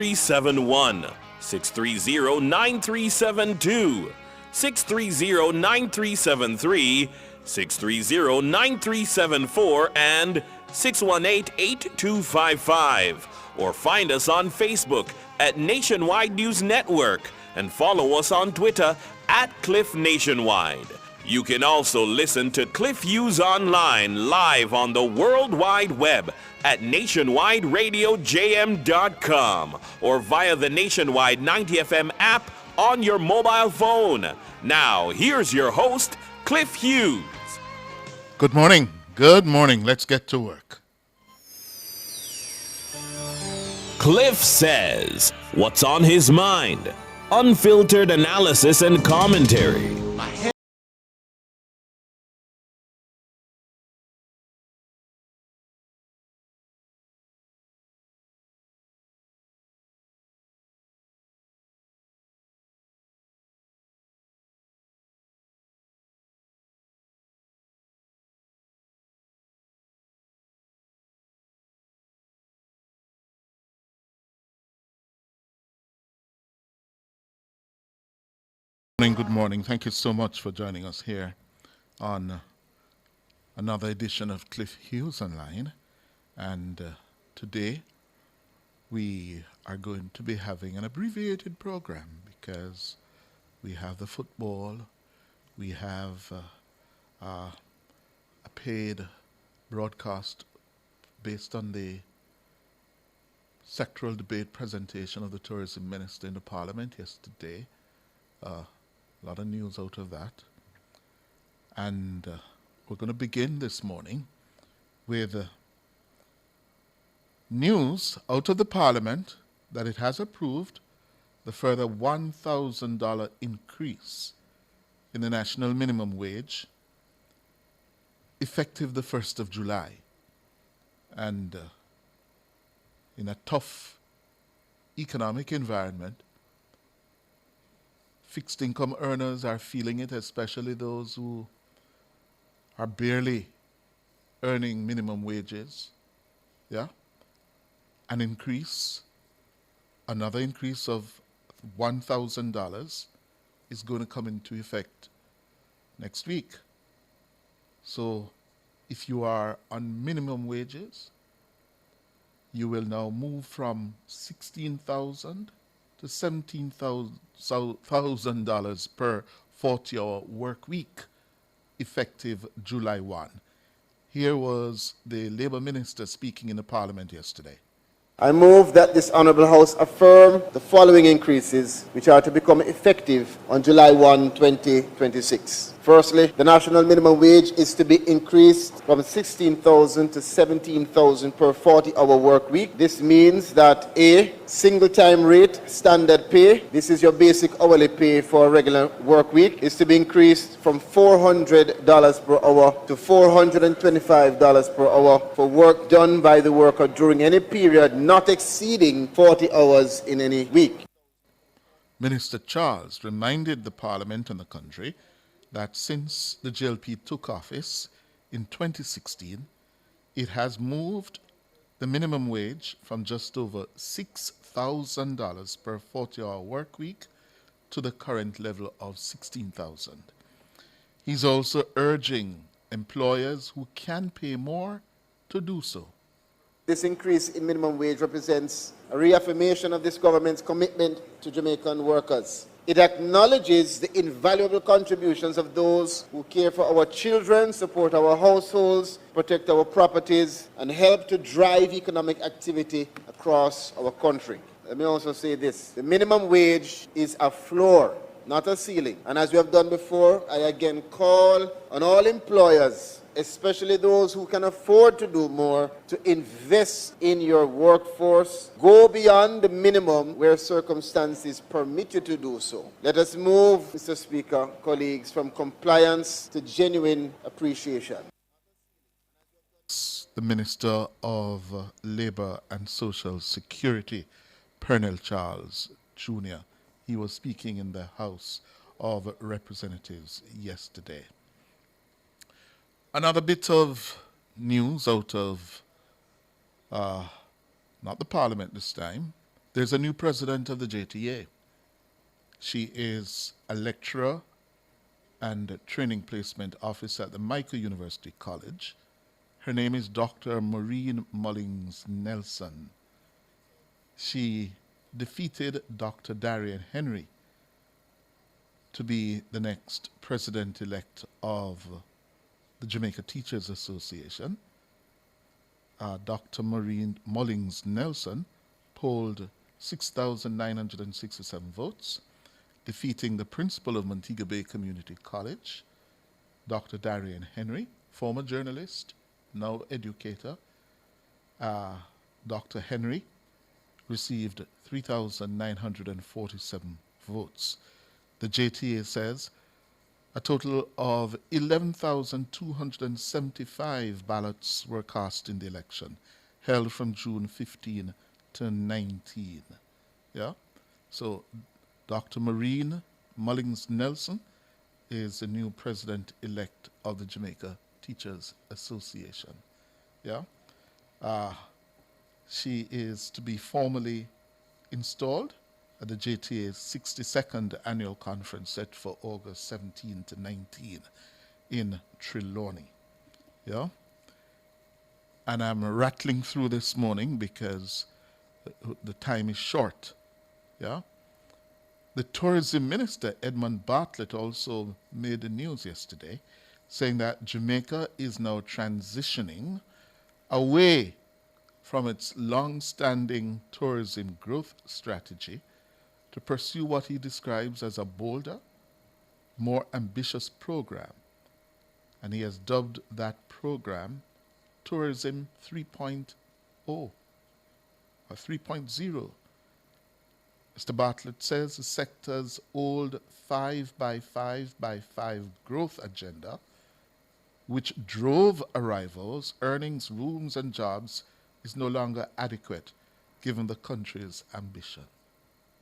630-9372, 630-9373, 630-9374, and 618-8255. Or find us on Facebook at Nationwide News Network and follow us on Twitter at Cliff Nationwide. You can also listen to Cliff Hughes online live on the World Wide Web at nationwideradiojm.com or via the Nationwide 90 FM app on your mobile phone. Now, here's your host, Cliff Hughes. Good morning. Good morning. Let's get to work. Cliff says what's on his mind. Unfiltered analysis and commentary. Good morning. Thank you so much for joining us here on another edition of Cliff Hughes Online. And today we are going to be having an abbreviated program because we have the football, we have a paid broadcast based on the sectoral debate presentation of the tourism minister in the parliament yesterday. A lot of news out of that. And we're going to begin this morning with news out of the Parliament that it has approved the further $1,000 increase in the national minimum wage effective the 1st of July. And in a tough economic environment, fixed income earners are feeling it, especially those who are barely earning minimum wages. Yeah? Another increase of $1,000 is going to come into effect next week. So if you are on minimum wages, you will now move from $16,000 to $17,000 per 40-hour work week, effective July 1. Here was the Labour Minister speaking in the Parliament yesterday. I move that this Honourable House affirm the following increases, which are to become effective on July 1, 2026. Firstly, the national minimum wage is to be increased from $16,000 to $17,000 per 40-hour work week. This means that A, single-time rate, standard pay, this is your basic hourly pay for a regular work week, is to be increased from $400 per hour to $425 per hour for work done by the worker during any period not exceeding 40 hours in any week. Minister Charles reminded the Parliament and the country that since the JLP took office in 2016, it has moved the minimum wage from just over $6,000 per 40-hour work week to the current level of $16,000. He's also urging employers who can pay more to do so. This increase in minimum wage represents a reaffirmation of this government's commitment to Jamaican workers. It acknowledges the invaluable contributions of those who care for our children, support our households, protect our properties, and help to drive economic activity across our country. Let me also say this. The minimum wage is a floor, not a ceiling. And as we have done before, I again call on all employers, especially those who can afford to do more, to invest in your workforce. Go beyond the minimum where circumstances permit you to do so. Let us move, Mr. Speaker, colleagues, from compliance to genuine appreciation. The Minister of Labour and Social Security, Pernell Charles Jr. He was speaking in the House of Representatives yesterday. Another bit of news out of, not the Parliament this time, the There's a new president of the JTA. She is a lecturer and a training placement officer at the Michael University College. Her name is Dr. Maureen Mullings Nelson. She defeated Dr. Darian Henry to be the next president-elect of the Jamaica Teachers Association. Dr. Maureen Mullings Nelson polled 6,967 votes, defeating the principal of Montego Bay Community College, Dr. Darian Henry, former journalist, now educator. Dr. Henry received 3,947 votes. The JTA says a total of 11,275 ballots were cast in the election, held from June 15 to 19. Yeah? So Dr. Maureen Mullings Nelson is the new president-elect of the Jamaica Teachers Association. Yeah? She is to be formally installed at the JTA's 62nd annual conference set for August 17 to 19 in Trelawney. Yeah? And I'm rattling through this morning because the time is short. Yeah? The tourism minister, Edmund Bartlett, also made the news yesterday, saying that Jamaica is now transitioning away from its long-standing tourism growth strategy to pursue what he describes as a bolder, more ambitious program. And he has dubbed that program Tourism 3.0 or 3.0. Mr. Bartlett says the sector's old 5x5x5 growth agenda, which drove arrivals, earnings, rooms, and jobs, is no longer adequate given the country's ambition.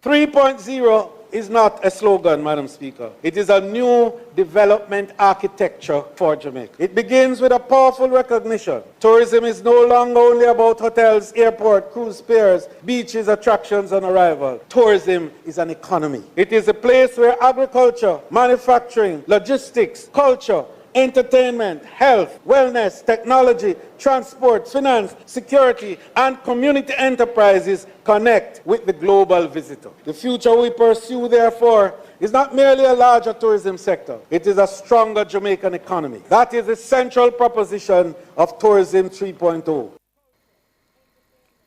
3.0 is not a slogan, Madam Speaker. It is a new development architecture for Jamaica. It begins with a powerful recognition. Tourism is no longer only about hotels, airport, cruise piers, beaches, attractions, and arrival. Tourism is an economy. It is a place where agriculture, manufacturing, logistics, culture, entertainment, health, wellness, technology, transport, finance, security, and community enterprises connect with the global visitor. The future we pursue, therefore, is not merely a larger tourism sector. It is a stronger Jamaican economy. That is the central proposition of Tourism 3.0.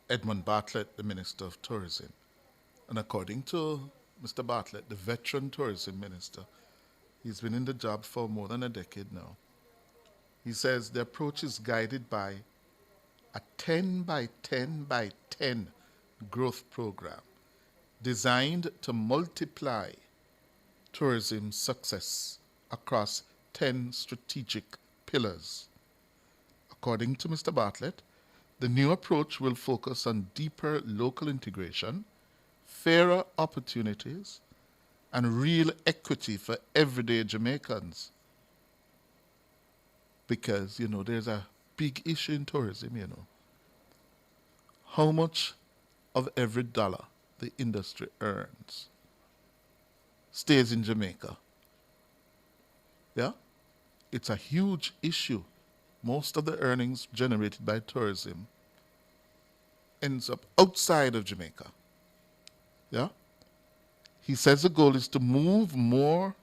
Edmund Bartlett, the Minister of Tourism. And according to Mr. Bartlett, the veteran tourism minister, he's been in the job for more than a decade now. He says the approach is guided by a 10 by 10 by 10 growth program designed to multiply tourism success across 10 strategic pillars. According to Mr. Bartlett, the new approach will focus on deeper local integration, fairer opportunities, and real equity for everyday Jamaicans. Because, there's a big issue in tourism, How much of every dollar the industry earns stays in Jamaica? Yeah? It's a huge issue. Most of the earnings generated by tourism ends up outside of Jamaica. Yeah? He says the goal is to move more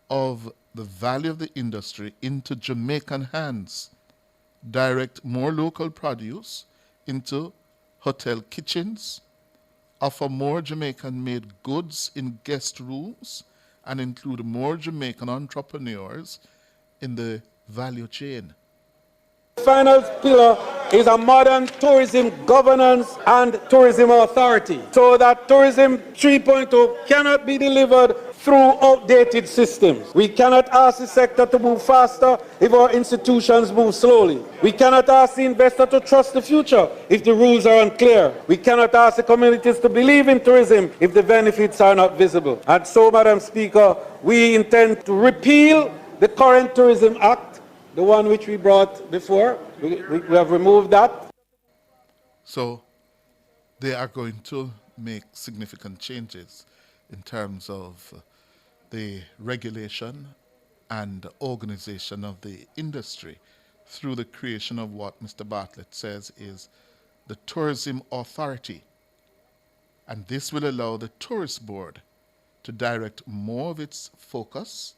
of the value of the industry into Jamaican hands, direct more local produce into hotel kitchens, offer more Jamaican-made goods in guest rooms, and include more Jamaican entrepreneurs in the value chain. The final pillar is a modern tourism governance and tourism authority, so that Tourism 3.0 cannot be delivered through outdated systems. We cannot ask the sector to move faster if our institutions move slowly. We cannot ask the investor to trust the future if the rules are unclear. We cannot ask the communities to believe in tourism if the benefits are not visible. And so, Madam Speaker, we intend to repeal the current Tourism Act, the one which we brought before. We have removed that. So they are going to make significant changes in terms of the regulation and organization of the industry through the creation of what Mr. Bartlett says is the Tourism Authority. And this will allow the Tourist Board to direct more of its focus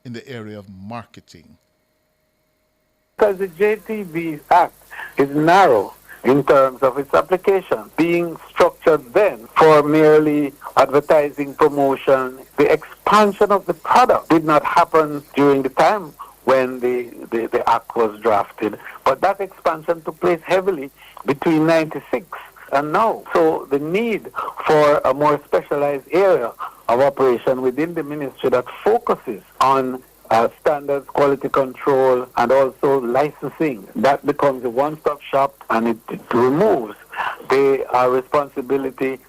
in the area of marketing. Because the JTB Act is narrow in terms of its application, being structured then for merely advertising promotion. The expansion of the product did not happen during the time when the act was drafted, but that expansion took place heavily between 96 and now. So the need for a more specialized area of operation within the ministry that focuses on standards, quality control, and also licensing, that becomes a one-stop shop, and it removes the responsibility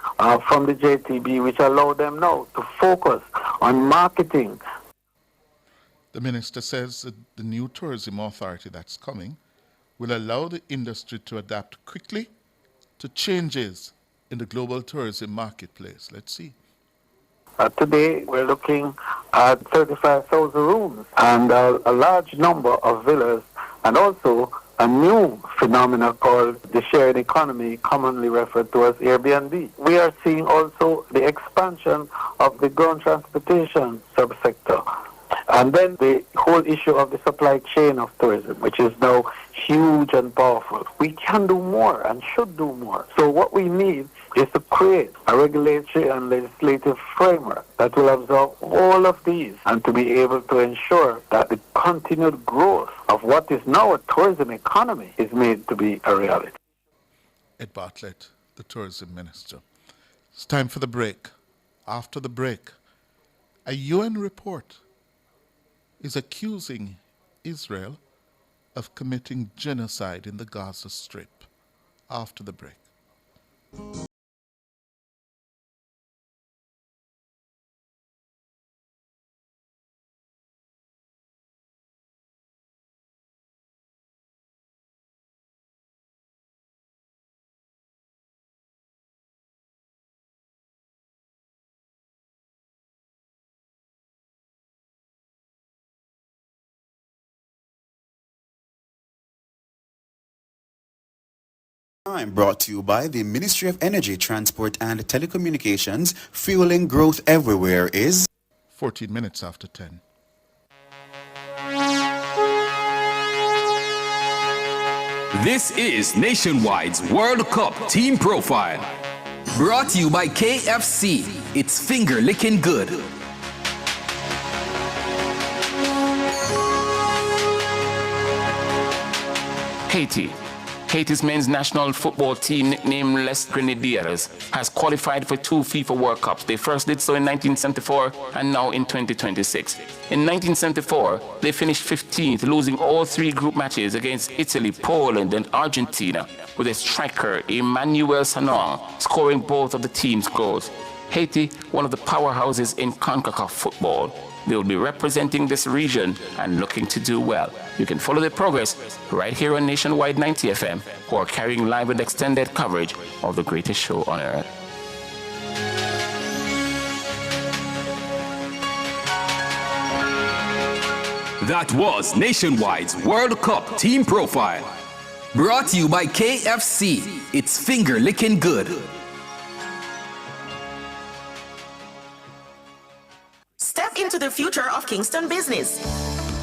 from the JTB, which allow them now to focus on marketing. The minister says that the new tourism authority that's coming will allow the industry to adapt quickly to changes in the global tourism marketplace. Let's see. Today, we're looking at 35,000 rooms and a large number of villas, and also a new phenomenon called the shared economy, commonly referred to as Airbnb. We are seeing also the expansion of the ground transportation subsector. And then the whole issue of the supply chain of tourism, which is now huge and powerful. We can do more and should do more. So what we need is to create a regulatory and legislative framework that will absorb all of these and to be able to ensure that the continued growth of what is now a tourism economy is made to be a reality. Ed Bartlett, the tourism minister. It's time for the break. After the break, a UN report is accusing Israel of committing genocide in the Gaza Strip. After the break. Time brought to you by the Ministry of Energy, Transport and Telecommunications. Fueling growth everywhere is 14 minutes after 10. This is Nationwide's World Cup Team Profile. Brought to you by KFC. It's finger licking good. Haiti. Haiti's men's national football team, nicknamed Les Grenadiers, has qualified for 2 FIFA World Cups. They first did so in 1974 and now in 2026. In 1974, they finished 15th, losing all 3 group matches against Italy, Poland, and Argentina, with their striker Emmanuel Sanon scoring both of the team's goals. Haiti, one of the powerhouses in CONCACAF football. They will be representing this region and looking to do well. You can follow their progress right here on Nationwide 90 FM, or carrying live and extended coverage of the greatest show on earth. That was Nationwide's World Cup Team Profile. Brought to you by KFC. It's finger licking good. Step into the future of Kingston business.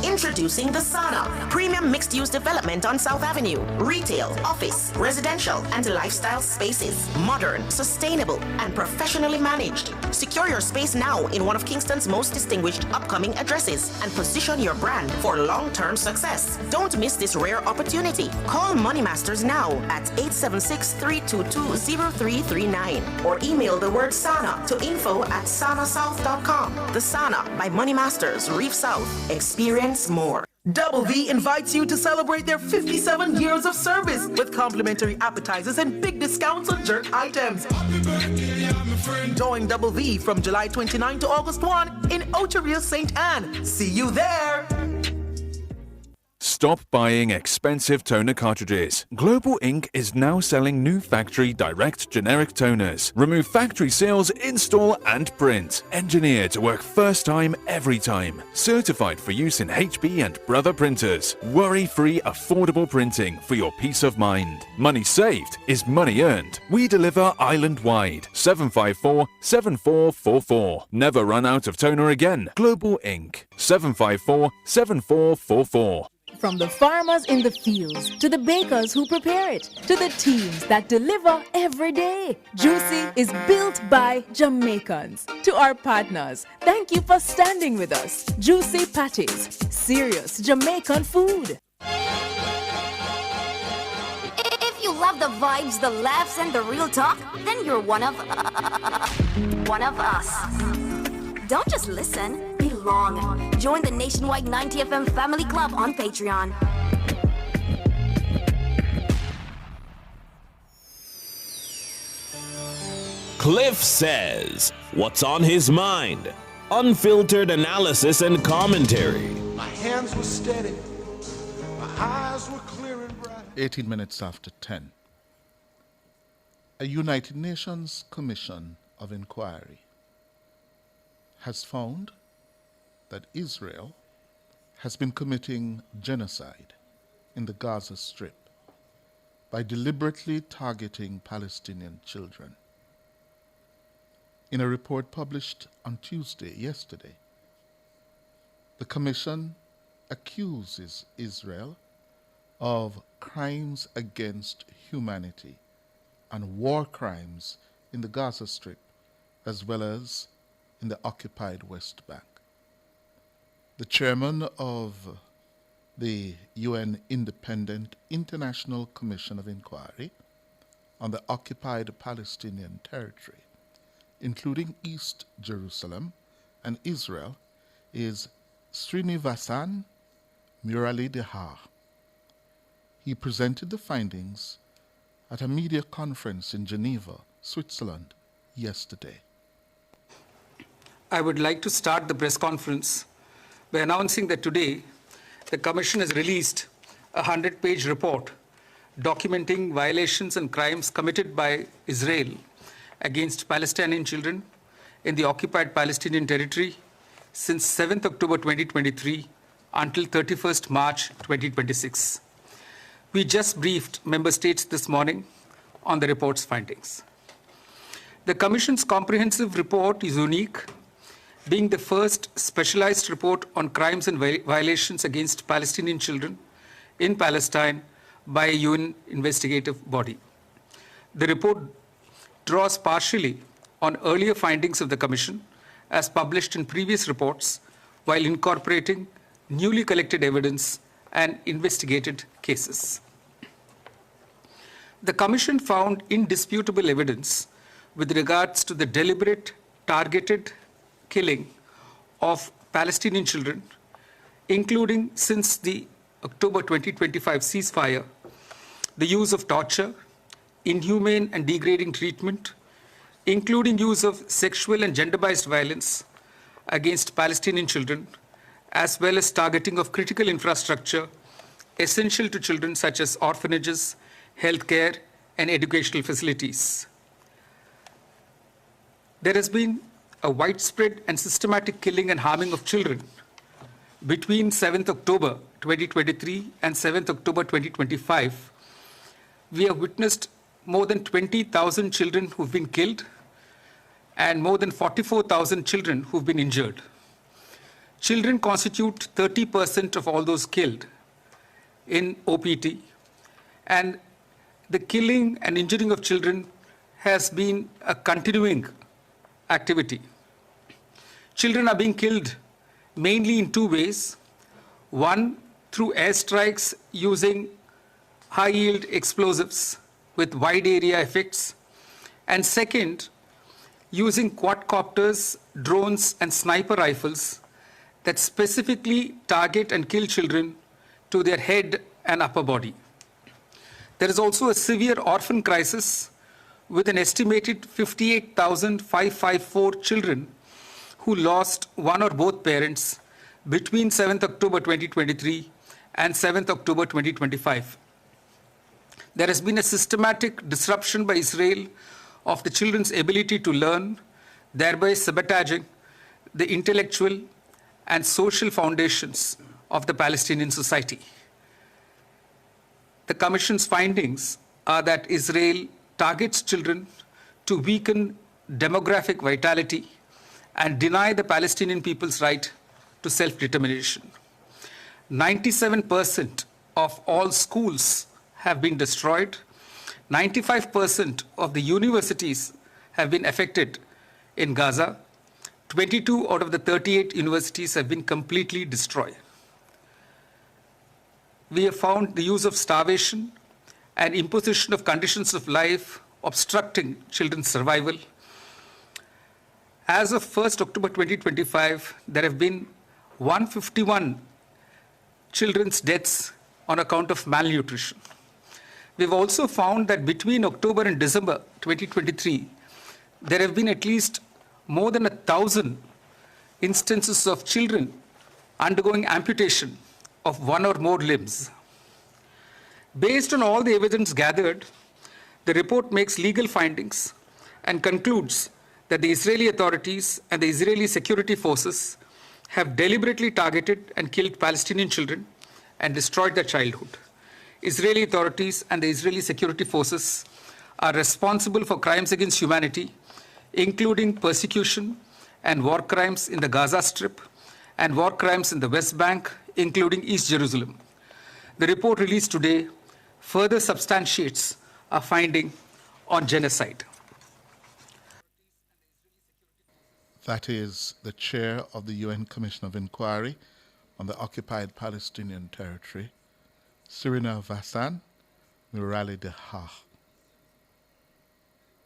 Introducing the Sana, premium mixed-use development on South Avenue. Retail, office, residential, and lifestyle spaces. Modern, sustainable, and professionally managed. Secure your space now in one of Kingston's most distinguished upcoming addresses and position your brand for long-term success. Don't miss this rare opportunity. Call Money Masters now at 876-322-0339 or email the word Sana to info@sanasouth.com. The Sana by Money Masters, Reef South. Experience more. Double V invites you to celebrate their 57 years of service with complimentary appetizers and big discounts on jerk items. Join Double V from July 29 to August 1 in Oteria, St. Anne. See you there. Stop buying expensive toner cartridges. Global Ink is now selling new factory direct generic toners. Remove factory seals, install and print. Engineered to work first time, every time. Certified for use in HB and Brother printers. Worry-free, affordable printing for your peace of mind. Money saved is money earned. We deliver island-wide. 754-7444. Never run out of toner again. Global Ink. 754-7444. From the farmers in the fields, to the bakers who prepare it, to the teams that deliver every day, Juicy is built by Jamaicans. To our partners, thank you for standing with us. Juicy Patties, serious Jamaican food. If you love the vibes, the laughs, and the real talk, then you're one of us. Don't just listen, belong. Join the nationwide 90 FM Family Club on Patreon. Cliff says, what's on his mind? Unfiltered analysis and commentary. My hands were steady, my eyes were clear and bright. 18 minutes after 10. A United Nations Commission of Inquiry has found that Israel has been committing genocide in the Gaza Strip by deliberately targeting Palestinian children. In a report published on Tuesday, yesterday, the Commission accuses Israel of crimes against humanity and war crimes in the Gaza Strip, as well as in the occupied West Bank. The chairman of the UN Independent International Commission of Inquiry on the occupied Palestinian territory, including East Jerusalem and Israel, is Srinivasan Muralidhar. He presented the findings at a media conference in Geneva, Switzerland, yesterday. I would like to start the press conference by announcing that today the Commission has released a 100-page report documenting violations and crimes committed by Israel against Palestinian children in the occupied Palestinian territory since 7th October 2023 until 31st March 2026. We just briefed member states this morning on the report's findings. The Commission's comprehensive report is unique, being the first specialized report on crimes and violations against Palestinian children in Palestine by a UN investigative body. The report draws partially on earlier findings of the Commission as published in previous reports while incorporating newly collected evidence and investigated cases. The Commission found indisputable evidence with regards to the deliberate, targeted killing of Palestinian children, including since the October 2025 ceasefire, the use of torture, inhumane and degrading treatment, including use of sexual and gender-based violence against Palestinian children, as well as targeting of critical infrastructure essential to children such as orphanages, healthcare, and educational facilities. There has been a widespread and systematic killing and harming of children between 7th October 2023 and 7th October 2025. We have witnessed more than 20,000 children who've been killed and more than 44,000 children who've been injured. Children constitute 30% of all those killed in OPT, and the killing and injuring of children has been a continuing activity. Children are being killed mainly in two ways. One, through airstrikes using high-yield explosives with wide area effects, and second, using quadcopters, drones, and sniper rifles that specifically target and kill children to their head and upper body. There is also a severe orphan crisis with an estimated 58,554 children who lost one or both parents between 7th October 2023 and 7th October 2025. There has been a systematic disruption by Israel of the children's ability to learn, thereby sabotaging the intellectual and social foundations of the Palestinian society. The Commission's findings are that Israel targets children to weaken demographic vitality and deny the Palestinian people's right to self-determination. 97% of all schools have been destroyed. 95% of the universities have been affected in Gaza. 22 out of the 38 universities have been completely destroyed. We have found the use of starvation and imposition of conditions of life obstructing children's survival. As of 1st October 2025, there have been 151 children's deaths on account of malnutrition. We've also found that between October and December 2023, there have been at least more than 1,000 instances of children undergoing amputation of one or more limbs. Based on all the evidence gathered, the report makes legal findings and concludes that the Israeli authorities and the Israeli security forces have deliberately targeted and killed Palestinian children and destroyed their childhood. Israeli authorities and the Israeli security forces are responsible for crimes against humanity, including persecution and war crimes in the Gaza Strip and war crimes in the West Bank, including East Jerusalem. The report released today further substantiates our finding on genocide. That is the chair of the UN Commission of Inquiry on the occupied Palestinian territory, Sirina Vassan Murali Deha.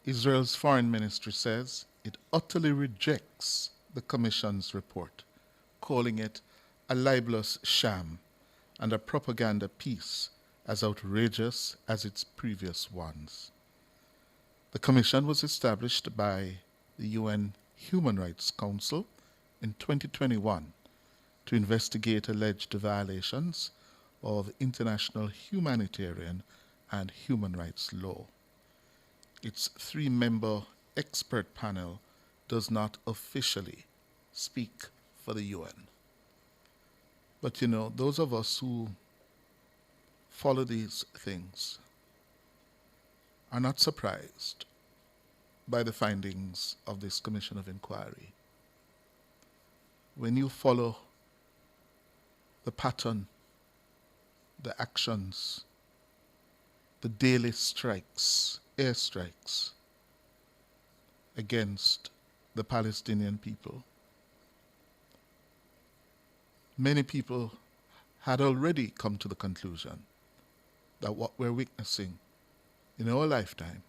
Israel's foreign ministry says it utterly rejects the Commission's report, calling it a libelous sham and a propaganda piece as outrageous as its previous ones. The Commission was established by the UN Human Rights Council in 2021 to investigate alleged violations of international humanitarian and human rights law. Its three-member expert panel does not officially speak for the UN. But you know, those of us who follow these things are not surprised by the findings of this Commission of Inquiry. When you follow the pattern, the actions, the daily strikes, airstrikes against the Palestinian people, many people had already come to the conclusion that what we're witnessing in our lifetime,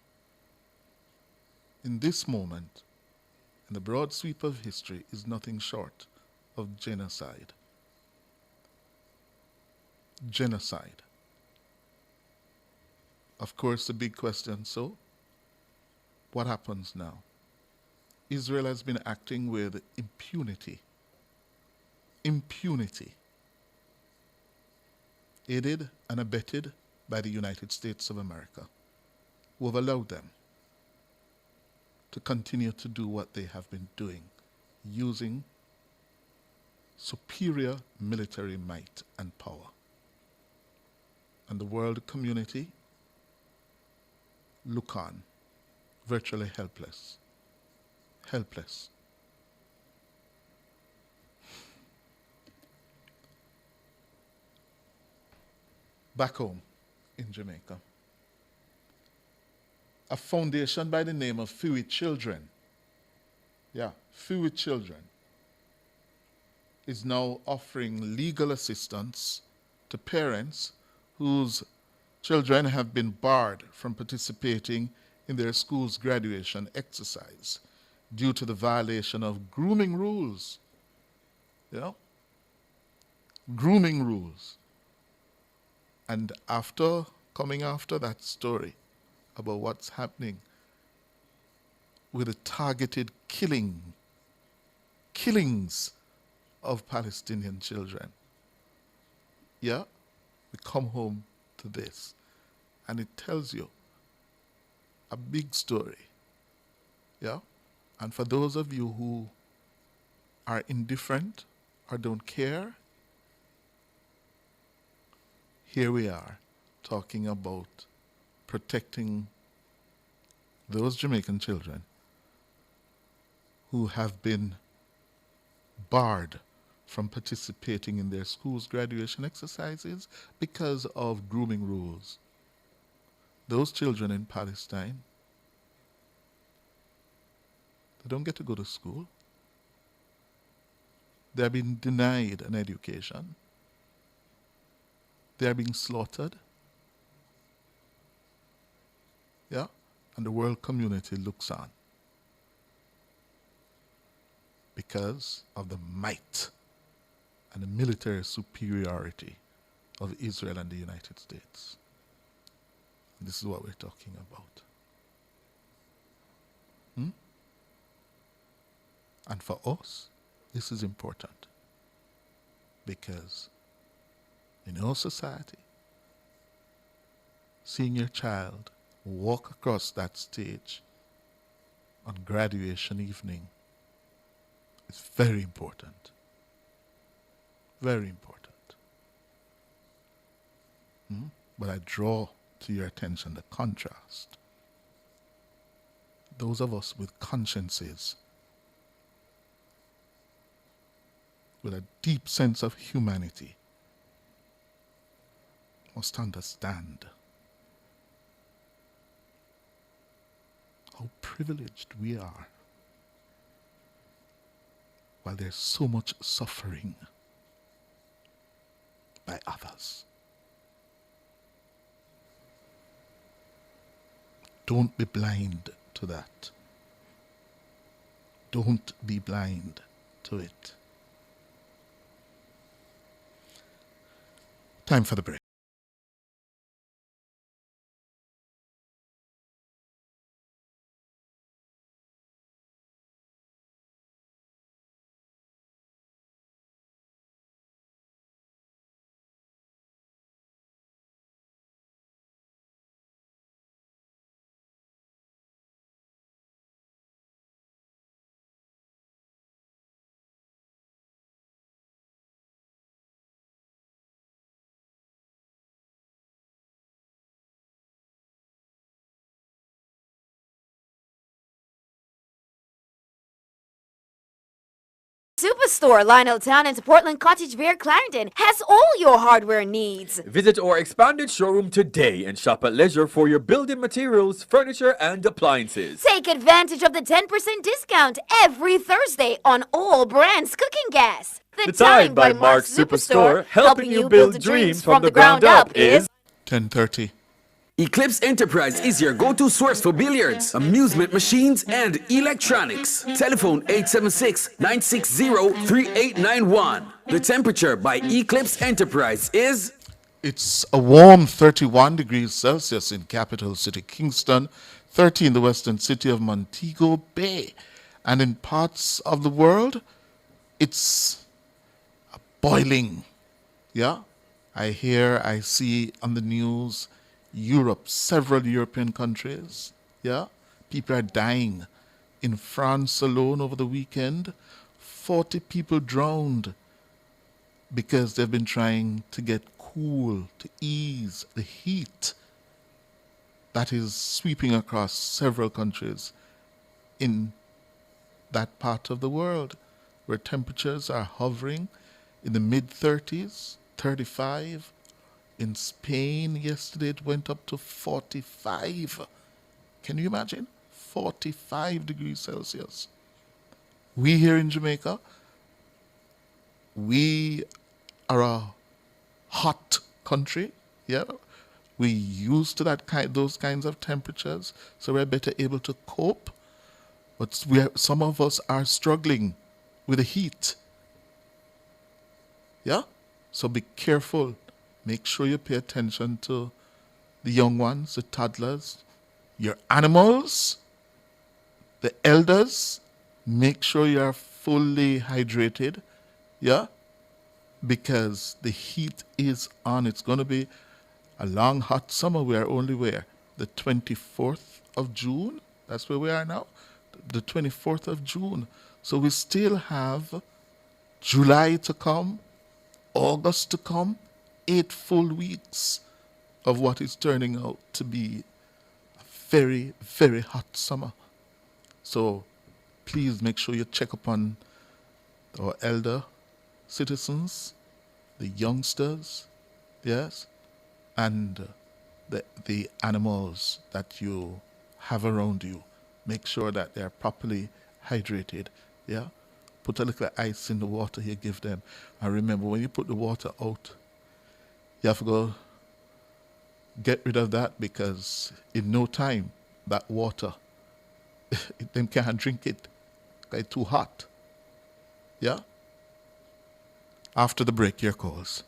in this moment, in the broad sweep of history, is nothing short of genocide. Genocide. Of course, the big question, so what happens now? Israel has been acting with impunity. Impunity. Aided and abetted by the United States of America, who have allowed them to continue to do what they have been doing, using superior military might and power. And the world community look on, virtually helpless. Helpless. Back home in Jamaica, a foundation by the name of Few Children, Few Children, is now offering legal assistance to parents whose children have been barred from participating in their school's graduation exercise due to the violation of grooming rules. Grooming rules. And coming after that story about what's happening with the targeted killings of Palestinian children. we come home to this, and it tells you a big story. Yeah? And for those of you who are indifferent or don't care, here we are talking about protecting those Jamaican children who have been barred from participating in their school's graduation exercises because of grooming rules. Those children in Palestine, they don't get to go to school. They are being denied an education. They are being slaughtered. Yeah? And the world community looks on because of the might and the military superiority of Israel and the United States. And this is what we're talking about. And for us, this is important because in our society, seeing your child walk across that stage on graduation evening is very important. Very important. But I draw to your attention the contrast. Those of us with consciences, with a deep sense of humanity, must understand how privileged we are while there's so much suffering by others. Don't be blind to that. Don't be blind to it. Time for the break. Superstore, Lionel Town and Portland Cottage Bear Clarendon has all your hardware needs. Visit our expanded showroom today and shop at leisure for your building materials, furniture, and appliances. Take advantage of the 10% discount every Thursday on all brands cooking gas. The Time by Mark's Superstore, helping you build dreams from the ground up, is 10:30. Eclipse Enterprise is your go-to source for billiards, amusement machines, and electronics. Telephone 876-960-3891. The temperature by Eclipse Enterprise is... It's a warm 31 degrees Celsius in capital city Kingston, 30 in the western city of Montego Bay. And in parts of the world, it's boiling. Yeah? I see on the news, Europe, several European countries, yeah? People are dying. In France alone over the weekend, 40 people drowned because they've been trying to get cool, to ease the heat that is sweeping across several countries in that part of the world where temperatures are hovering in the mid-30s, 35. In Spain yesterday it went up to 45. Can you imagine? 45 degrees Celsius. We here in Jamaica, we are a hot country. Yeah, we're used to those kinds of temperatures, so we're better able to cope. But some of us are struggling with the heat. Yeah, so be careful. Make sure you pay attention to the young ones, the toddlers, your animals, the elders. Make sure you are fully hydrated. Yeah? because the heat is on. It's going to be a long, hot summer. We are only where? The 24th of June? That's where we are now? The 24th of June. So we still have July to come, August to come, 8 full weeks of what is turning out to be a very, very hot summer. So please make sure you check upon our elder citizens, the youngsters, yes, and the animals that you have around you. Make sure that they're properly hydrated, yeah. Put a little ice in the water you give them. And remember, when you put the water out, you have to go get rid of that, because in no time, that water, them can't drink it. It's too hot. Yeah? After the break, your calls.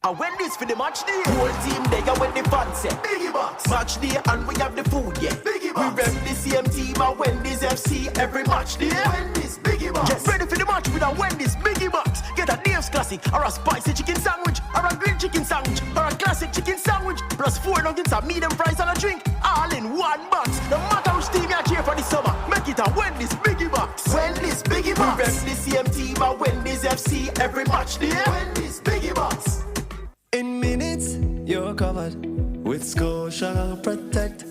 And when this for the match day, whole team there when the fans say Biggie Box. Match day and we have the food, yeah. Biggie Box. We rep the same team at Wendy's FC every match day. Wendy's Biggie Box. Get ready for the match with a Wendy's Biggie Box. Get a Dave's Classic or a spicy chicken sandwich or a grilled chicken sandwich or a classic chicken sandwich plus 4 nuggets, a medium fries and a drink, all in one box. No matter which team you cheer for the summer, make it a Wendy's Biggie Box. Wendy's Biggie Box. We rep the same team at Wendy's FC every match day. Wendy's Biggie Box. In minutes, you're covered with Scotia Protect.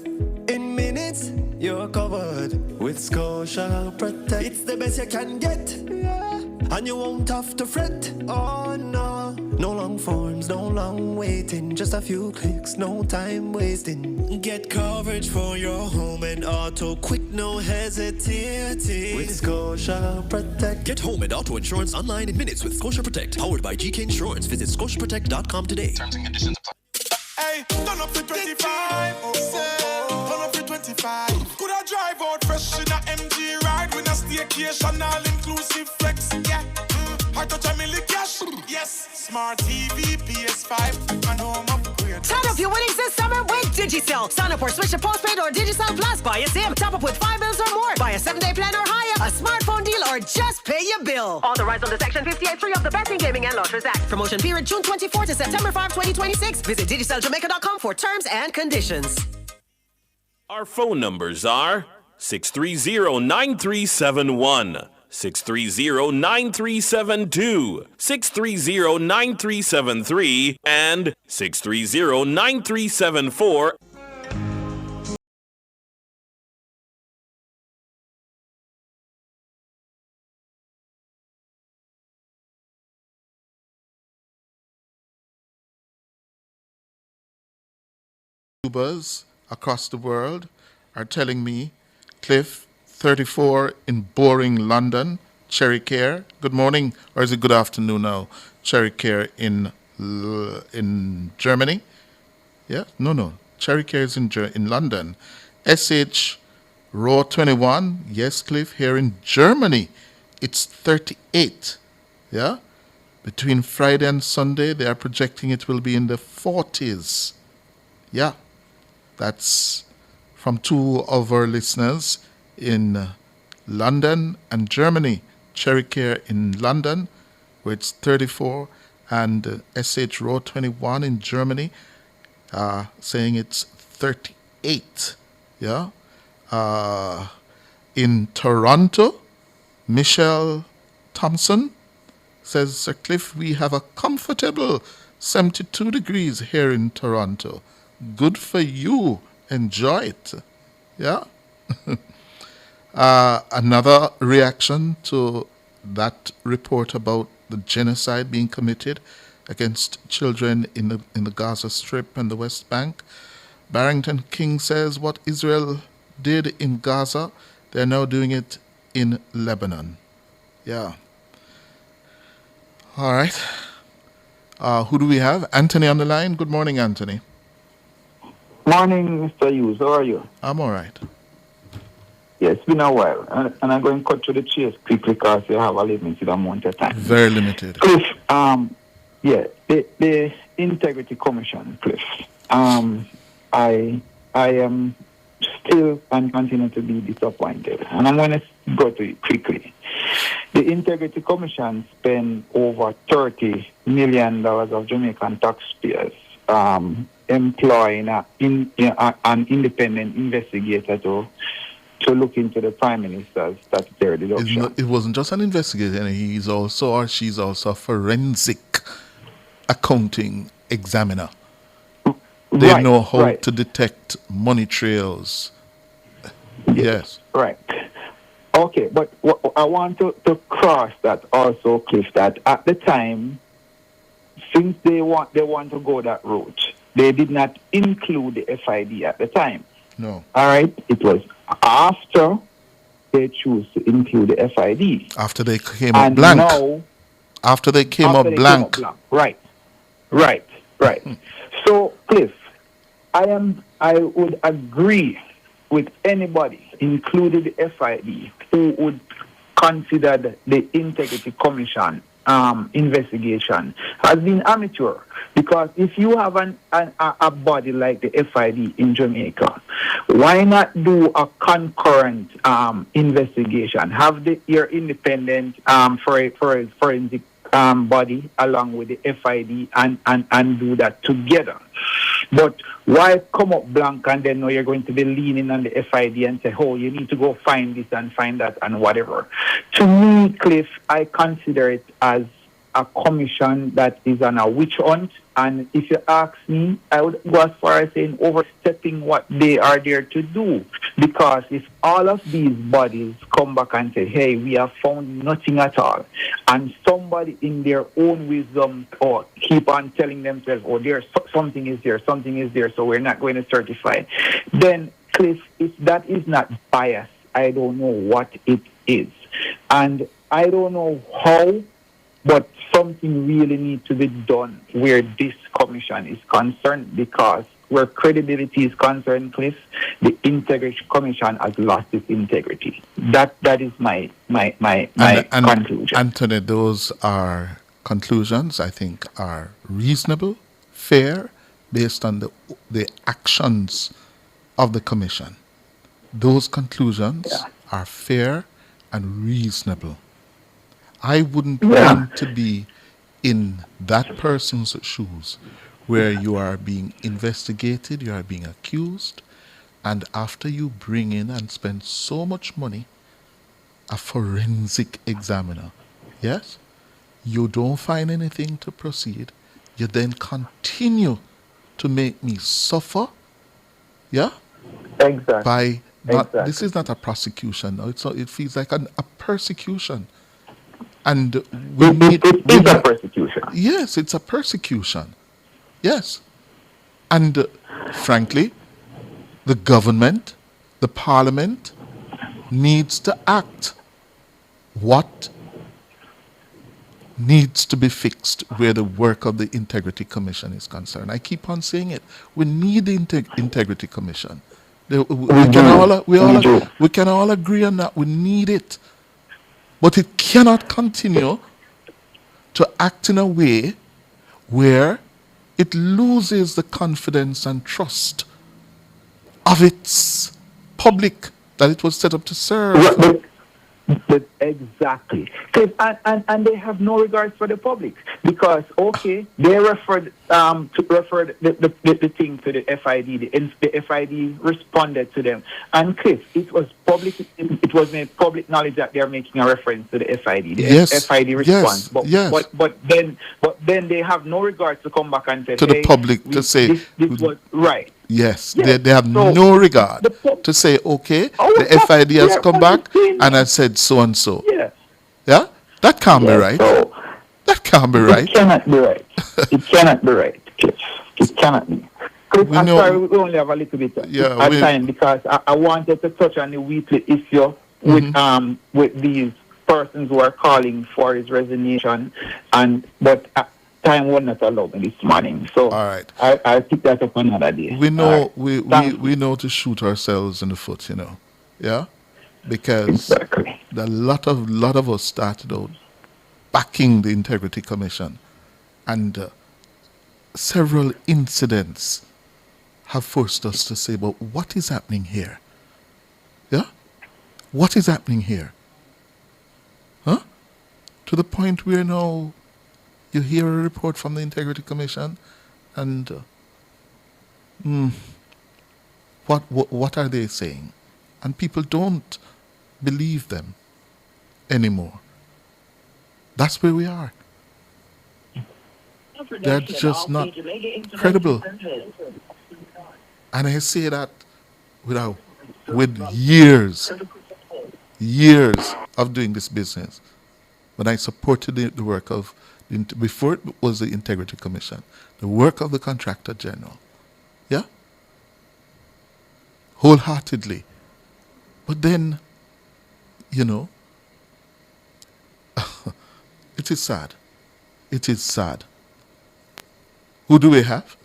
In minutes, you're covered with Scotia Protect. It's the best you can get, yeah. And you won't have to fret. Oh no, no long forms, no long waiting. Just a few clicks, no time wasting. Get coverage for your home and auto, quick, no hesitating. With Scotia Protect. Get home and auto insurance online in minutes with Scotia Protect. Powered by GK Insurance. Visit scotiaprotect.com today. Terms and conditions apply. Hey, turn up to 25. Turn up to 25. Could I drive out fresh in a MG ride with a staycation, all inclusive flex? Yeah. I touch a million cash. Yes. Smart TV, PS5, and home upgrade. Turn up your winning this summer with Digicel. Sign up or switch to postpaid or Digicel Plus. Buy a SIM. Top up with 5 bills or more. Buy a 7-day plan or higher. A smartphone deal or just pay your bill. Authorized under Section 58.3 of the Betting, Gaming and Lotteries Act. Promotion period June 24 to September 5, 2026. Visit DigicelJamaica.com for terms and conditions. Our phone numbers are 630-9371, 630-9372, 630-9373, and 630-9374. YouTubers across the world are telling me, Cliff, 34 in boring London, Cherry Care. Good morning, or is it good afternoon now? Cherry Care in Germany. Yeah, no. Cherry Care is in London. SH Row 21. Yes, Cliff, here in Germany, it's 38. Yeah, between Friday and Sunday, they are projecting it will be in the 40s. Yeah, that's from 2 of our listeners in London and Germany. Cherry Care in London, where it's 34, and SH Row 21 in Germany, saying it's 38. Yeah. In Toronto, Michelle Thompson says, Sir Cliff, we have a comfortable 72 degrees here in Toronto. Good for you. Enjoy it. Yeah. Another reaction to that report about the genocide being committed against children in the Gaza Strip and the West Bank. Barrington King says what Israel did in Gaza, they're now doing it in Lebanon. Yeah. All right. Who do we have? Anthony on the line. Good morning, Anthony. Morning, Mr. Hughes. How are you? I'm all right. Yeah, it's been a while. And I'm going to cut to the chase quickly because you have a limited amount of time. Very limited. Cliff, the Integrity Commission, Cliff, I am still and continue to be disappointed. And I'm going to go to it quickly. The Integrity Commission spent over $30 million of Jamaican taxpayers employing an independent investigator to look into the Prime Minister's statutory deduction. It wasn't just an investigator, he's also, or she's also a forensic accounting examiner. They know how to detect money trails. Yes. Right. Okay, but I want to cross that also, Cliff, that at the time, since they want to go that route, they did not include the FID at the time. No. All right? It was after they choose to include the FID. After they came up blank. Now, after they came up blank. Right. So, Cliff, I would agree with anybody, including the FID, who would consider the Integrity Commission investigation has been amateur. Because if you have a body like the FID in Jamaica, why not do a concurrent investigation? Have your independent forensic body along with the FID and do that together. But why come up blank and then know you're going to be leaning on the FID and say, oh, you need to go find this and find that and whatever. To me, Cliff, I consider it as a commission that is on a witch hunt. And if you ask me, I would go as far as saying overstepping what they are there to do. Because if all of these bodies come back and say, hey, we have found nothing at all, and somebody in their own wisdom or keep on telling themselves, oh, something is there, so we're not going to certify, then, Cliff, if that is not bias, I don't know what it is. And I don't know how, but something really needs to be done where this commission is concerned, because where credibility is concerned, Cliff, the Integrity Commission has lost its integrity. That is my conclusion. Anthony, those are conclusions I think are reasonable, fair, based on the actions of the commission. Those conclusions are fair and reasonable. I wouldn't want to be in that person's shoes where you are being investigated, you are being accused, and after you bring in and spend so much money, a forensic examiner, yes, you don't find anything to proceed, you then continue to make me suffer, yeah? Exactly. This is not a prosecution, no, it feels like a persecution. And it's a persecution. Yes, it's a persecution. Yes. And frankly, the government, the parliament, needs to act. What needs to be fixed where the work of the Integrity Commission is concerned? I keep on saying it. We need the Integrity Commission. We can all agree on that. We need it. But it cannot continue to act in a way where it loses the confidence and trust of its public that it was set up to serve. But exactly. And they have no regard for the public, because, okay, they referred the thing to the FID. The FID responded to them. And Chris, it was made public knowledge that they are making a reference to the FID. The FID response. But then they have no regard to come back and say to the public to say this was right. Yes, they have no regard to say, okay, the FID has come back and has said so and so. Yeah? That can't be right. That can't be right. It cannot be right. It cannot be right. It cannot be. I'm sorry, we only have a little bit of time, because I wanted to touch on the weekly issue with these persons who are calling for his resignation, but time will not allow me this morning. So all right. I'll pick that up another day. We know we know to shoot ourselves in the foot, yeah, because a lot of us started out backing the Integrity Commission, and several incidents have forced us to say, but what is happening here? Yeah, what is happening here? Huh? to the point where now you hear a report from the Integrity Commission and what are they saying? And people don't believe them anymore. That's where we are. They're just not credible. And I say that with years of doing this business. When I supported the work of, before it was the Integrity Commission, the work of the Contractor General. Yeah? Wholeheartedly. But then, it is sad. It is sad. Who do we have?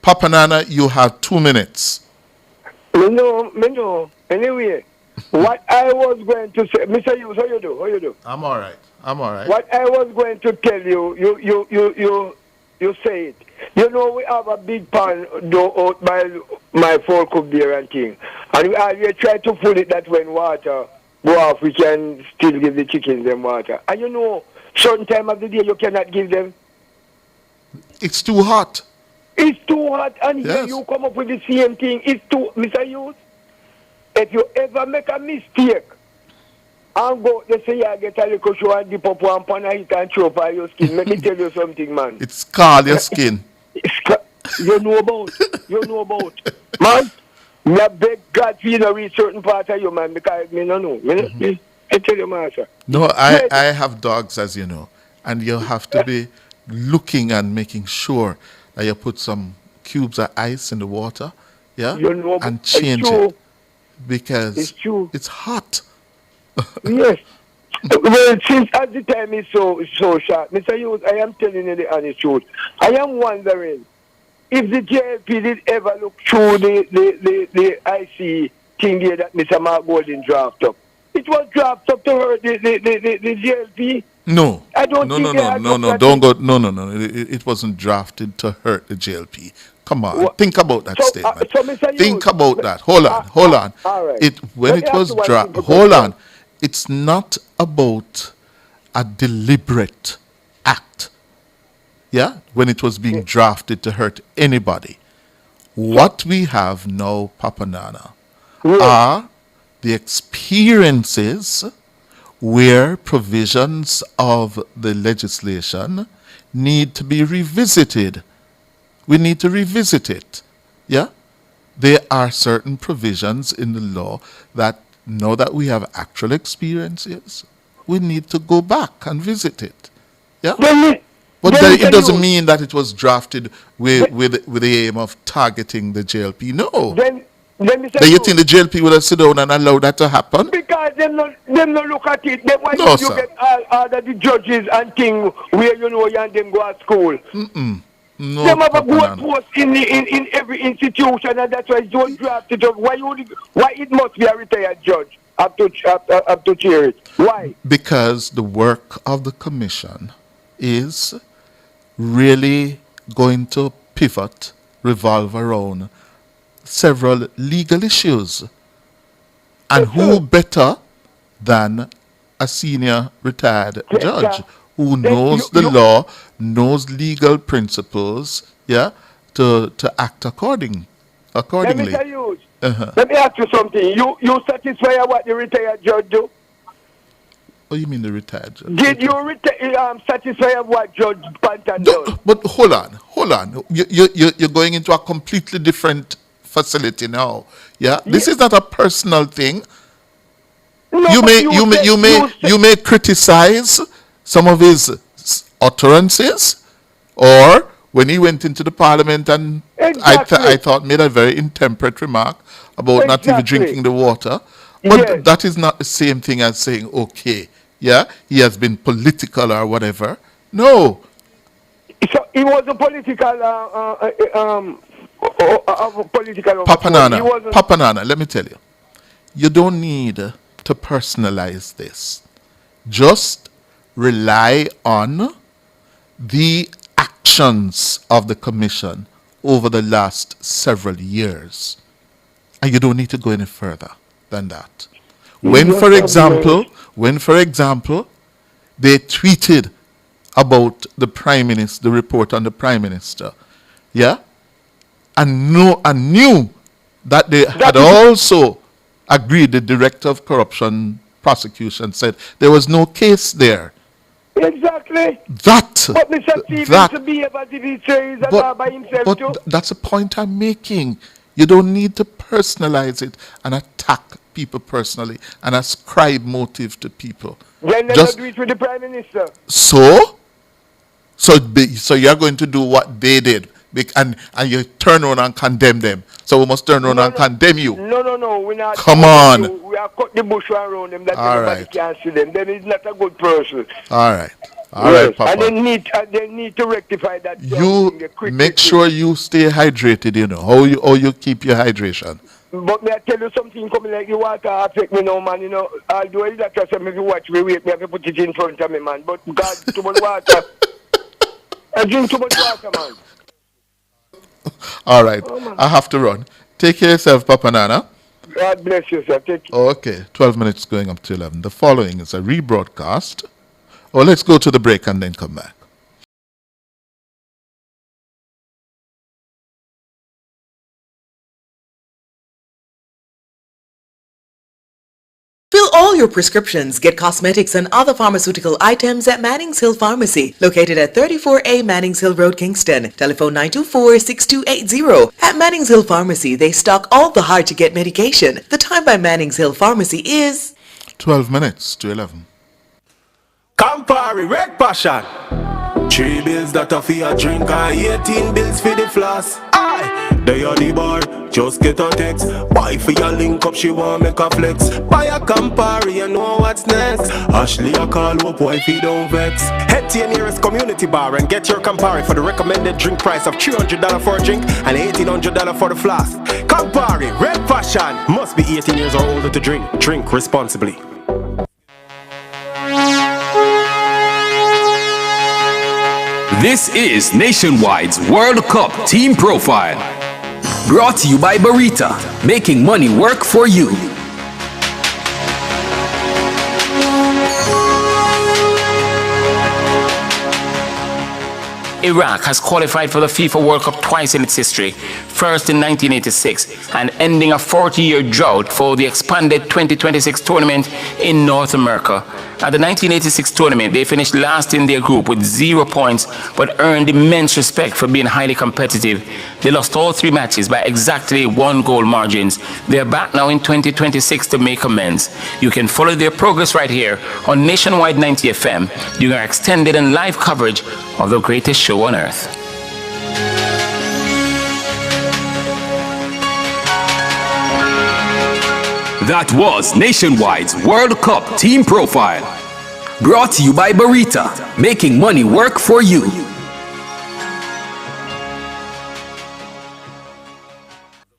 Papa Nana, you have 2 minutes. Me know. Anyway, what I was going to say, Mr. Hughes, how you do? I'm all right. What I was going to tell you, you say it. You know, we have a big pan out by my folk up there and thing. And we try to pull it that when water go off, we can still give the chickens them water. And you know, certain time of the day you cannot give them. It's too hot. It's too hot, and Yes. here you come up with the same thing. It's too, Mr. Hughes, if you ever make a mistake, and go, they say you get a little show and dip up one pan and hit and throw up on your skin. Let me tell you something, man. It scald your skin. You know about. Man, I beg God for you to reach certain part of you, man, because me no know. I tell you, master. No, I have dogs, as you know, and you have to be looking and making sure that you put some cubes of ice in the water, yeah, and change it because it's hot. Yes. Well, since at the time is so short, Mr. Hughes, I am telling you the honest truth. I am wondering if the JLP did ever look through the IC thing there that Mr. Mark Golden draft up. It was draft up to hurt the JLP. No. I don't No. Don't go. No. It wasn't drafted to hurt the JLP. Come on. Think about that statement. Think about that. Hold on. All right. Hold on. It's not about a deliberate act. Yeah? When it was being drafted to hurt anybody. What we have now, Papa Nana, are the experiences where provisions of the legislation need to be revisited. We need to revisit it. Yeah? There are certain provisions in the law that now that we have actual experiences, we need to go back and visit it. Yeah? But it doesn't mean that it was drafted with the aim of targeting the JLP. No. Then you think the JLP would have sit down and allow that to happen? Because them no look at it. Then why No, don't you sir. get all the judges and things where you know you and them go to school? No, them have a Papa good Nana. post in every institution, and that's why you don't draft it up. Why it must be a retired judge up to chair it? Why? Because the work of the commission is really going to revolve around several legal issues. And who better than a senior retired judge who knows the law, knows legal principles, yeah, to act accordingly. Let me tell you. Let me ask you something. You satisfy what the retired judge do? What do you mean the retired judge? Did you satisfy what Judge Panton does? But hold on. You're going into a completely different facility now. Yeah, this is not a personal thing. No, you may criticize some of his utterances, or when he went into the parliament and I thought made a very intemperate remark about not even drinking the water. But that is not the same thing as saying, okay, yeah, he has been political or whatever. No. So he was a political Papa Nana, let me tell you. You don't need to personalize this. Just rely on the actions of the commission over the last several years. And you don't need to go any further than that. When, for example, they tweeted about the Prime Minister, the report on the Prime Minister. Yeah? And knew that they had also agreed, the Director of Corruption Prosecution said there was no case there. Exactly. But Mr. Stevens to be able to be serious by himself too. That's the point I'm making. You don't need to personalize it and attack people personally and ascribe motive to people. Then they agree with the Prime Minister. So you're going to do what they did, and you turn around and condemn them. So we must turn around and condemn you. No, we're not. Come on. We are cut the bush around them that All nobody right. can see them. Then he's not a good person. All right. All right, Papa. And they need to rectify that. You make sure you stay hydrated, you know. How you keep your hydration. But may I tell you something coming like the water affect me now, man, you know. Although it's not just if you watch me wait, me have to put it in front of me, man. But God, too much water. I drink too much water, man. All right. I have to run. Take care of yourself, Papa Nana. God bless you, sir. Take care. Okay. 12 minutes going up to 11. The following is a rebroadcast. Let's go to the break and then come back. Fill all your prescriptions, get cosmetics and other pharmaceutical items at Manning's Hill Pharmacy, located at 34A Manning's Hill Road, Kingston. Telephone 924-6280. At Manning's Hill Pharmacy, they stock all the hard-to-get medication. The time by Manning's Hill Pharmacy is 12 minutes to 11. Campari, Red Passion. 3 bills that are for your drink, 18 bills for the floss. Aye, they are the bar, just get a text. Buy for your link up, she want make a flex. Buy a Campari, you know what's next. Ashley, I call up, wifey, don't vex. Head to your nearest community bar and get your Campari for the recommended drink price of $300 for a drink and $1,800 for the flask. Campari, Red Passion. Must be 18 years or older to drink. Drink responsibly. This is Nationwide's World Cup Team Profile. Brought to you by Barita, making money work for you. Iraq has qualified for the FIFA World Cup twice in its history, first in 1986 and ending a 40-year drought for the expanded 2026 tournament in North America. At the 1986 tournament, they finished last in their group with 0 points, but earned immense respect for being highly competitive. They lost all 3 matches by exactly 1-goal margins. They are back now in 2026 to make amends. You can follow their progress right here on Nationwide 90 FM during our extended and live coverage of the greatest show on earth. That was Nationwide's World Cup Team Profile. Brought to you by Barita, making money work for you.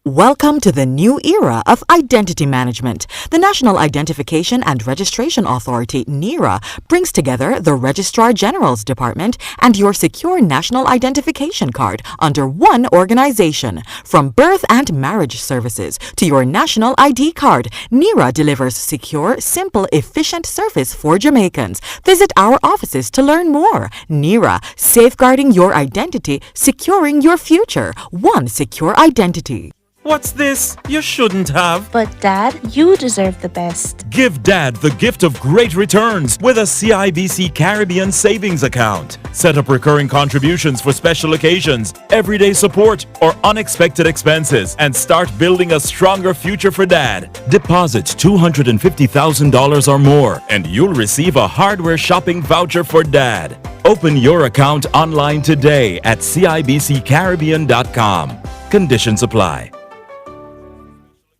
Welcome to the new era of identity management. The National Identification and Registration Authority, NIRA, brings together the Registrar General's Department and your secure national identification card under one organization. From birth and marriage services to your national ID card, NIRA delivers secure, simple, efficient service for Jamaicans. Visit our offices to learn more. NIRA, safeguarding your identity, securing your future. One secure identity. What's this? You shouldn't have. But Dad, you deserve the best. Give Dad the gift of great returns with a CIBC Caribbean savings account. Set up recurring contributions for special occasions, everyday support, or unexpected expenses, and start building a stronger future for Dad. Deposit $250,000 or more, and you'll receive a hardware shopping voucher for Dad. Open your account online today at CIBCCaribbean.com. Conditions apply.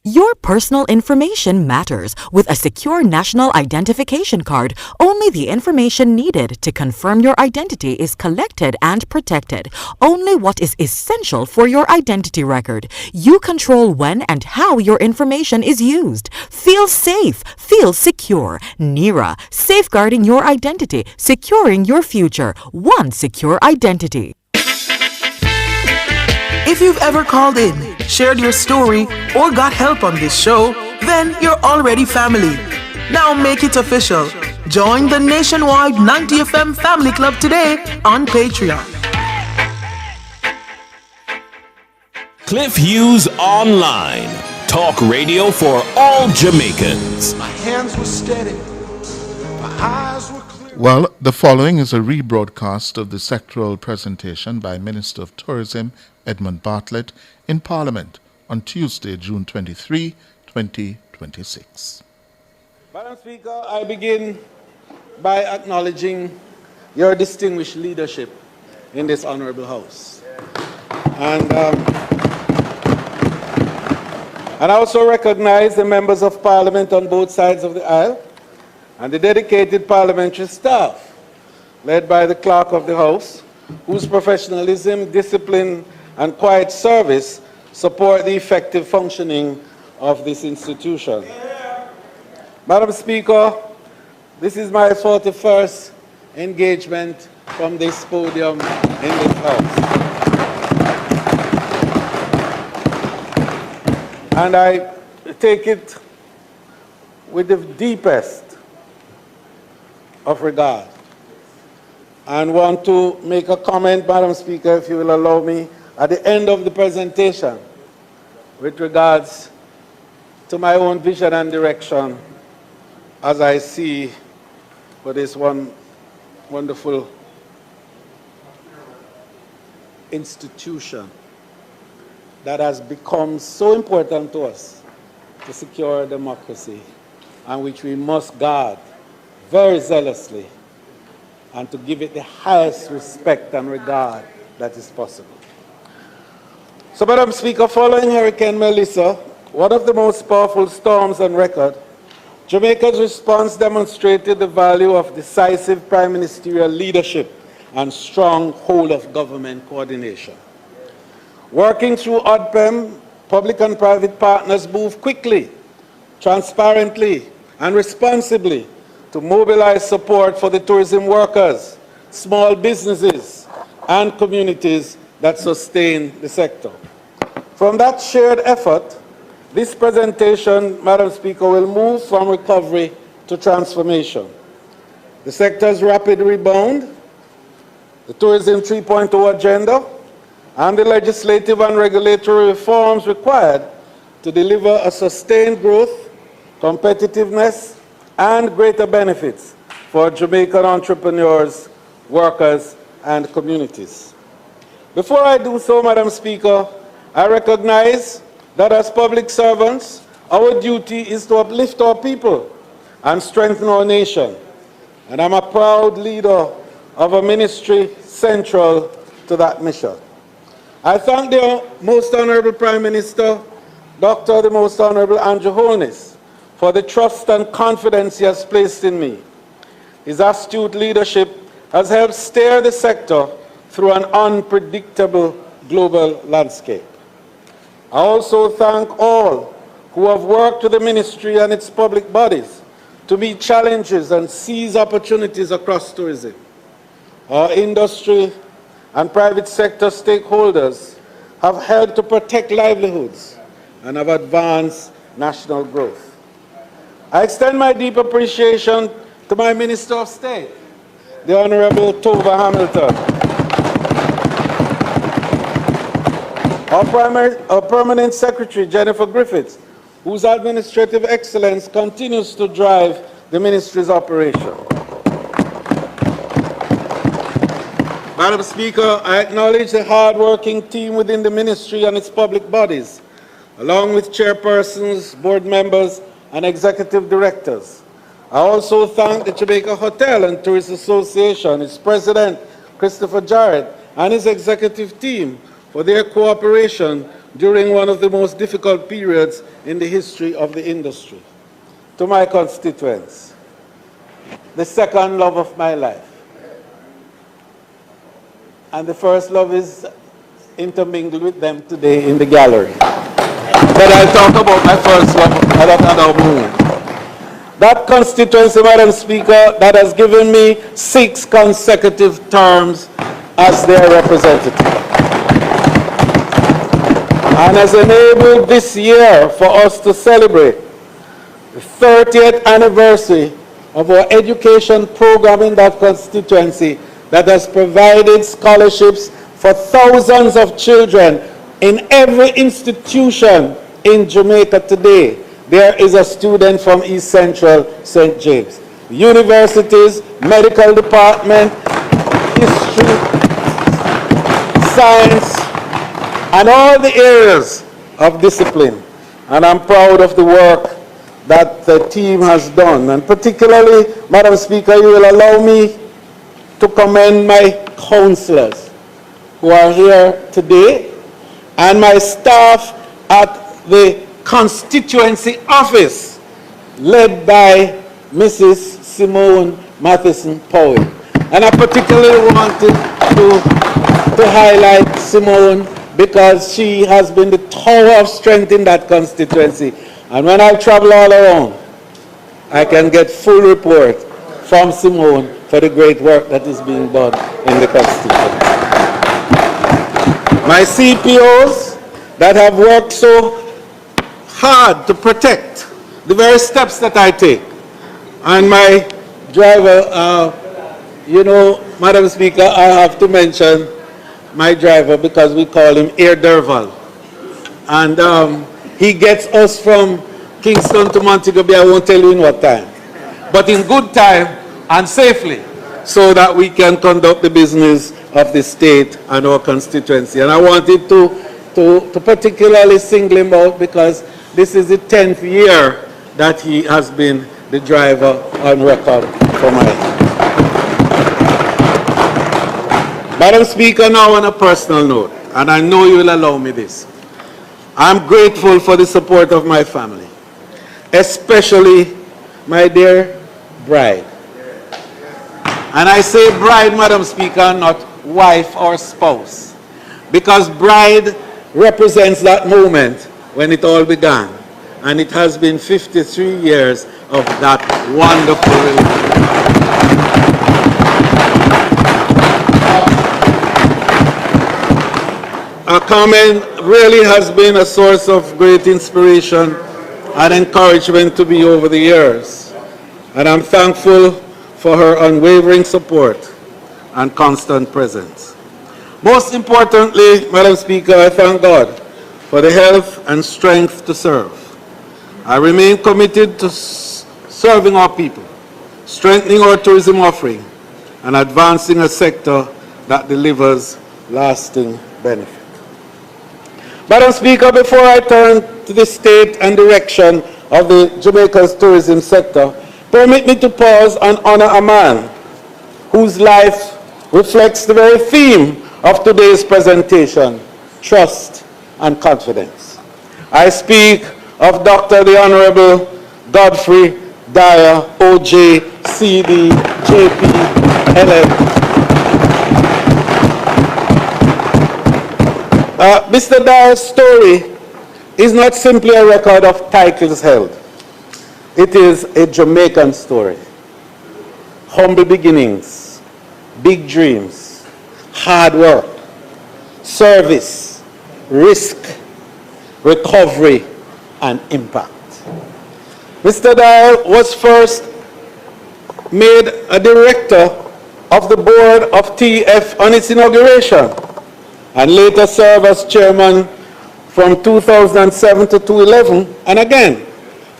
Your personal information matters. With a secure national identification card, only the information needed to confirm your identity is collected and protected. Only what is essential for your identity record. You control when and how your information is used. Feel safe. Feel secure. NIRA, safeguarding your identity, securing your future. One secure identity. If you've ever called in, shared your story, or got help on this show, then you're already family. Now make it official. Join the nationwide 90 FM Family Club today on Patreon. Cliff Hughes Online. Talk radio for all Jamaicans. My hands were steady. My eyes were clear. Well, the following is a rebroadcast of the sectoral presentation by Minister of Tourism Edmund Bartlett in Parliament on Tuesday, June 23, 2026. Madam Speaker, I begin by acknowledging your distinguished leadership in this honorable House. And I also recognize the members of Parliament on both sides of the aisle and the dedicated parliamentary staff led by the Clerk of the House, whose professionalism, discipline, and quiet service support the effective functioning of this institution. Madam Speaker, this is my 41st engagement from this podium in this House. And I take it with the deepest of regard and want to make a comment, Madam Speaker, if you will allow me, at the end of the presentation with regards to my own vision and direction as I see for this wonderful institution that has become so important to us to secure democracy and which we must guard very zealously and to give it the highest respect and regard that is possible. So, Madam Speaker, following Hurricane Melissa, one of the most powerful storms on record, Jamaica's response demonstrated the value of decisive prime ministerial leadership and strong whole-of-government coordination. Working through ODPEM, public and private partners moved quickly, transparently, and responsibly to mobilize support for the tourism workers, small businesses, and communities that sustain the sector. From that shared effort, this presentation, Madam Speaker, will move from recovery to transformation. The sector's rapid rebound, the Tourism 3.0 agenda, and the legislative and regulatory reforms required to deliver a sustained growth, competitiveness, and greater benefits for Jamaican entrepreneurs, workers, and communities. Before I do so, Madam Speaker, I recognize that as public servants, our duty is to uplift our people and strengthen our nation. And I'm a proud leader of a ministry central to that mission. I thank the Most Honorable Prime Minister, Dr. the Most Honorable Andrew Holness, for the trust and confidence he has placed in me. His astute leadership has helped steer the sector through an unpredictable global landscape. I also thank all who have worked with the ministry and its public bodies to meet challenges and seize opportunities across tourism. Our industry and private sector stakeholders have helped to protect livelihoods and have advanced national growth. I extend my deep appreciation to my Minister of State, the Honorable Tova Hamilton, our Permanent Secretary, Jennifer Griffiths, whose administrative excellence continues to drive the ministry's operation. Madam Speaker, I acknowledge the hard-working team within the ministry and its public bodies, along with chairpersons, board members, and executive directors. I also thank the Jamaica Hotel and Tourist Association, its president, Christopher Jarrett, and his executive team for their cooperation during one of the most difficult periods in the history of the industry. To my constituents, the second love of my life, and the first love is intermingled with them today in the gallery. But I'll talk about my first love at another moment. That constituency, Madam Speaker, that has given me 6 consecutive terms as their representative, and has enabled this year for us to celebrate the 30th anniversary of our education program in that constituency that has provided scholarships for thousands of children in every institution in Jamaica today. There is a student from East Central St. James. Universities, medical department, history, science, and all the areas of discipline. And I'm proud of the work that the team has done. And particularly, Madam Speaker, you will allow me to commend my councillors who are here today and my staff at the constituency office led by Mrs. Simone Matheson Powell. And I particularly wanted to highlight Simone because she has been the tower of strength in that constituency. And when I travel all around, I can get full report from Simone for the great work that is being done in the constituency. My CPOs that have worked so hard to protect the very steps that I take. And my driver, you know, Madam Speaker, I have to mention my driver because we call him Air Derval. And he gets us from Kingston to Montego Bay, I won't tell you in what time, but in good time and safely so that we can conduct the business of the state and our constituency. And I wanted to particularly single him out because this is the 10th year that he has been the driver on record for mine. Madam Speaker, now on a personal note, and I know you will allow me this. I'm grateful for the support of my family, especially my dear bride. And I say bride, Madam Speaker, not wife or spouse, because bride represents that moment when it all began. And it has been 53 years of that wonderful relationship. Carmen really has been a source of great inspiration and encouragement to me over the years. And I'm thankful for her unwavering support and constant presence. Most importantly, Madam Speaker, I thank God for the health and strength to serve. I remain committed to serving our people, strengthening our tourism offering, and advancing a sector that delivers lasting benefit. Madam Speaker, before I turn to the state and direction of the Jamaica's tourism sector, permit me to pause and honor a man whose life reflects the very theme of today's presentation, trust and confidence. I speak of Dr. the Honorable Godfrey Dyer, OJ, CD, JP, LM. Mr. Dyer's story is not simply a record of titles held. It is a Jamaican story. Humble beginnings, big dreams, hard work, service, risk, recovery, and impact. Mr. Dyer was first made a director of the board of TF on its inauguration, and later served as chairman from 2007 to 2011, and again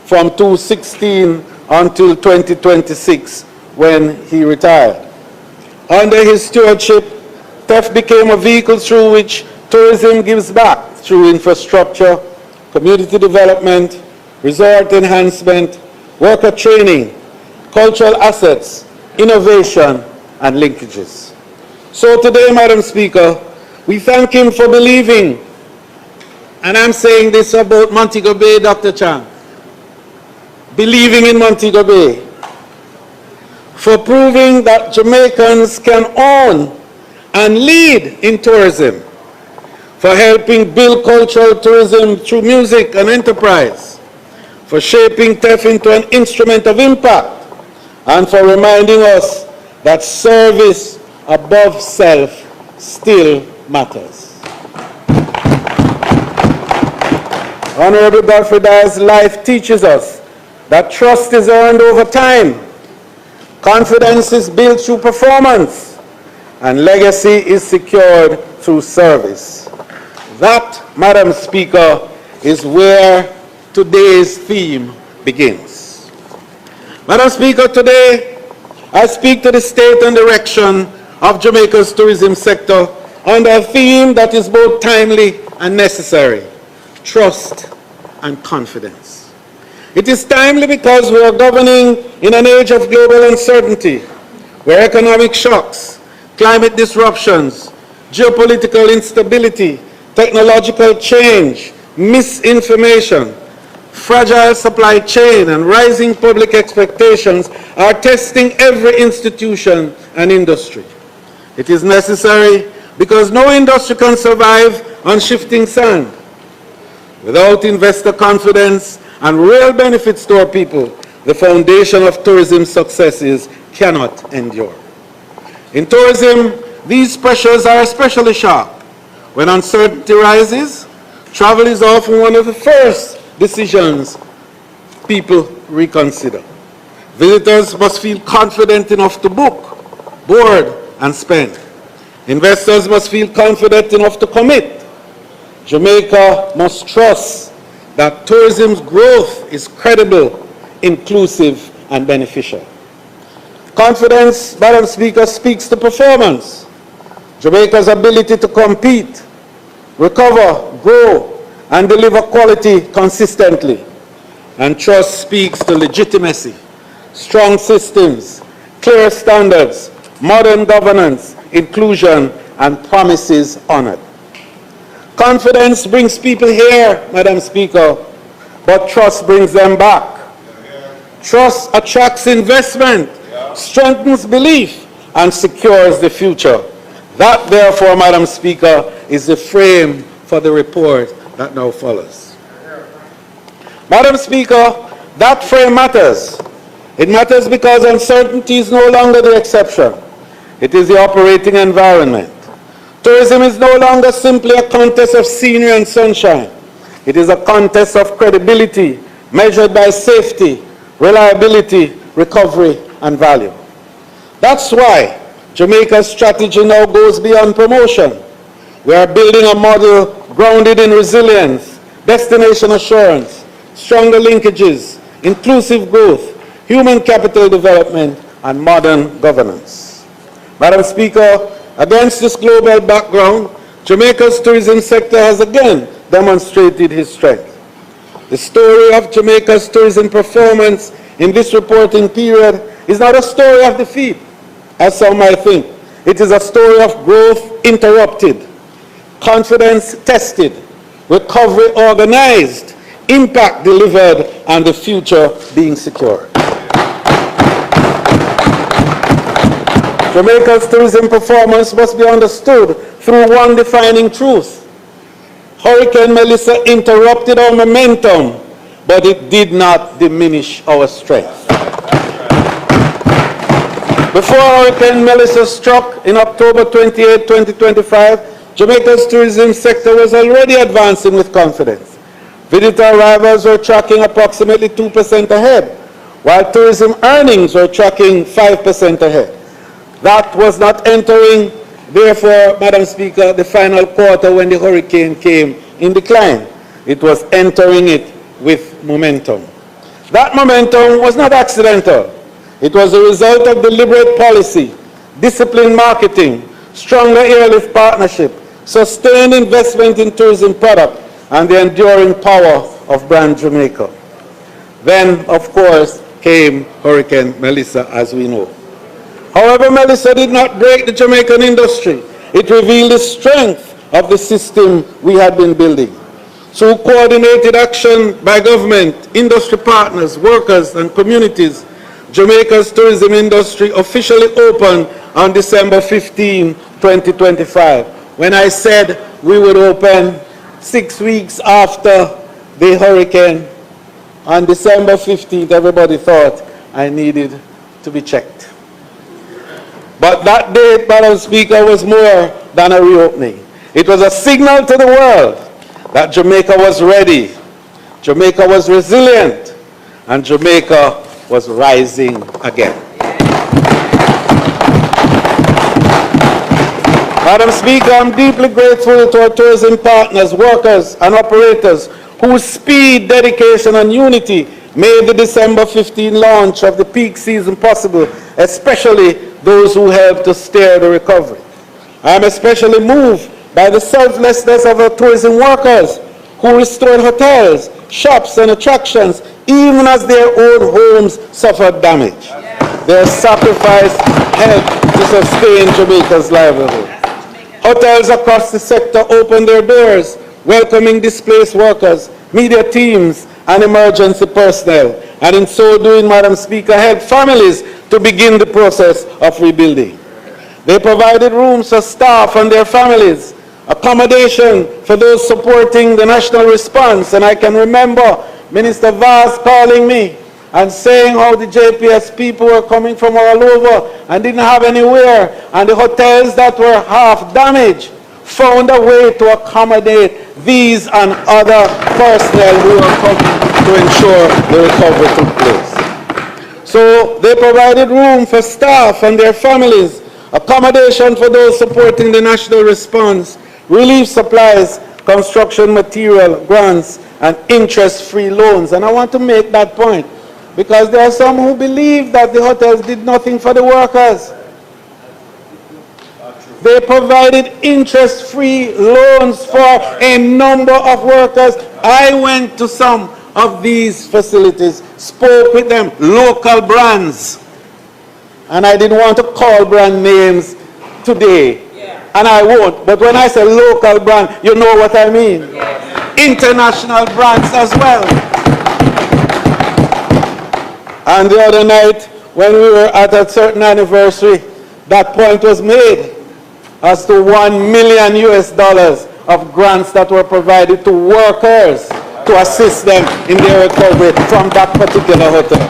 from 2016 until 2026 when he retired. Under his stewardship, TEF became a vehicle through which tourism gives back through infrastructure, community development, resort enhancement, worker training, cultural assets, innovation, and linkages. So today, Madam Speaker, we thank him for believing, and I'm saying this about Montego Bay, Dr. Chan, believing in Montego Bay, for proving that Jamaicans can own and lead in tourism, for helping build cultural tourism through music and enterprise, for shaping TEF into an instrument of impact, and for reminding us that service above self still matters. Honorable Godfrey Dyer's life teaches us that trust is earned over time Confidence is built through performance, and legacy is secured through service. That, Madam Speaker, is where today's theme begins. Madam Speaker, today I speak to the state and direction of Jamaica's tourism sector under a theme that is both timely and necessary: trust and confidence. It is timely because we are governing in an age of global uncertainty, where economic shocks, climate disruptions, geopolitical instability, technological change, misinformation, fragile supply chain, and rising public expectations are testing every institution and industry. It is necessary because no industry can survive on shifting sand. Without investor confidence and real benefits to our people, the foundation of tourism successes cannot endure. In tourism, these pressures are especially sharp. When uncertainty rises, travel is often one of the first decisions people reconsider. Visitors must feel confident enough to book, board, and spend. Investors must feel confident enough to commit. Jamaica must trust that tourism's growth is credible, inclusive, and beneficial. Confidence, Madam Speaker, speaks to performance. Jamaica's ability to compete, recover, grow, and deliver quality consistently. And trust speaks to legitimacy, strong systems, clear standards, modern governance, inclusion, and promises honored. Confidence brings people here, Madam Speaker, but trust brings them back. Trust attracts investment, strengthens belief, and secures the future. That, therefore, Madam Speaker, is the frame for the report that now follows. Madam Speaker, that frame matters. It matters because uncertainty is no longer the exception. It is the operating environment. Tourism is no longer simply a contest of scenery and sunshine. It is a contest of credibility measured by safety, reliability, recovery, and value. That's why Jamaica's strategy now goes beyond promotion. We are building a model grounded in resilience, destination assurance, stronger linkages, inclusive growth, human capital development, and modern governance. Madam Speaker, against this global background, Jamaica's tourism sector has again demonstrated its strength. The story of Jamaica's tourism performance in this reporting period is not a story of defeat, as some might think. It is a story of growth interrupted, confidence tested, recovery organized, impact delivered, and the future being secured. Jamaica's tourism performance must be understood through one defining truth. Hurricane Melissa interrupted our momentum, but it did not diminish our strength. Before Hurricane Melissa struck in October 28, 2025, Jamaica's tourism sector was already advancing with confidence. Visitor arrivals were tracking approximately 2% ahead, while tourism earnings were tracking 5% ahead. That was not entering, therefore, Madam Speaker, the final quarter when the hurricane came in decline. It was entering it with momentum. That momentum was not accidental. It was a result of deliberate policy, disciplined marketing, stronger airlift partnership, sustained investment in tourism product, and the enduring power of brand Jamaica. Then, of course, came Hurricane Melissa, as we know. However, Melissa did not break the Jamaican industry. It revealed the strength of the system we had been building. Through coordinated action by government, industry partners, workers, and communities, Jamaica's tourism industry officially opened on December 15, 2025. When I said we would open 6 weeks after the hurricane, on December 15th, everybody thought I needed to be checked. But that date, Madam Speaker, was more than a reopening. It was a signal to the world that Jamaica was ready, Jamaica was resilient, and Jamaica was rising again. Madam Speaker, I'm deeply grateful to our tourism partners, workers, and operators whose speed, dedication, and unity made the December 15 launch of the peak season possible, especially those who helped to steer the recovery. I am especially moved by the selflessness of our tourism workers who restored hotels, shops, and attractions even as their own homes suffered damage. Their sacrifice helped to sustain Jamaica's livelihood. Hotels across the sector opened their doors, welcoming displaced workers, media teams, and emergency personnel, and in so doing, Madam Speaker, helped families to begin the process of rebuilding. They provided rooms for staff and their families, accommodation for those supporting the national response, and I can remember Minister Vaz calling me and saying how the JPS people were coming from all over and didn't have anywhere, and the hotels that were half damaged found a way to accommodate these and other personnel who were coming to ensure the recovery took place. So they provided room for staff and their families, accommodation for those supporting the national response, relief supplies, construction material, grants, and interest-free loans. And I want to make that point, because there are some who believe that the hotels did nothing for the workers. They provided interest-free loans for a number of workers. I went to some of these facilities, spoke with them, local brands. And I didn't want to call brand names today. And I won't. But when I say local brand, you know what I mean. International brands as well. And the other night, when we were at a certain anniversary, that point was made as to $1 million of grants that were provided to workers to assist them in their recovery from that particular hotel.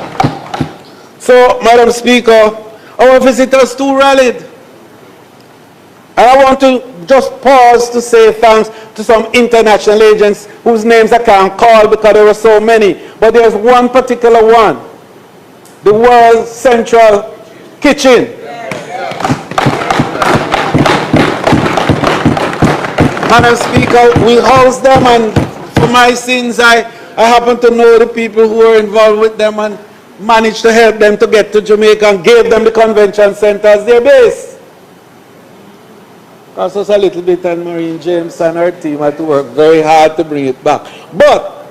So, Madam Speaker, our visitors too rallied. And I want to just pause to say thanks to some international agents whose names I can't call because there were so many. But there's one particular one, the World Central Kitchen. Madam Speaker, we housed them, and for my sins, I happen to know the people who were involved with them and managed to help them to get to Jamaica and gave them the convention center as their base. Cost us a little bit, and Maureen James and her team had to work very hard to bring it back. But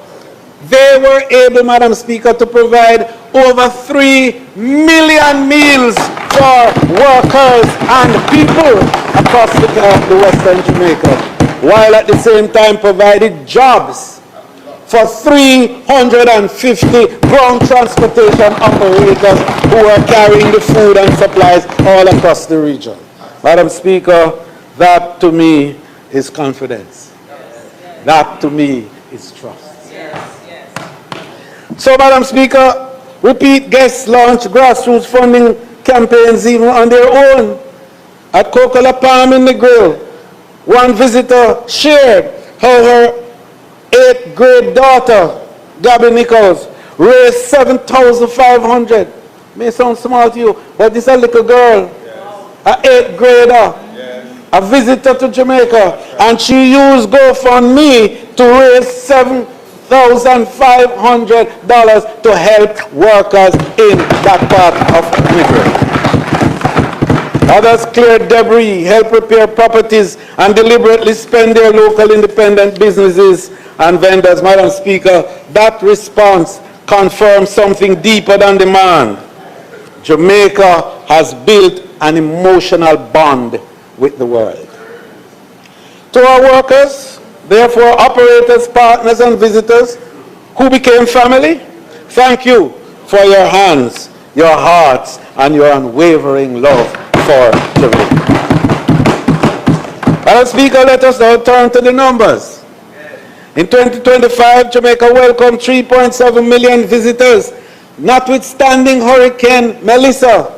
they were able, Madam Speaker, to provide over 3 million meals for workers and people across the Western Jamaica, while at the same time provided jobs for 350 ground transportation operators who were carrying the food and supplies all across the region. Madam Speaker, that to me is confidence. That to me is trust. So, Madam Speaker, repeat guests launch grassroots funding campaigns even on their own. At Cocola Palm in the Grill, one visitor shared how her 8th grade daughter, Gabby Nichols, raised $7,500. May sound small to you, but this is a little girl, an 8th grader, a visitor to Jamaica, and she used GoFundMe to raise $7,500 to help workers in that part of Negroes. Others cleared debris, helped repair properties, and deliberately spend their local independent businesses and vendors. Madam Speaker, that response confirms something deeper than demand. Jamaica has built an emotional bond with the world. To our workers, therefore operators, partners, and visitors who became family, thank you for your hands, your hearts, and your unwavering love for Jamaica. Madam Speaker, let us now turn to the numbers. In 2025, Jamaica welcomed 3.7 million visitors, notwithstanding Hurricane Melissa,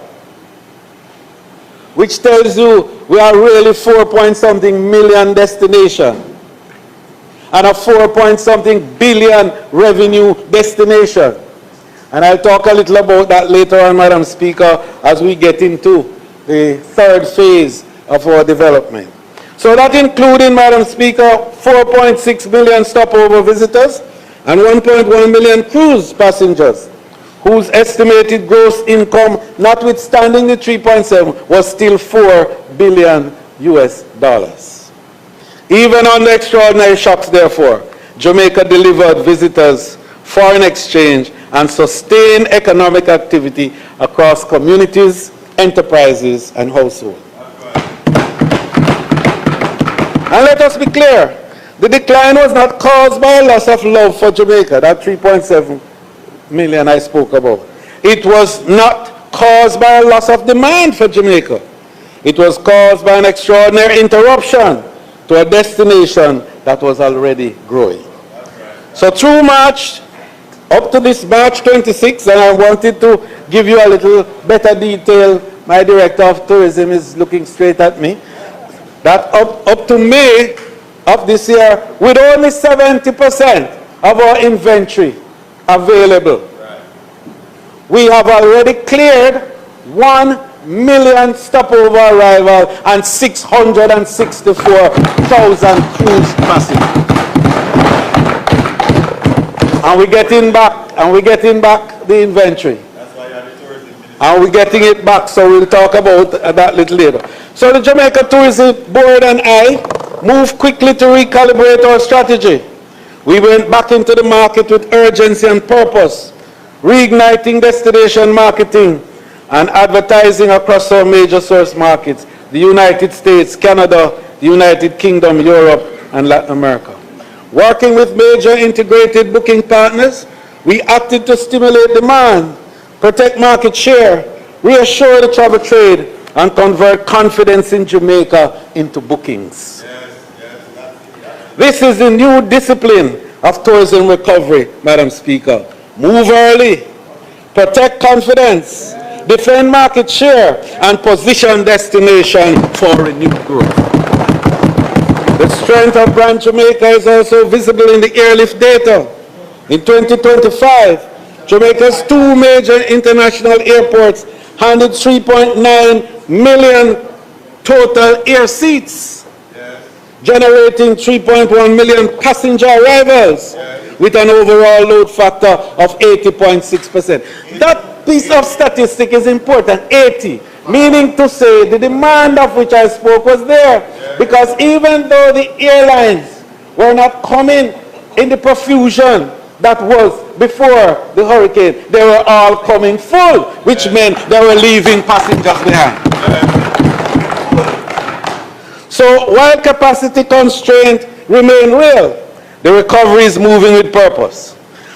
which tells you we are really 4-point-something million destination and a 4-point-something billion revenue destination. And I'll talk a little about that later on, Madam Speaker, as we get into the third phase of our development. So that including, Madam Speaker, 4.6 million stopover visitors and 1.1 million cruise passengers, whose estimated gross income, notwithstanding the 3.7, was still $4 billion US. Even under extraordinary shocks, therefore, Jamaica delivered visitors, foreign exchange, and sustained economic activity across communities, enterprises, and households. And let us be clear, the decline was not caused by a loss of love for Jamaica, that 3.7 million I spoke about. It was not caused by a loss of demand for Jamaica. It was caused by an extraordinary interruption to a destination that was already growing. So through March, up to this March 26, and I wanted to give you a little better detail, my Director of Tourism is looking straight at me, that up to May of this year, with only 70% of our inventory available, we have already cleared 1 million stopover arrival and 664,000 cruise passengers. And we're getting back the inventory. And we're getting it back, so we'll talk about that little later. So the Jamaica Tourism Board and I moved quickly to recalibrate our strategy. We went back into the market with urgency and purpose, reigniting destination marketing and advertising across our major source markets, the United States, Canada, the United Kingdom, Europe, and Latin America. Working with major integrated booking partners, we acted to stimulate demand, protect market share, reassure the travel trade, and convert confidence in Jamaica into bookings. This is the new discipline of tourism recovery, Madam Speaker. Move early, protect confidence, defend market share, and position destination for renewed growth. The strength of Brand Jamaica is also visible in the airlift data. In 2025, Jamaica's 2 major international airports handled 3.9 million total air seats, generating 3.1 million passenger arrivals, with an overall load factor of 80.6%. That piece of statistic is important, 80, meaning to say the demand of which I spoke was there, because even though the airlines were not coming in the profusion that was before the hurricane, they were all coming full, which meant they were leaving passengers behind. So while capacity constraints remain real, the recovery is moving with purpose.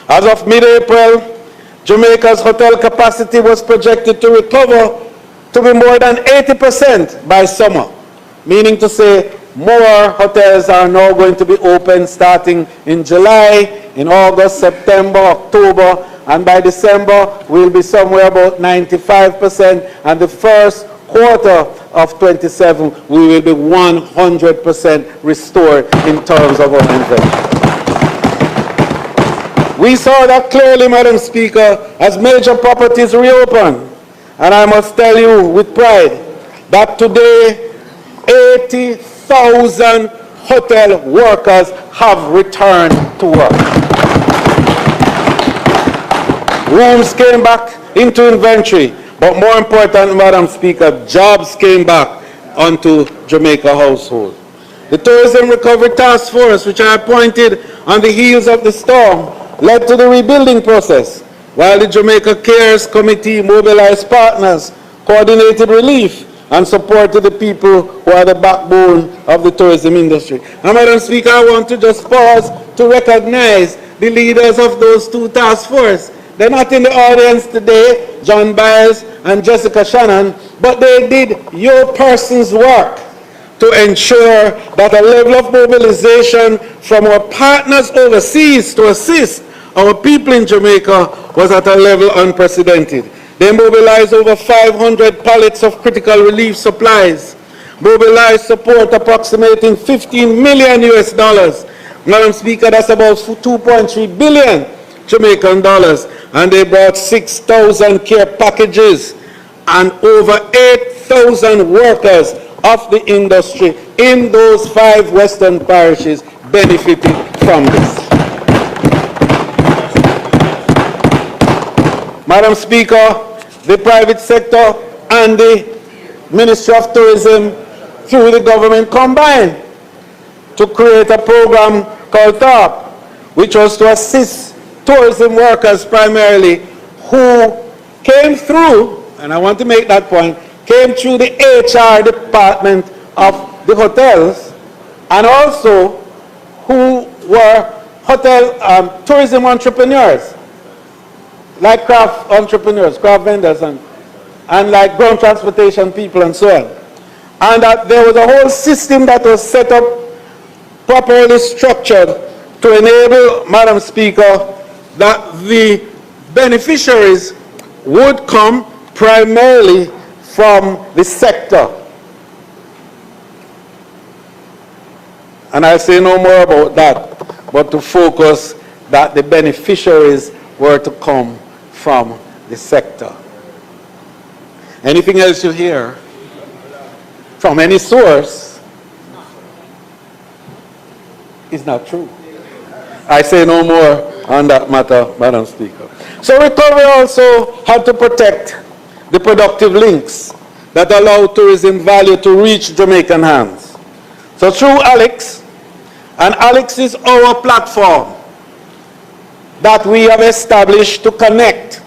As of mid-April, Jamaica's hotel capacity was projected to recover to be more than 80% by summer, meaning to say more hotels are now going to be open starting in July, in August, September, October, and by December we'll be somewhere about 95%, and the first quarter of 27 we will be 100% restored in terms of our inventory. We saw that clearly, Madam Speaker, as major properties reopen, and I must tell you with pride that today 80,000 hotel workers have returned to work. Rooms came back into inventory, but more important, Madam Speaker, jobs came back onto Jamaica households. The Tourism Recovery Task Force, which I appointed on the heels of the storm, led to the rebuilding process, while the Jamaica Cares Committee mobilized partners, coordinated relief, and supported the people who are the backbone of the tourism industry. And Madam Speaker, I want to just pause to recognize the leaders of those 2 task forces. They're not in the audience today, John Biles and Jessica Shannon, but they did your person's work to ensure that a level of mobilization from our partners overseas to assist our people in Jamaica was at a level unprecedented. They mobilized over 500 pallets of critical relief supplies, mobilized support approximating $15 million US. Madam Speaker, that's about 2.3 billion Jamaican dollars, and they brought 6,000 care packages and over 8,000 workers of the industry in those 5 western parishes benefited from this. Madam Speaker, the private sector and the Ministry of Tourism through the government combined to create a program called TARP, which was to assist tourism workers primarily who came through, and I want to make that point, came through the HR department of the hotels, and also who were hotel tourism entrepreneurs, like craft entrepreneurs, craft vendors, and like ground transportation people and so on. And that there was a whole system that was set up, properly structured, to enable, Madam Speaker, that the beneficiaries would come primarily from the sector. And I'll say no more about that, but to focus that the beneficiaries were to come from the sector. Anything else you hear from any source is not true. I say no more on that matter, Madam Speaker. So recovery also had to protect the productive links that allow tourism value to reach Jamaican hands. So through Alex, and Alex is our platform that we have established to connect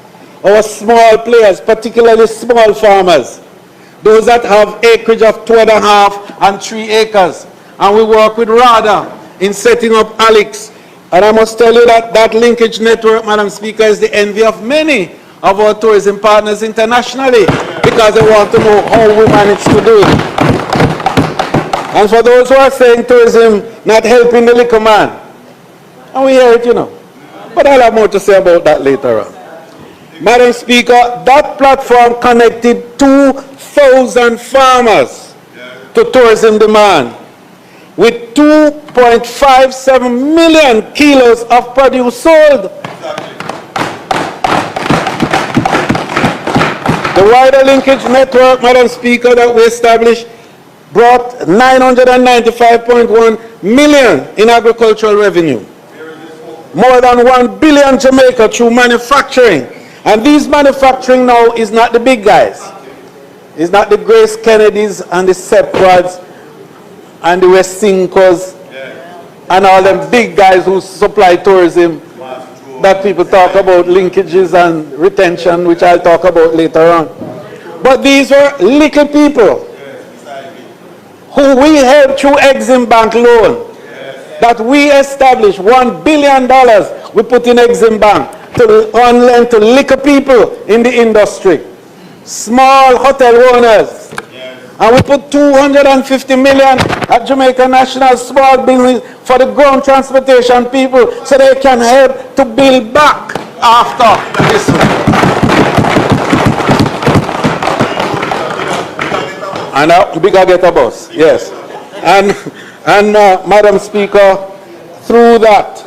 our small players, particularly small farmers, those that have acreage of 2.5 and 3 acres. And we work with RADA in setting up Alex. And I must tell you that that linkage network, Madam Speaker, is the envy of many of our tourism partners internationally, because they want to know how we manage to do it. And for those who are saying tourism not helping the liquor man, and we hear it, you know, but I'll have more to say about that later on. Madam Speaker, that platform connected 2,000 farmers to tourism demand, with 2.57 million kilos of produce sold. The wider linkage network, Madam Speaker, that we established brought 995.1 million in agricultural revenue. More than 1 billion Jamaica through manufacturing. And these manufacturing now is not the big guys. It's not the Grace Kennedys and the Sepwards and the Westincos and all them big guys who supply tourism that people talk about, linkages and retention, which I'll talk about later on. But these were little people who we helped through Exim Bank loan, that we established $1 billion we put in Exim Bank to lend to little people in the industry, small hotel owners. And we put 250 million at Jamaica National Small Business for the ground transportation people so they can help to build back after this. And bigger get a bus, yes. And Madam Speaker, through that,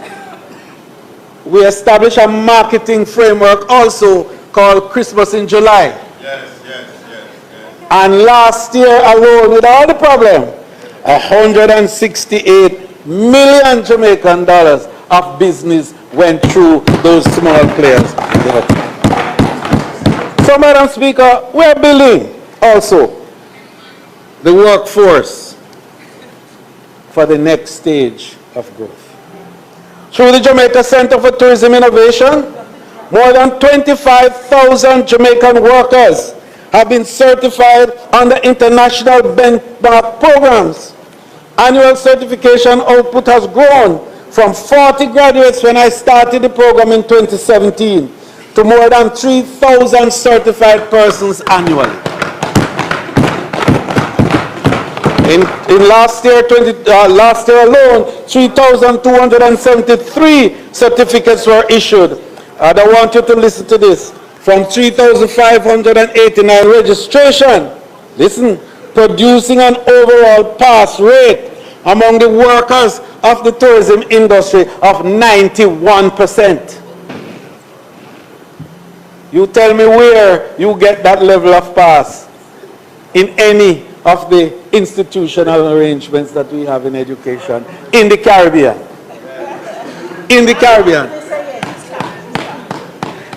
we established a marketing framework also called Christmas in July. And last year alone, with all the problem, 168 million Jamaican dollars of business went through those small players. So, Madam Speaker, we're building also the workforce for the next stage of growth. Through the Jamaica Center for Tourism Innovation, more than 25,000 Jamaican workers have been certified under international benchmark programs. Annual certification output has grown from 40 graduates when I started the program in 2017 to more than 3,000 certified persons annually. In last year alone, 3,273 certificates were issued. I want you to listen to this. From 3,589 registration, listen, producing an overall pass rate among the workers of the tourism industry of 91%. You tell me where you get that level of pass in any of the institutional arrangements that we have in education in the Caribbean. In the Caribbean.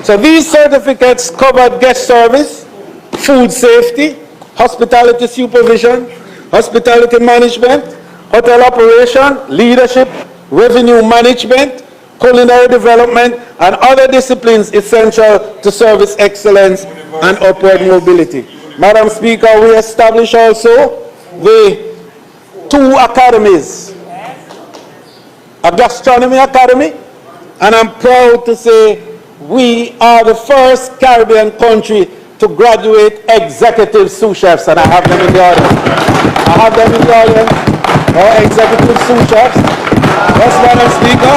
So these certificates covered guest service, food safety, hospitality supervision, hospitality management, hotel operation, leadership, revenue management, culinary development, and other disciplines essential to service excellence and upward mobility. Madam Speaker, we established also the 2 academies, a gastronomy academy, and I'm proud to say we are the first Caribbean country to graduate executive sous chefs, and I have them in the audience. I have them in the audience, our executive sous chefs. Yes, Madam Speaker.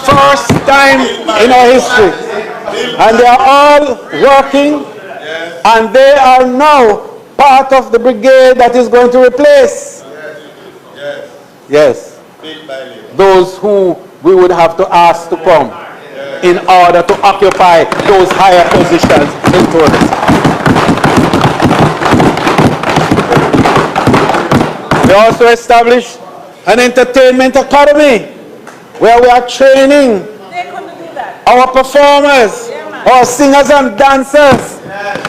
First time in our history. And they are all working, and they are now part of the brigade that is going to replace. Yes. Those who we would have to ask to come in order to occupy those higher positions in tourism. We also established an entertainment academy where we are training our performers, our singers and dancers,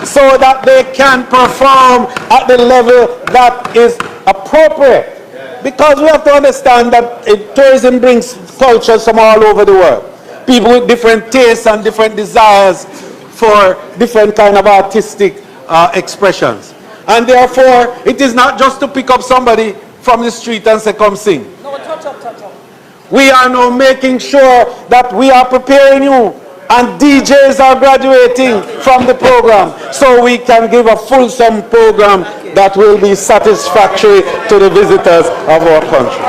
so that they can perform at the level that is appropriate. Because we have to understand that tourism brings cultures from all over the world. People with different tastes and different desires for different kind of artistic expressions. And therefore, it is not just to pick up somebody from the street and say, come sing. No, touch up. We are now making sure that we are preparing you, and DJs are graduating from the program, so we can give a fulsome program that will be satisfactory to the visitors of our country.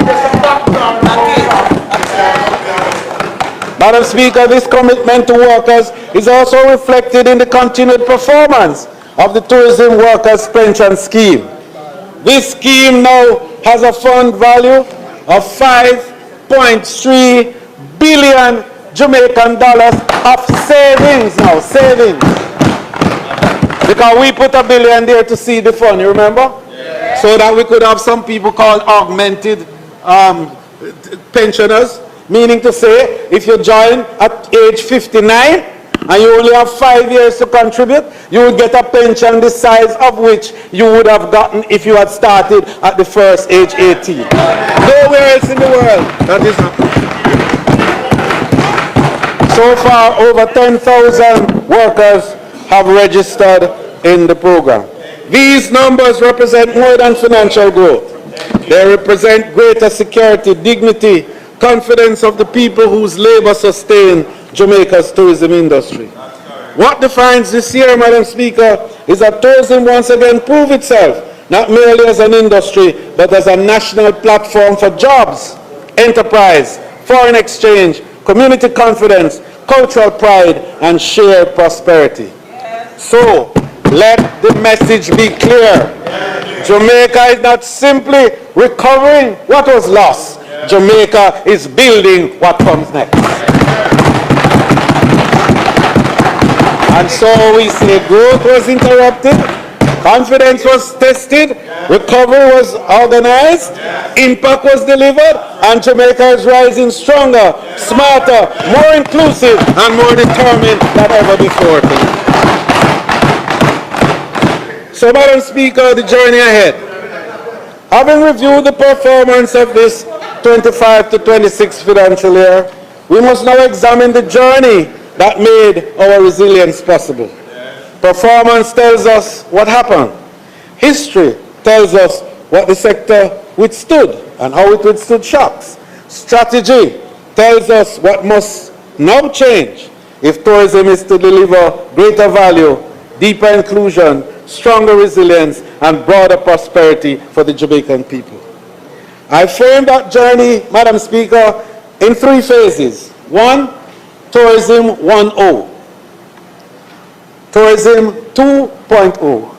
Madam Speaker, this commitment to workers is also reflected in the continued performance of the Tourism Workers Pension Scheme. This scheme now has a fund value of 5.3 billion Jamaican dollars of savings now, savings. Because we put $1 billion there to seed the fund, you remember? Yeah. So that we could have some people called augmented pensioners, meaning to say, if you join at age 59 and you only have 5 years to contribute, you will get a pension the size of which you would have gotten if you had started at the first age 18. Nowhere else in the world that is happening. So far, over 10,000 workers have registered in the program. These numbers represent more than financial growth. They represent greater security, dignity, confidence of the people whose labor sustain Jamaica's tourism industry. What defines this year, Madam Speaker, is that tourism once again proved itself, not merely as an industry, but as a national platform for jobs, enterprise, foreign exchange, community confidence, cultural pride, and shared prosperity. So, let the message be clear. Jamaica is not simply recovering what was lost. Jamaica is building what comes next. And so we say growth was interrupted, confidence was tested, recovery was organized, impact was delivered, and Jamaica is rising stronger, smarter, more inclusive, and more determined than ever before. So, Madam Speaker, the journey ahead. Having reviewed the performance of this 25 to 26 financial year, we must now examine the journey that made our resilience possible. Performance tells us what happened. History tells us what the sector withstood and how it withstood shocks. Strategy tells us what must now change if tourism is to deliver greater value, deeper inclusion, stronger resilience, and broader prosperity for the Jamaican people. I framed that journey, Madam Speaker, in 3 phases. 1, Tourism 1.0, Tourism 2.0,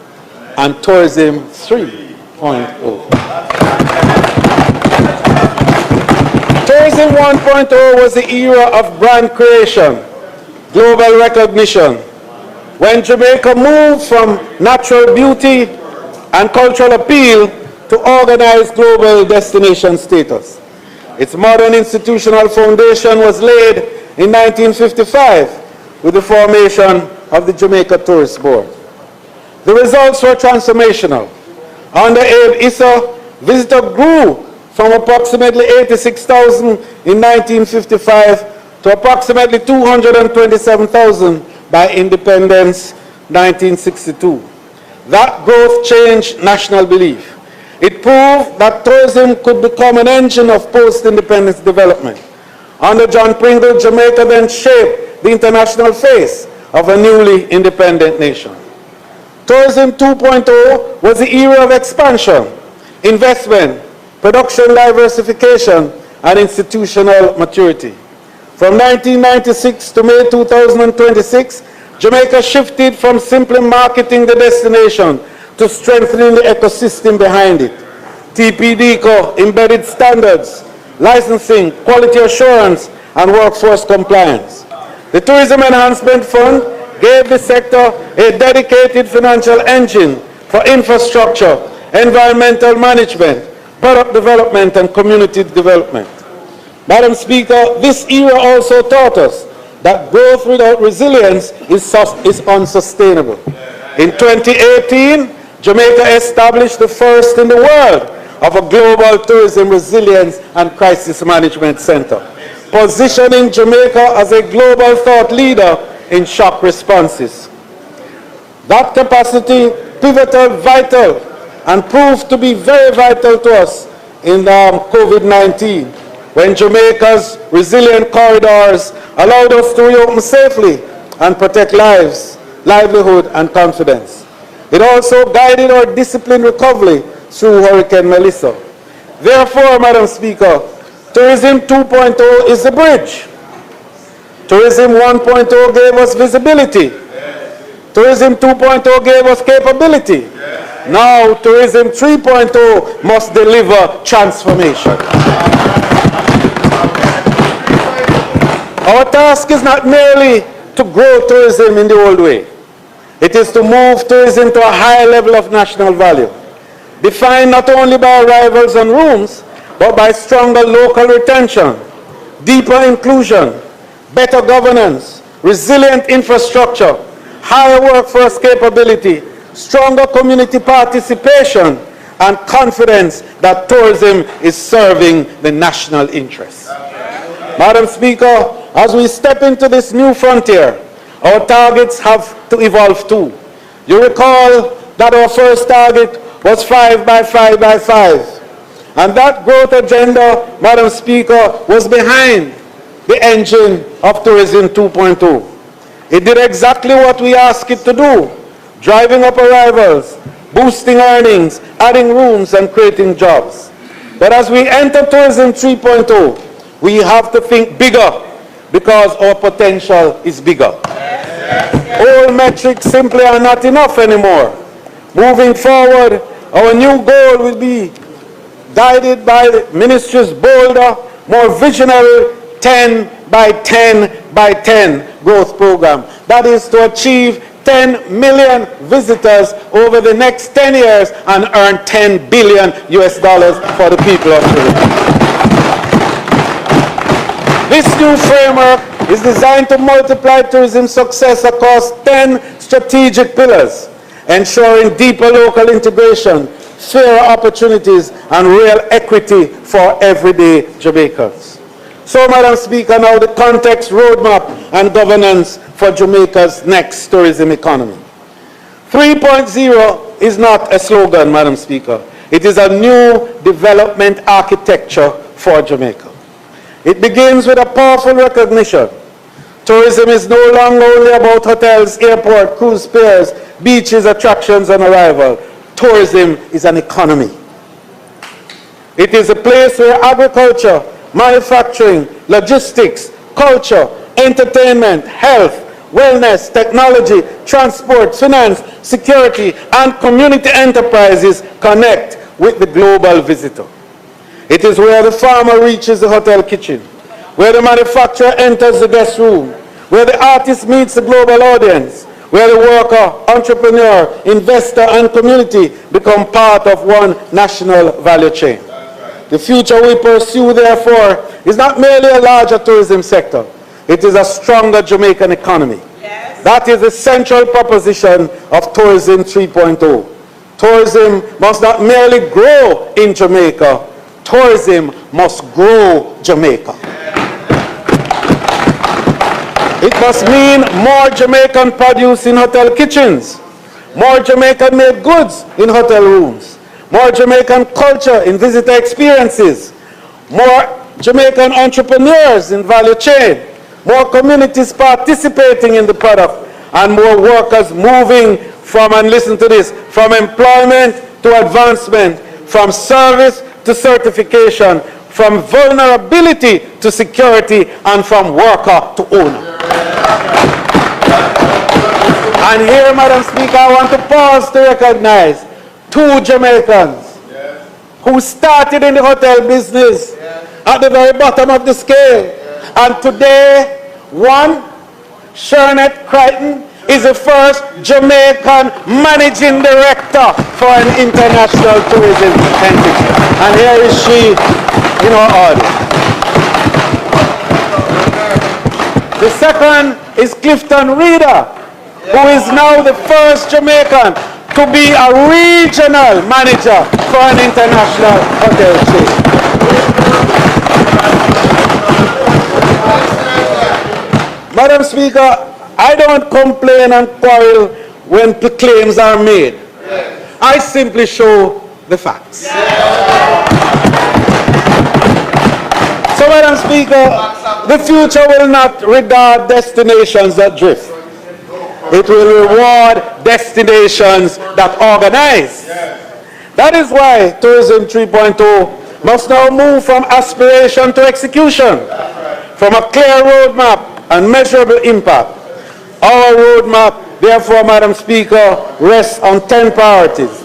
and Tourism 3.0. Tourism 1.0 was the era of brand creation, global recognition, when Jamaica moved from natural beauty and cultural appeal to organized global destination status. Its modern institutional foundation was laid in 1955 with the formation of the Jamaica Tourist Board. The results were transformational. Under Abe Issa, visitors grew from approximately 86,000 in 1955 to approximately 227,000 by independence 1962. That growth changed national belief. It proved that tourism could become an engine of post-independence development. Under John Pringle, Jamaica then shaped the international face of a newly independent nation. Tourism 2.0 was the era of expansion, investment, production diversification, and institutional maturity. From 1996 to May 2026, Jamaica shifted from simply marketing the destination to strengthening the ecosystem behind it. TPDCO embedded standards, licensing, quality assurance, and workforce compliance. The Tourism Enhancement Fund gave the sector a dedicated financial engine for infrastructure, environmental management, product development, and community development. Madam Speaker, this era also taught us that growth without resilience is unsustainable. In 2018, Jamaica established the first in the world of a global tourism resilience and crisis management center, positioning Jamaica as a global thought leader in shock responses. That capacity pivotal, vital, and proved to be very vital to us in COVID-19, when Jamaica's resilient corridors allowed us to reopen safely and protect lives, livelihood, and confidence. It also guided our disciplined recovery through Hurricane Melissa. Therefore, Madam Speaker, Tourism 2.0 is the bridge. Tourism 1.0 gave us visibility. Tourism 2.0 gave us capability. Now, Tourism 3.0 must deliver transformation. Our task is not merely to grow tourism in the old way. It is to move tourism to a higher level of national value, defined not only by arrivals and rooms, but by stronger local retention, deeper inclusion, better governance, resilient infrastructure, higher workforce capability, stronger community participation, and confidence that tourism is serving the national interest. Madam Speaker, as we step into this new frontier, our targets have to evolve too. You recall that our first target was 5 by 5 by 5. And that growth agenda, Madam Speaker, was behind the engine of Tourism 2.0. It did exactly what we asked it to do, driving up arrivals, boosting earnings, adding rooms, and creating jobs. But as we enter Tourism 3.0, we have to think bigger because our potential is bigger. Old metrics simply are not enough anymore. Moving forward, our new goal will be guided by the ministry's bolder, more visionary 10 by 10 by 10 growth program. That is to achieve 10 million visitors over the next 10 years and earn $10 billion for the people of Jamaica. This new framework is designed to multiply tourism success across 10 strategic pillars, ensuring deeper local integration, fairer opportunities, and real equity for everyday Jamaicans. So, Madam Speaker, now the context, roadmap, and governance for Jamaica's next tourism economy. 3.0 is not a slogan, Madam Speaker. It is a new development architecture for Jamaica. It begins with a powerful recognition. Tourism is no longer only about hotels, airport, cruise piers, beaches, attractions, and arrival. Tourism is an economy. It is a place where agriculture, manufacturing, logistics, culture, entertainment, health, wellness, technology, transport, finance, security, and community enterprises connect with the global visitor. It is where the farmer reaches the hotel kitchen, where the manufacturer enters the guest room, where the artist meets the global audience, where the worker, entrepreneur, investor, and community become part of one national value chain. The future we pursue, therefore, is not merely a larger tourism sector. It is a stronger Jamaican economy. That is the central proposition of Tourism 3.0. Tourism must not merely grow in Jamaica, tourism must grow Jamaica. It must mean more Jamaican produce in hotel kitchens, more Jamaican made goods in hotel rooms, more Jamaican culture in visitor experiences, more Jamaican entrepreneurs in value chain, more communities participating in the product, and more workers moving from, and listen to this, from employment to advancement, from service to certification, from vulnerability to security, and from worker to owner. And here, Madam Speaker, I want to pause to recognize two Jamaicans who started in the hotel business at the very bottom of the scale. And today, one, Shernet Crichton, is the first Jamaican managing director for an international tourism entity. And here is she in our audience. The second is Clifton Reeder, who is now the first Jamaican to be a regional manager for an international hotel chain. Madam Speaker, I don't complain and quarrel when the claims are made. I simply show the facts. So, Madam Speaker, the future will not regard destinations that drift. It will reward destinations that organize. That is why Tourism 3.0 must now move from aspiration to execution, from a clear roadmap and measurable impact. Our roadmap, therefore, Madam Speaker, rests on 10 priorities.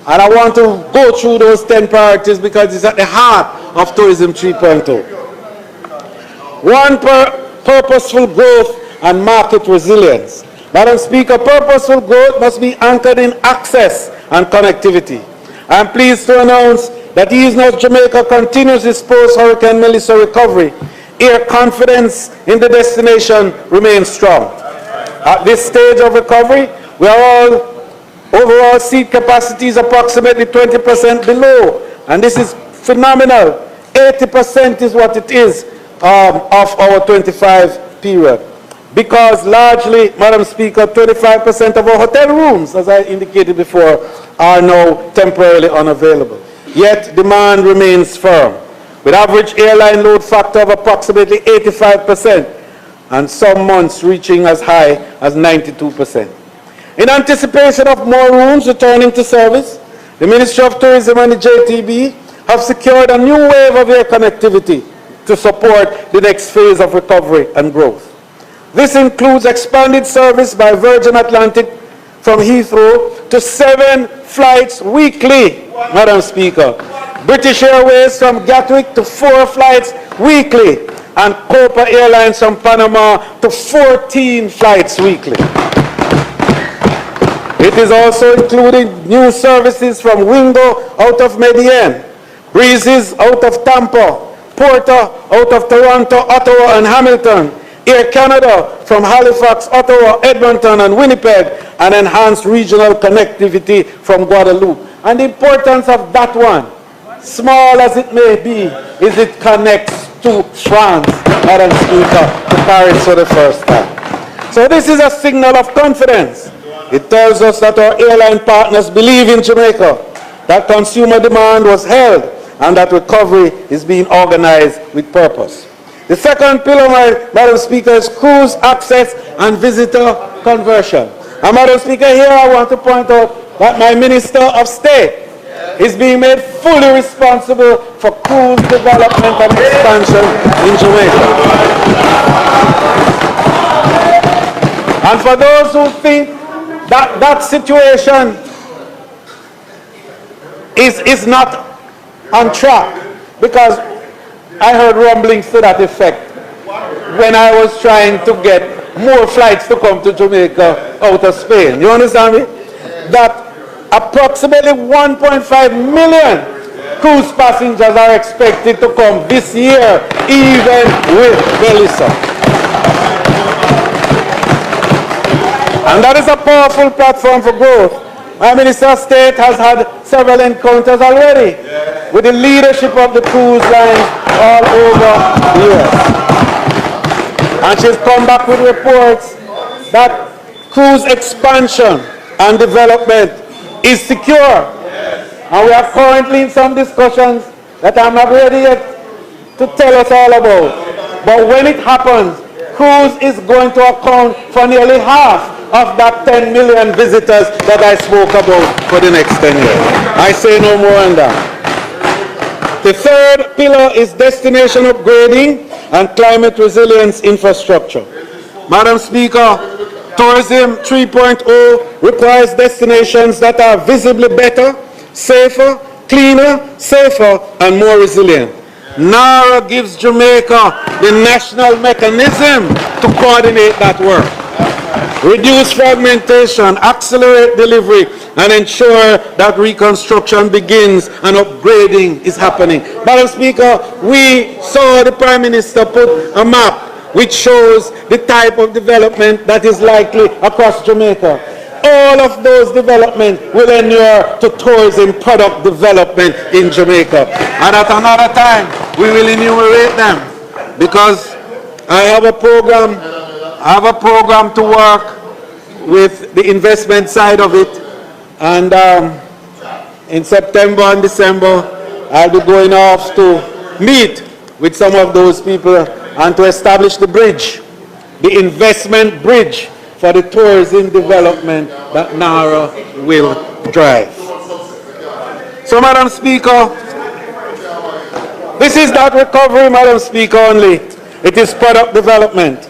And I want to go through those 10 priorities because it's at the heart of Tourism 3.0. One, purposeful growth and market resilience. Madam Speaker, purposeful growth must be anchored in access and connectivity. I am pleased to announce that East North Jamaica continues its post-Hurricane Melissa recovery. Air confidence in the destination remains strong. At this stage of recovery, overall seat capacity is approximately 20% below, and this is phenomenal. 80% is what it is of our 25 period. Because largely, Madam Speaker, 25% of our hotel rooms, as I indicated before, are now temporarily unavailable. Yet demand remains firm, with average airline load factor of approximately 85%, and some months reaching as high as 92%. In anticipation of more rooms returning to service, the Ministry of Tourism and the JTB have secured a new wave of air connectivity to support the next phase of recovery and growth. This includes expanded service by Virgin Atlantic from Heathrow to 7 flights weekly, Madam Speaker. British Airways from Gatwick to 4 flights weekly, and Copa Airlines from Panama to 14 flights weekly. It is also including new services from Wingo out of Medellin, Breezes out of Tampa, Porter out of Toronto, Ottawa, and Hamilton, Air Canada from Halifax, Ottawa, Edmonton, and Winnipeg, and enhanced regional connectivity from Guadeloupe. And the importance of that one, small as it may be, is it connects to France, Madam Speaker, to Paris for the first time. So this is a signal of confidence. It tells us that our airline partners believe in Jamaica, that consumer demand was held, and that recovery is being organized with purpose. The second pillar, Madam Speaker, is cruise access and visitor conversion. And Madam Speaker, here I want to point out that my Minister of State is being made fully responsible for cruise development and expansion in Jamaica. And for those who think that that situation is not on track, because I heard rumblings to that effect when I was trying to get more flights to come to Jamaica out of Spain. You understand me? That approximately 1.5 million cruise passengers are expected to come this year, even with Belissa. And that is a powerful platform for growth. My Minister of State has had several encounters already with the leadership of the cruise lines all over the US. And she's come back with reports that cruise expansion and development is secure. And we are currently in some discussions that I'm not ready yet to tell us all about. But when it happens, cruise is going to account for nearly half of that 10 million visitors that I spoke about for the next 10 years. I say no more on that. The third pillar is destination upgrading and climate resilience infrastructure. Madam Speaker, Tourism 3.0 requires destinations that are visibly better, safer, cleaner, safer, and more resilient. NARA gives Jamaica the national mechanism to coordinate that work. Reduce fragmentation, accelerate delivery, and ensure that reconstruction begins and upgrading is happening. Madam Speaker, we saw the Prime Minister put a map which shows the type of development that is likely across Jamaica. All of those developments will inure to tourism product development in Jamaica. And at another time, we will enumerate them because I have a program to work with the investment side of it, and in September and December I'll be going off to meet with some of those people and to establish the bridge, the investment bridge for the tourism development that NARA will drive. So, Madam Speaker, this is not recovery, Madam Speaker, only. It is product development.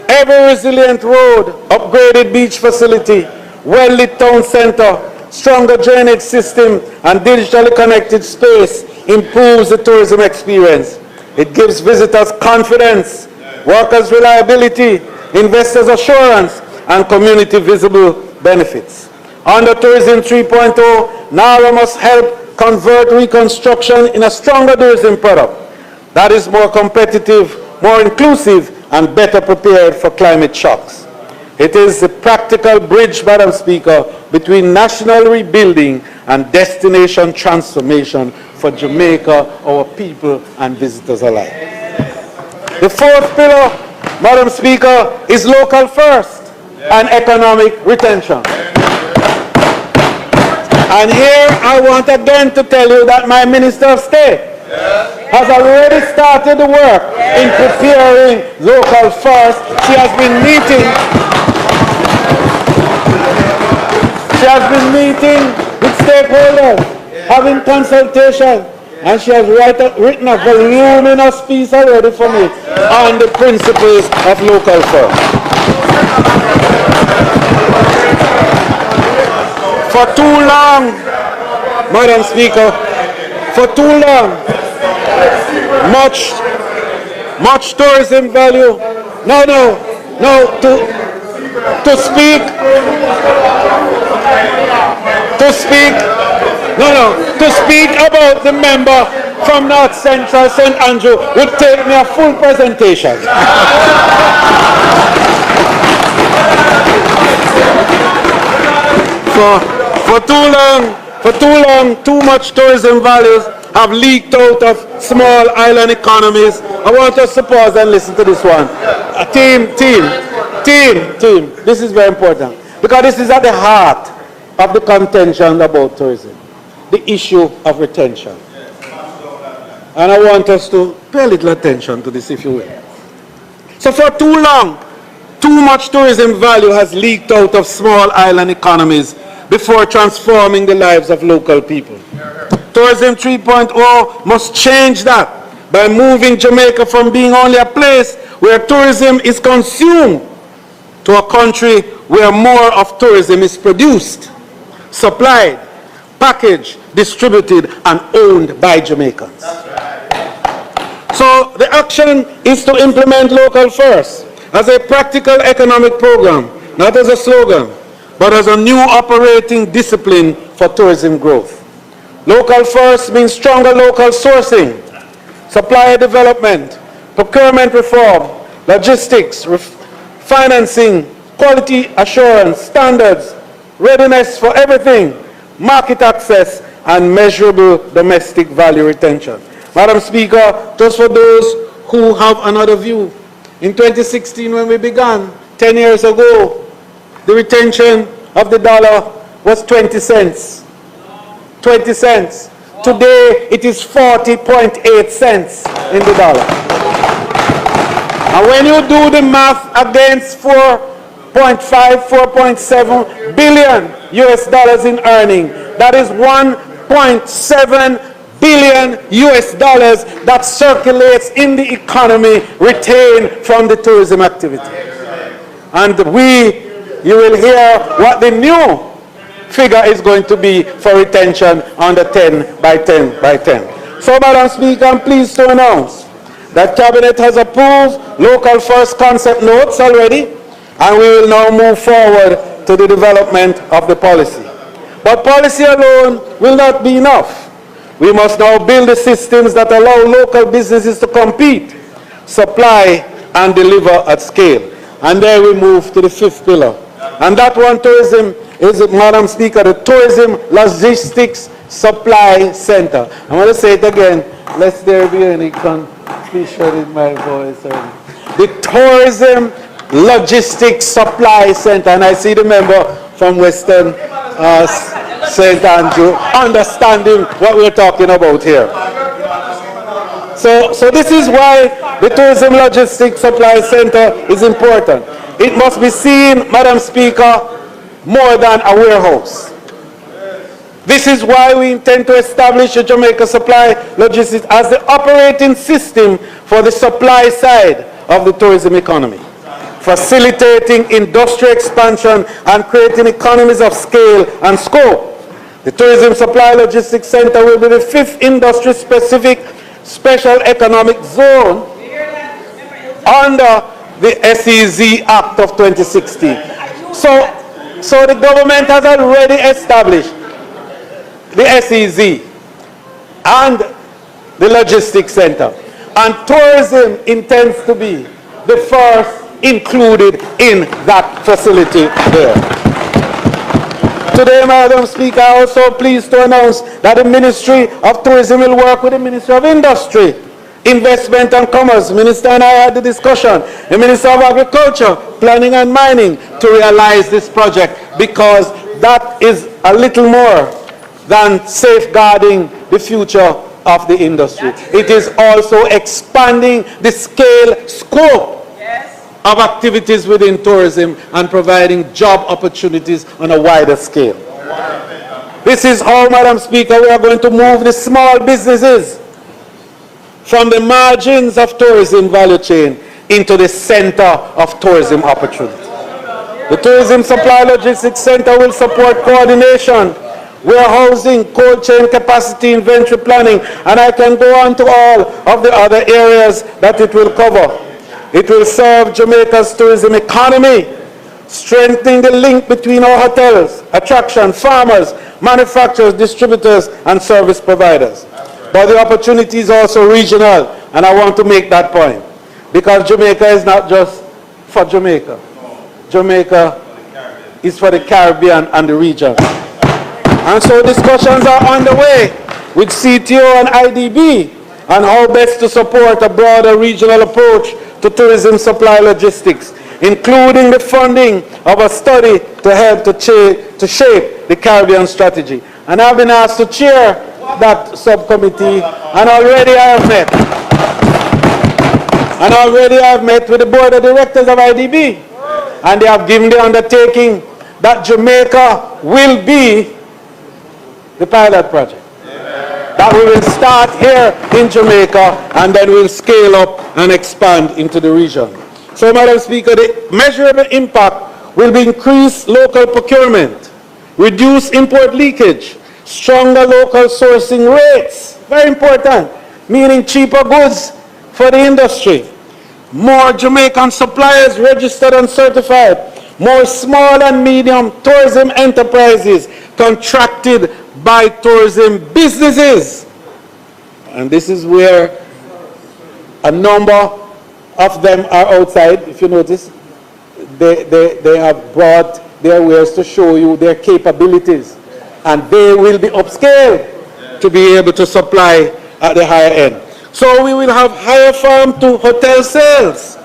Every resilient road, upgraded beach facility, well-lit town center, stronger drainage system, and digitally connected space improves the tourism experience. It gives visitors confidence, workers reliability, investors assurance, and community visible benefits. Under Tourism 3.0, NARA must help convert reconstruction in a stronger tourism product that is more competitive, more inclusive, and better prepared for climate shocks. It is the practical bridge, Madam Speaker, between national rebuilding and destination transformation for Jamaica, our people, and visitors alike. The fourth pillar, Madam Speaker, is local first and economic retention. And here I want again to tell you that my Minister of State has already started the work in preparing local first. She has been meeting with stakeholders, having consultation, and she has written a voluminous piece already for me on the principles of local first. For too long, Madam Speaker, for too long, much tourism value. To speak about the member from North Central St. Andrew would take me a full presentation. For too long, too much tourism values have leaked out of small island economies. I want us to pause and listen to this one. Team, this is very important because this is at the heart of the contention about tourism, the issue of retention. And I want us to pay a little attention to this, if you will. So for too long, too much tourism value has leaked out of small island economies before transforming the lives of local people. Tourism 3.0 must change that by moving Jamaica from being only a place where tourism is consumed to a country where more of tourism is produced, supplied, packaged, distributed, and owned by Jamaicans. So the action is to implement local first as a practical economic program, not as a slogan, but as a new operating discipline for tourism growth. Local first means stronger local sourcing, supplier development, procurement reform, logistics, financing, quality assurance, standards, readiness for everything, market access, and measurable domestic value retention. Madam Speaker, just for those who have another view, in 2016 when we began, 10 years ago, the retention of the dollar was 20 cents. 20 cents. Today, it is 40.8 cents in the dollar. And when you do the math against 4.5, 4.7 billion US dollars in earning, that is 1.7 billion US dollars that circulates in the economy retained from the tourism activity. And you will hear what the new figure is going to be for retention on the 10 by 10 by 10. So, Madam Speaker, I'm pleased to announce that Cabinet has approved local first concept notes already, and we will now move forward to the development of the policy. But policy alone will not be enough. We must now build the systems that allow local businesses to compete, supply, and deliver at scale. And there we move to the fifth pillar. And that one, tourism, is, Madam Speaker, the Tourism Logistics Supply Center. I'm going to say it again, lest there be any confusion in my voice. The Tourism Logistics Supply Center. And I see the member from Western St. Andrew understanding what we're talking about here. So this is why the Tourism Logistics Supply Center is important. It must be seen, Madam Speaker, more than a warehouse. This is why we intend to establish the Jamaica Supply Logistics as the operating system for the supply side of the tourism economy, facilitating industry expansion and creating economies of scale and scope. The Tourism Supply Logistics Center will be the fifth industry-specific special economic zone under the SEZ Act of 2016. So the government has already established the SEZ and the logistics center. And tourism intends to be the first included in that facility there. Today, Madam Speaker, I am also pleased to announce that the Ministry of Tourism will work with the Ministry of Industry, Investment and Commerce. Minister and I had the discussion. The Minister of Agriculture, Planning and Mining to realize this project, because that is a little more than safeguarding the future of the industry. It is also expanding the scale, scope of activities within tourism and providing job opportunities on a wider scale. This is how, Madam Speaker, we are going to move the small businesses from the margins of tourism value chain into the center of tourism opportunity. The Tourism Supply Logistics Center will support coordination, warehousing, cold chain capacity, inventory planning, and I can go on to all of the other areas that it will cover. It will serve Jamaica's tourism economy, strengthening the link between our hotels, attraction, farmers, manufacturers, distributors, and service providers. But the opportunity is also regional, and I want to make that point, because Jamaica is not just for Jamaica. Jamaica is for the Caribbean and the region. And so discussions are underway with CTO and IDB on how best to support a broader regional approach to tourism supply logistics, including the funding of a study to help to shape the Caribbean strategy. And I've been asked to chair that subcommittee, and already I have met with the board of directors of IDB, and they have given the undertaking that Jamaica will be the pilot project. That we will start here in Jamaica and then we'll scale up and expand into the region. So, Madam Speaker, the measurable impact will be increased local procurement, reduce import leakage, stronger local sourcing rates, very important, meaning cheaper goods for the industry, more Jamaican suppliers registered and certified, more small and medium tourism enterprises contracted by tourism businesses. And this is where a number of them are outside. If you notice, they have brought their wares to show you their capabilities. And they will be upscaled to be able to supply at the higher end. So we will have higher farm to hotel sales,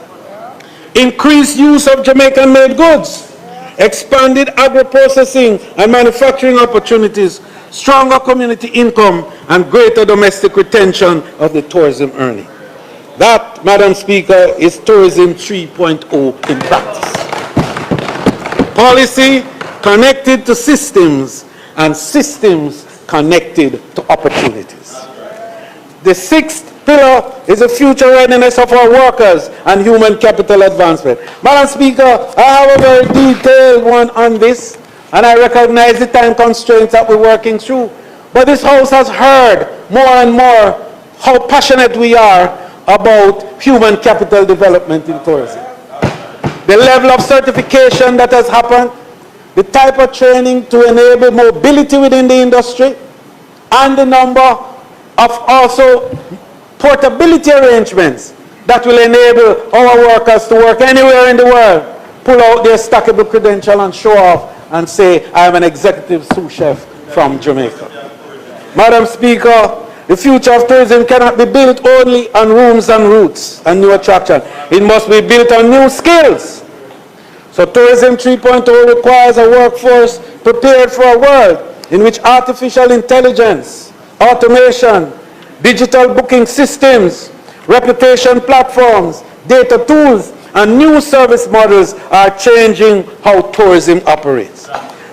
increased use of Jamaican-made goods, expanded agro-processing and manufacturing opportunities, stronger community income, and greater domestic retention of the tourism earning. That, Madam Speaker, is Tourism 3.0 in practice. Policy connected to systems and systems connected to opportunities. The sixth pillar is the future readiness of our workers and human capital advancement. Madam Speaker, I have a very detailed one on this, and I recognize the time constraints that we're working through. But this House has heard more and more how passionate we are about human capital development in tourism. The level of certification that has happened, the type of training to enable mobility within the industry, and the number of also portability arrangements that will enable our workers to work anywhere in the world, pull out their stackable credential and show off and say, I am an executive sous chef from Jamaica. Madam Speaker, the future of tourism cannot be built only on rooms and routes and new attraction. It must be built on new skills. So Tourism 3.0 requires a workforce prepared for a world in which artificial intelligence, automation, digital booking systems, reputation platforms, data tools, and new service models are changing how tourism operates.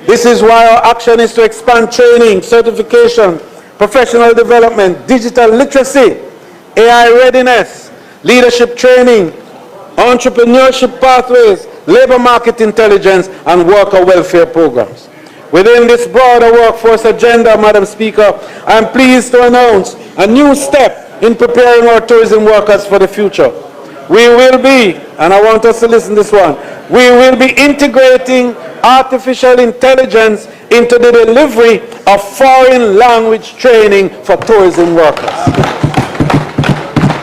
This is why our action is to expand training, certification, professional development, digital literacy, AI readiness, leadership training, entrepreneurship pathways, labor market intelligence, and worker welfare programs. Within this broader workforce agenda, Madam Speaker, I am pleased to announce a new step in preparing our tourism workers for the future. We will be, and I want us to listen to this one, we will be integrating artificial intelligence into the delivery of foreign language training for tourism workers.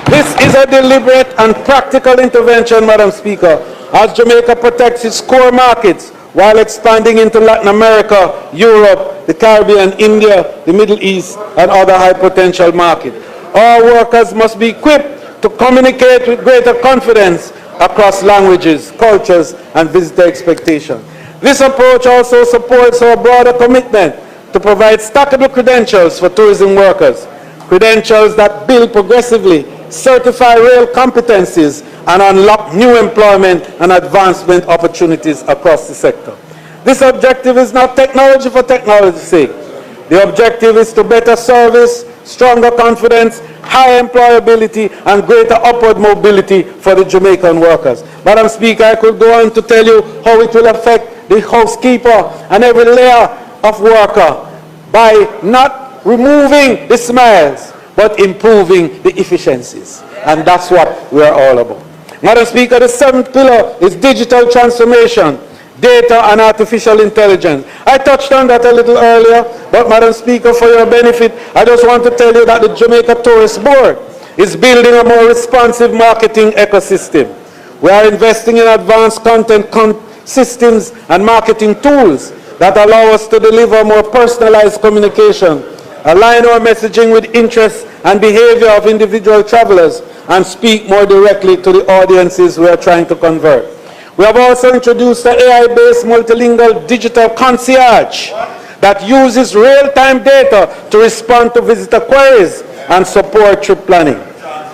This is a deliberate and practical intervention, Madam Speaker, as Jamaica protects its core markets while expanding into Latin America, Europe, the Caribbean, India, the Middle East, and other high-potential markets. Our workers must be equipped to communicate with greater confidence across languages, cultures, and visitor expectations. This approach also supports our broader commitment to provide stackable credentials for tourism workers, credentials that build progressively, certify real competencies, and unlock new employment and advancement opportunities across the sector. This objective is not technology for technology's sake. The objective is to better service, stronger confidence, higher employability, and greater upward mobility for the Jamaican workers. Madam Speaker, I could go on to tell you how it will affect the housekeeper and every layer of worker by not removing the smiles, but improving the efficiencies. And that's what we are all about. Madam Speaker, the seventh pillar is digital transformation, data and artificial intelligence. I touched on that a little earlier, but Madam Speaker, for your benefit, I just want to tell you that the Jamaica Tourist Board is building a more responsive marketing ecosystem. We are investing in advanced content systems and marketing tools that allow us to deliver more personalized communication, align our messaging with interests and behavior of individual travelers, and speak more directly to the audiences we are trying to convert. We have also introduced an AI-based multilingual digital concierge that uses real-time data to respond to visitor queries and support trip planning.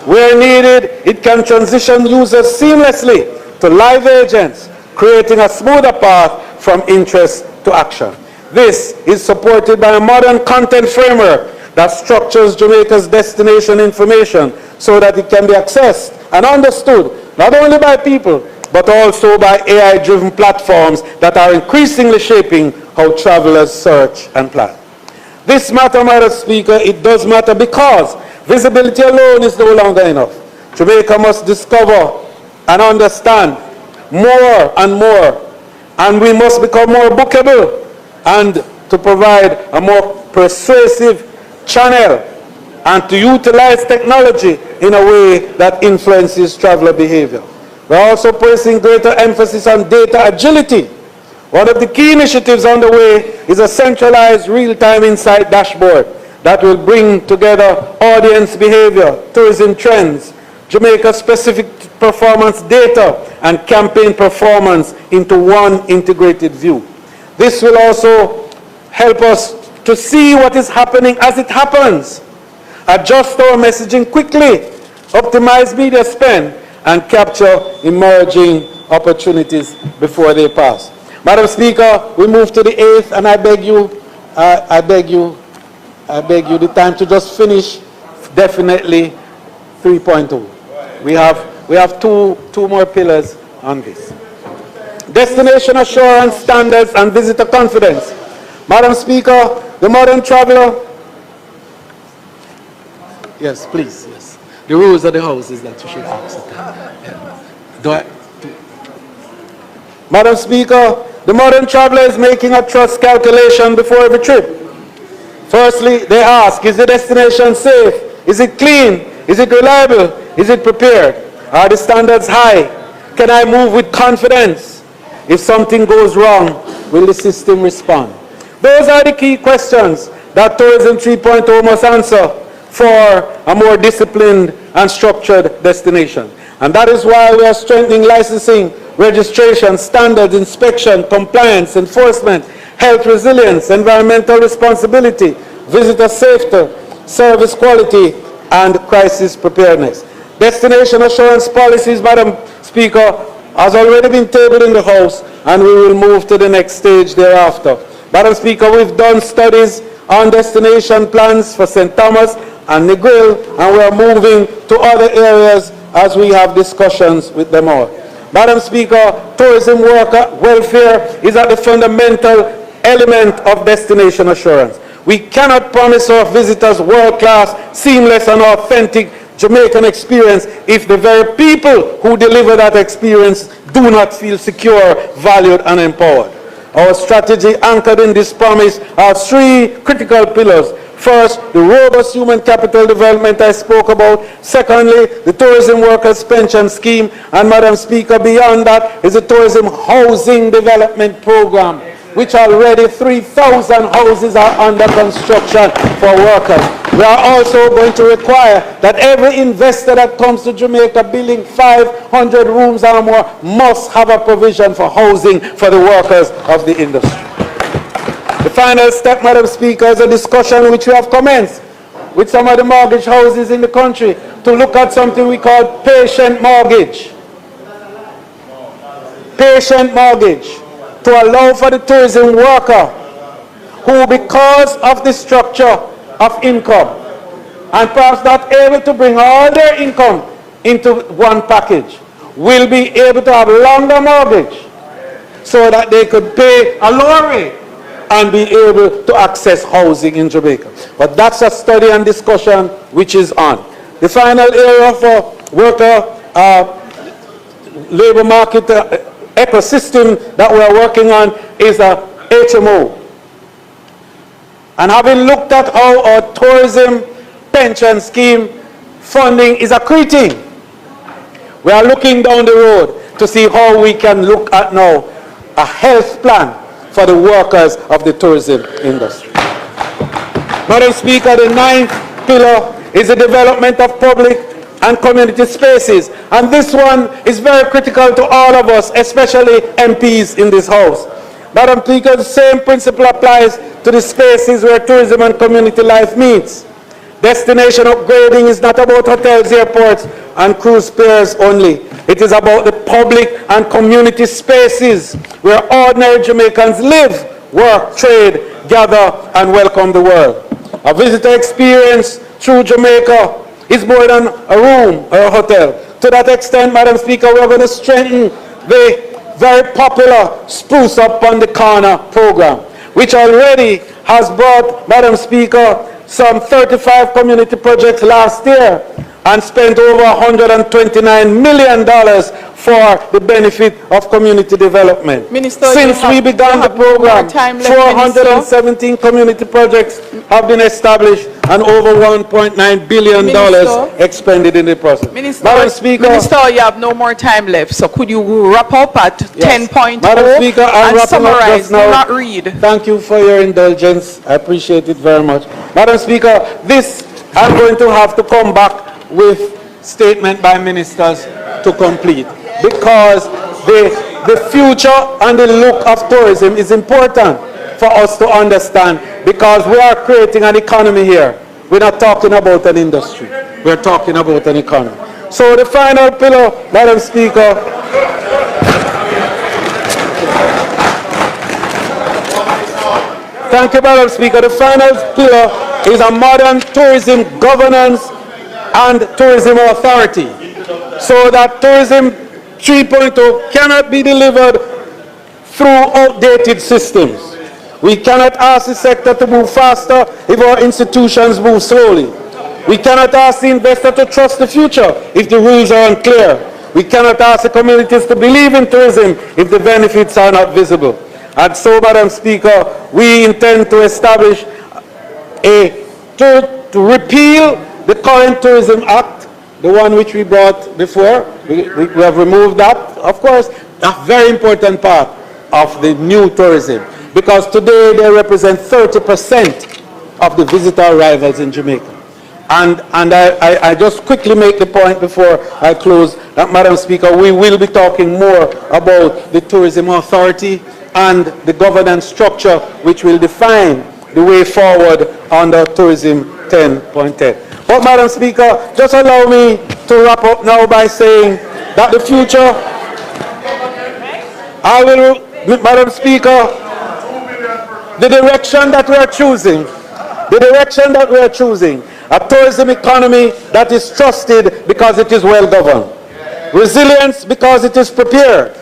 Where needed, it can transition users seamlessly to live agents, creating a smoother path from interest to action. This is supported by a modern content framework that structures Jamaica's destination information so that it can be accessed and understood not only by people, but also by AI-driven platforms that are increasingly shaping how travelers search and plan. This matter, Madam Speaker, it does matter because visibility alone is no longer enough. Jamaica must discover and understand more and more. And we must become more bookable and to provide a more persuasive channel and to utilize technology in a way that influences traveler behavior. We're also placing greater emphasis on data agility. One of the key initiatives underway is a centralized real-time insight dashboard that will bring together audience behavior, tourism trends, Jamaica-specific performance data, and campaign performance into one integrated view. This will also help us to see what is happening as it happens, adjust our messaging quickly, optimize media spend, and capture emerging opportunities before they pass. Madam Speaker, we move to the 8th, and I beg you the time to just finish definitely 3.2. We have two more pillars on this. Destination assurance, standards, and visitor confidence. Madam Speaker, the modern traveler. Yes, please, yes. The rules of the house is that you should ask it. Yeah. Madam Speaker, the modern traveler is making a trust calculation before every trip. Firstly, they ask, is the destination safe? Is it clean? Is it reliable? Is it prepared? Are the standards high? Can I move with confidence? If something goes wrong, will the system respond? Those are the key questions that Tourism 3.0 must answer for a more disciplined and structured destination. And that is why we are strengthening licensing, registration, standards, inspection, compliance, enforcement, health resilience, environmental responsibility, visitor safety, service quality, and crisis preparedness. Destination assurance policies, Madam Speaker, has already been tabled in the House, and we will move to the next stage thereafter. Madam Speaker, we've done studies on destination plans for St. Thomas and Negril, and we are moving to other areas as we have discussions with them all. Madam Speaker, tourism worker welfare is at the fundamental element of destination assurance. We cannot promise our visitors world-class, seamless, and authentic Jamaican experience if the very people who deliver that experience do not feel secure, valued, and empowered. Our strategy anchored in this promise are three critical pillars. First, the robust human capital development I spoke about. Secondly, the tourism workers pension scheme. And Madam Speaker, beyond that is the tourism housing development program, which already 3,000 houses are under construction for workers. We are also going to require that every investor that comes to Jamaica building 500 rooms or more must have a provision for housing for the workers of the industry. The final step, Madam Speaker, is a discussion which we have commenced with some of the mortgage houses in the country to look at something we call patient mortgage. Patient mortgage, to allow for the tourism worker who, because of the structure of income and perhaps not able to bring all their income into one package, will be able to have longer mortgage so that they could pay a lower rate and be able to access housing in Jamaica. But that's a study and discussion which is on. The final area for worker labor market ecosystem that we are working on is a HMO. And having looked at how our tourism pension scheme funding is accreting, we are looking down the road to see how we can look at now a health plan for the workers of the tourism industry. Madam Speaker, the 9th pillar is the development of public and community spaces. And this one is very critical to all of us, especially MPs in this House. Madam Speaker, the same principle applies to the spaces where tourism and community life meets. Destination upgrading is not about hotels, airports, and cruise piers only. It is about the public and community spaces where ordinary Jamaicans live, work, trade, gather, and welcome the world. A visitor experience through Jamaica is more than a room or a hotel. To that extent, Madam Speaker, we are going to strengthen the very popular Spruce Up on the Corner program, which already has brought, Madam Speaker, some 35 community projects last year and spent over $129 million for the benefit of community development. Minister, Since we began the program, 417 community projects have been established and over $1.9 billion expended in the process. Madam Speaker, Minister, you have no more time left, so could you wrap up at 10.0 Madam Speaker, I'm and wrapping up summarize, just now. do not read. Thank you for your indulgence. I appreciate it very much. Madam Speaker, I'm going to have to come back with statement by ministers to complete, because the future and the look of tourism is important for us to understand, because we are creating an economy here. We're not talking about an industry. We're talking about an economy. So the final pillar, Madam Speaker, thank you, Madam Speaker. The final pillar is a modern tourism governance and tourism authority, so that tourism 3.0 cannot be delivered through outdated systems. We cannot ask the sector to move faster if our institutions move slowly. We cannot ask the investor to trust the future if the rules are unclear. We cannot ask the communities to believe in tourism if the benefits are not visible. And so, Madam Speaker, we intend to establish to repeal the current Tourism Act, the one which we brought before. We have removed that, of course, a very important part of the new tourism, because today they represent 30% of the visitor arrivals in Jamaica. And I just quickly make the point before I close that, Madam Speaker, we will be talking more about the Tourism Authority and the governance structure which will define the way forward under Tourism 10.10. But, Madam Speaker, just allow me to wrap up now by saying that the future, Madam Speaker, the direction that we are choosing, a tourism economy that is trusted because it is well governed, resilience because it is prepared,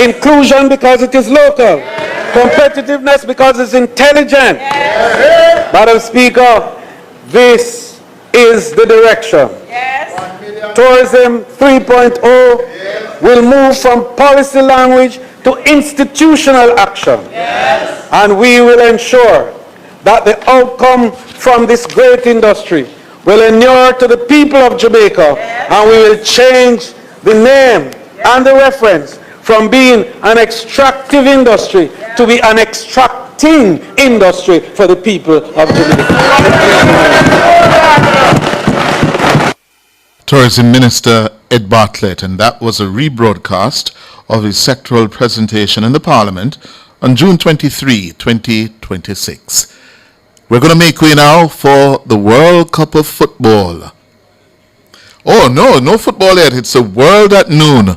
inclusion because it is local, competitiveness because it's intelligent. Madam Speaker, this is the direction. Tourism 3.0 will move from policy language to institutional action. And we will ensure that the outcome from this great industry will inure to the people of Jamaica, and we will change the name and the reference from being an extractive industry to be an extracting industry for the people of Jamaica. Tourism Minister Ed Bartlett, and that was a rebroadcast of his sectoral presentation in the Parliament on June 23, 2026. We're going to make way now for the World Cup of Football. Oh, no football yet. It's the World at Noon.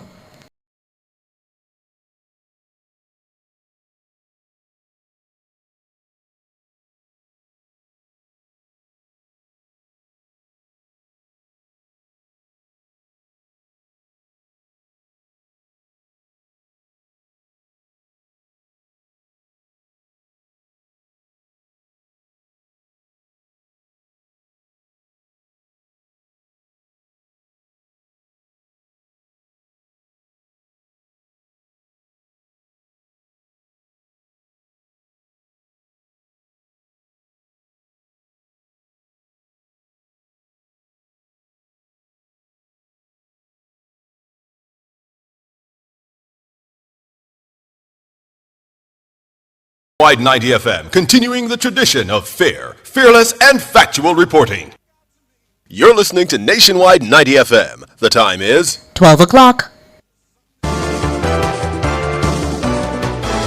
Wide 90 FM, continuing the tradition of fair, fearless, and factual reporting. You're listening to Nationwide 90 FM. The time is 12 o'clock.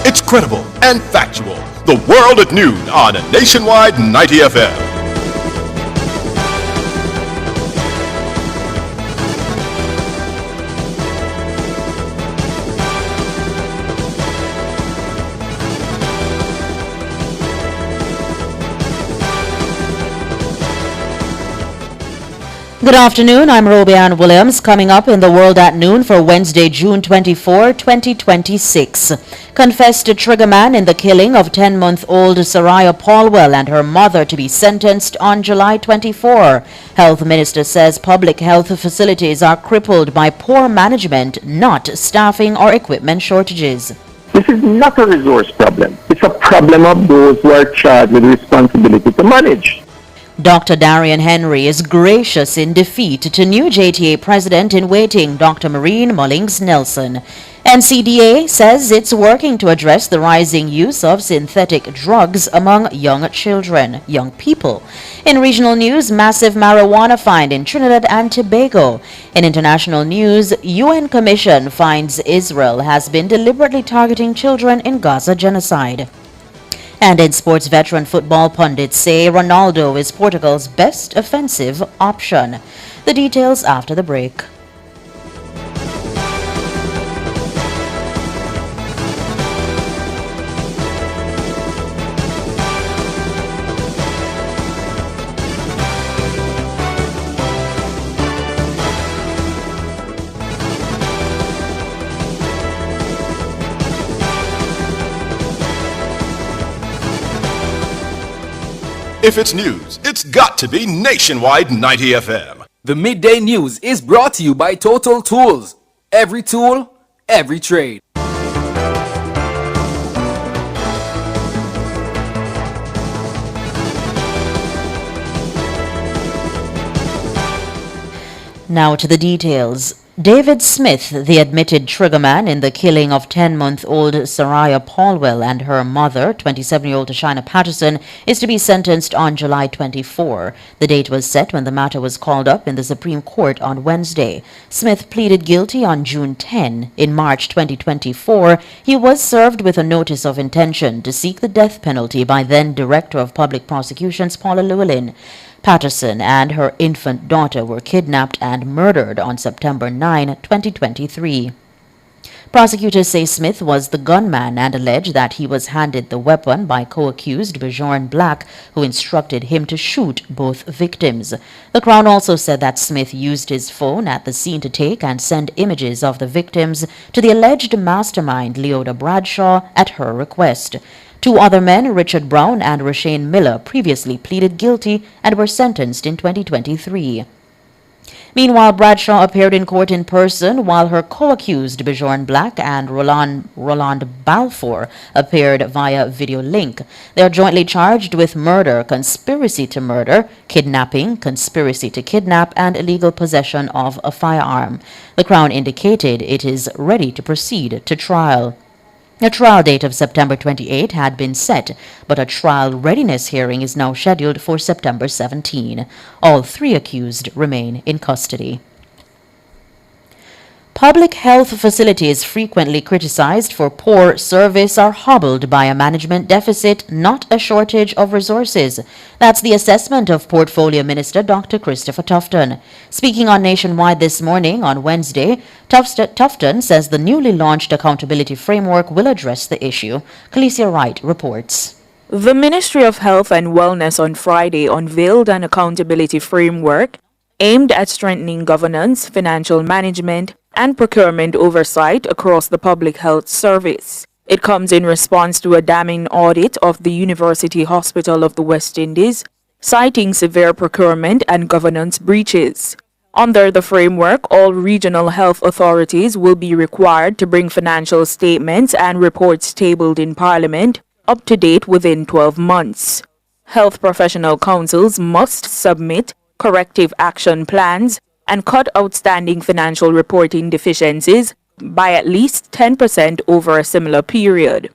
It's credible and factual. The World at Noon on Nationwide 90 FM. Good afternoon, I'm Robianne Williams. Coming up in the World at Noon for Wednesday, June 24, 2026. Confessed triggerman in the killing of 10-month-old Saraya Paulwell and her mother to be sentenced on July 24. Health Minister says public health facilities are crippled by poor management, not staffing or equipment shortages. This is not a resource problem. It's a problem of those who are charged with responsibility to manage. Dr. Darian Henry is gracious in defeat to new JTA President-in-waiting Dr. Maureen Mullings Nelson. NCDA says it's working to address the rising use of synthetic drugs among young people. In regional news, massive marijuana find in Trinidad and Tobago. In international news, UN Commission finds Israel has been deliberately targeting children in Gaza genocide. And in sports, veteran football pundits say Ronaldo is Portugal's best offensive option. The details after the break. If it's news, it's got to be Nationwide 90 FM. The midday news is brought to you by Total Tools. Every tool, every trade. Now to the details. David Smith, the admitted triggerman in the killing of 10-month-old Saraya Paulwell and her mother, 27-year-old Tashina Patterson, is to be sentenced on July 24. The date was set when the matter was called up in the Supreme Court on Wednesday. Smith pleaded guilty on June 10. In March 2024, he was served with a notice of intention to seek the death penalty by then Director of Public Prosecutions Paula Llewellyn. Patterson and her infant daughter were kidnapped and murdered on September 9, 2023. Prosecutors say Smith was the gunman and allege that he was handed the weapon by co-accused Bjorn Black, who instructed him to shoot both victims. The Crown also said that Smith used his phone at the scene to take and send images of the victims to the alleged mastermind Leoda Bradshaw at her request. Two other men, Richard Brown and Rashane Miller, previously pleaded guilty and were sentenced in 2023. Meanwhile, Bradshaw appeared in court in person, while her co-accused Bjorn Black and Roland Balfour appeared via video link. They are jointly charged with murder, conspiracy to murder, kidnapping, conspiracy to kidnap, and illegal possession of a firearm. The Crown indicated it is ready to proceed to trial. A trial date of September 28 had been set, but a trial readiness hearing is now scheduled for September 17. All three accused remain in custody. Public health facilities frequently criticized for poor service are hobbled by a management deficit, not a shortage of resources. That's the assessment of Portfolio Minister Dr. Christopher Tufton. Speaking on Nationwide this morning on Wednesday, Tufton says the newly launched accountability framework will address the issue. Khaleesi Wright reports. The Ministry of Health and Wellness on Friday unveiled an accountability framework aimed at strengthening governance, financial management, and procurement oversight across the public health service. It comes in response to a damning audit of the University Hospital of the West Indies, citing severe procurement and governance breaches. Under the framework, all regional health authorities will be required to bring financial statements and reports tabled in Parliament up to date within 12 months. Health professional councils must submit corrective action plans and cut outstanding financial reporting deficiencies by at least 10% over a similar period.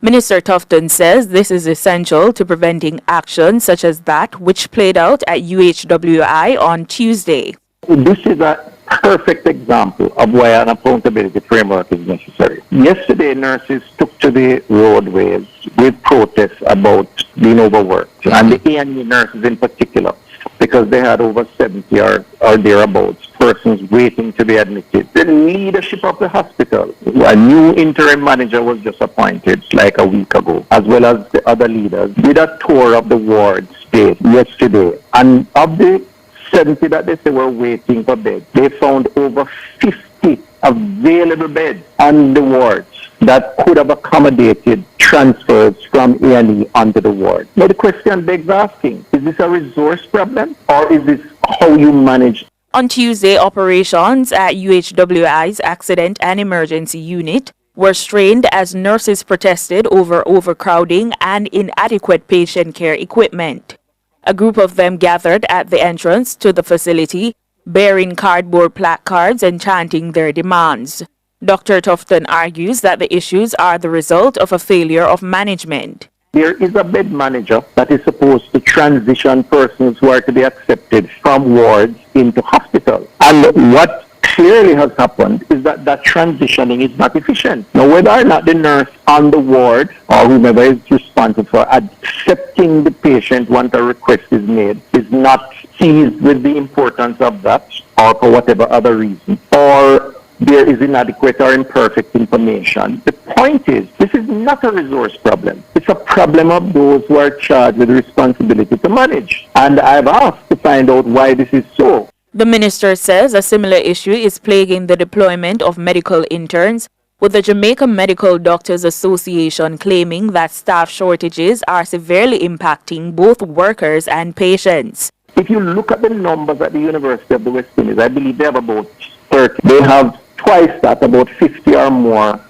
Minister Tufton says this is essential to preventing actions such as that which played out at UHWI on Tuesday. This is a perfect example of why an accountability framework is necessary. Yesterday, nurses took to the roadways with protests about being overworked, and the A&E nurses in particular, because they had over 70 or thereabouts persons waiting to be admitted. The leadership of the hospital, a new interim manager was just appointed like a week ago, as well as the other leaders, did a tour of the ward space yesterday. And of the 70 that they say were waiting for beds. They found over 50 available beds on the wards that could have accommodated transfers from A&E onto the ward. Now the question begs asking, is this a resource problem or is this how you manage? On Tuesday, operations at UHWI's Accident and Emergency Unit were strained as nurses protested over overcrowding and inadequate patient care equipment. A group of them gathered at the entrance to the facility, bearing cardboard placards and chanting their demands. Dr. Tufton argues that the issues are the result of a failure of management. There is a bed manager that is supposed to transition persons who are to be accepted from wards into hospital. And what clearly has happened is that that transitioning is not efficient. Now, whether or not the nurse on the ward or whomever is responsible for accepting the patient once a request is made is not seized with the importance of that or for whatever other reason, or there is inadequate or imperfect information. The point is, this is not a resource problem. It's a problem of those who are charged with the responsibility to manage. And I've asked to find out why this is so. The minister says a similar issue is plaguing the deployment of medical interns, with the Jamaica Medical Doctors Association claiming that staff shortages are severely impacting both workers and patients. If you look at the numbers at the University of the West Indies, I believe they have about 30. They have twice that, about 50 or more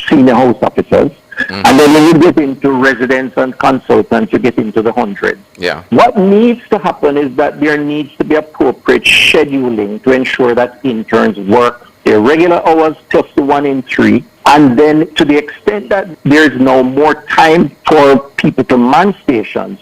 senior house officers. And then when you get into residents and consultants, you get into the hundreds. Yeah. What needs to happen is that there needs to be appropriate scheduling to ensure that interns work their regular hours plus the 1 in 3. And then to the extent that there is now more time for people to man stations,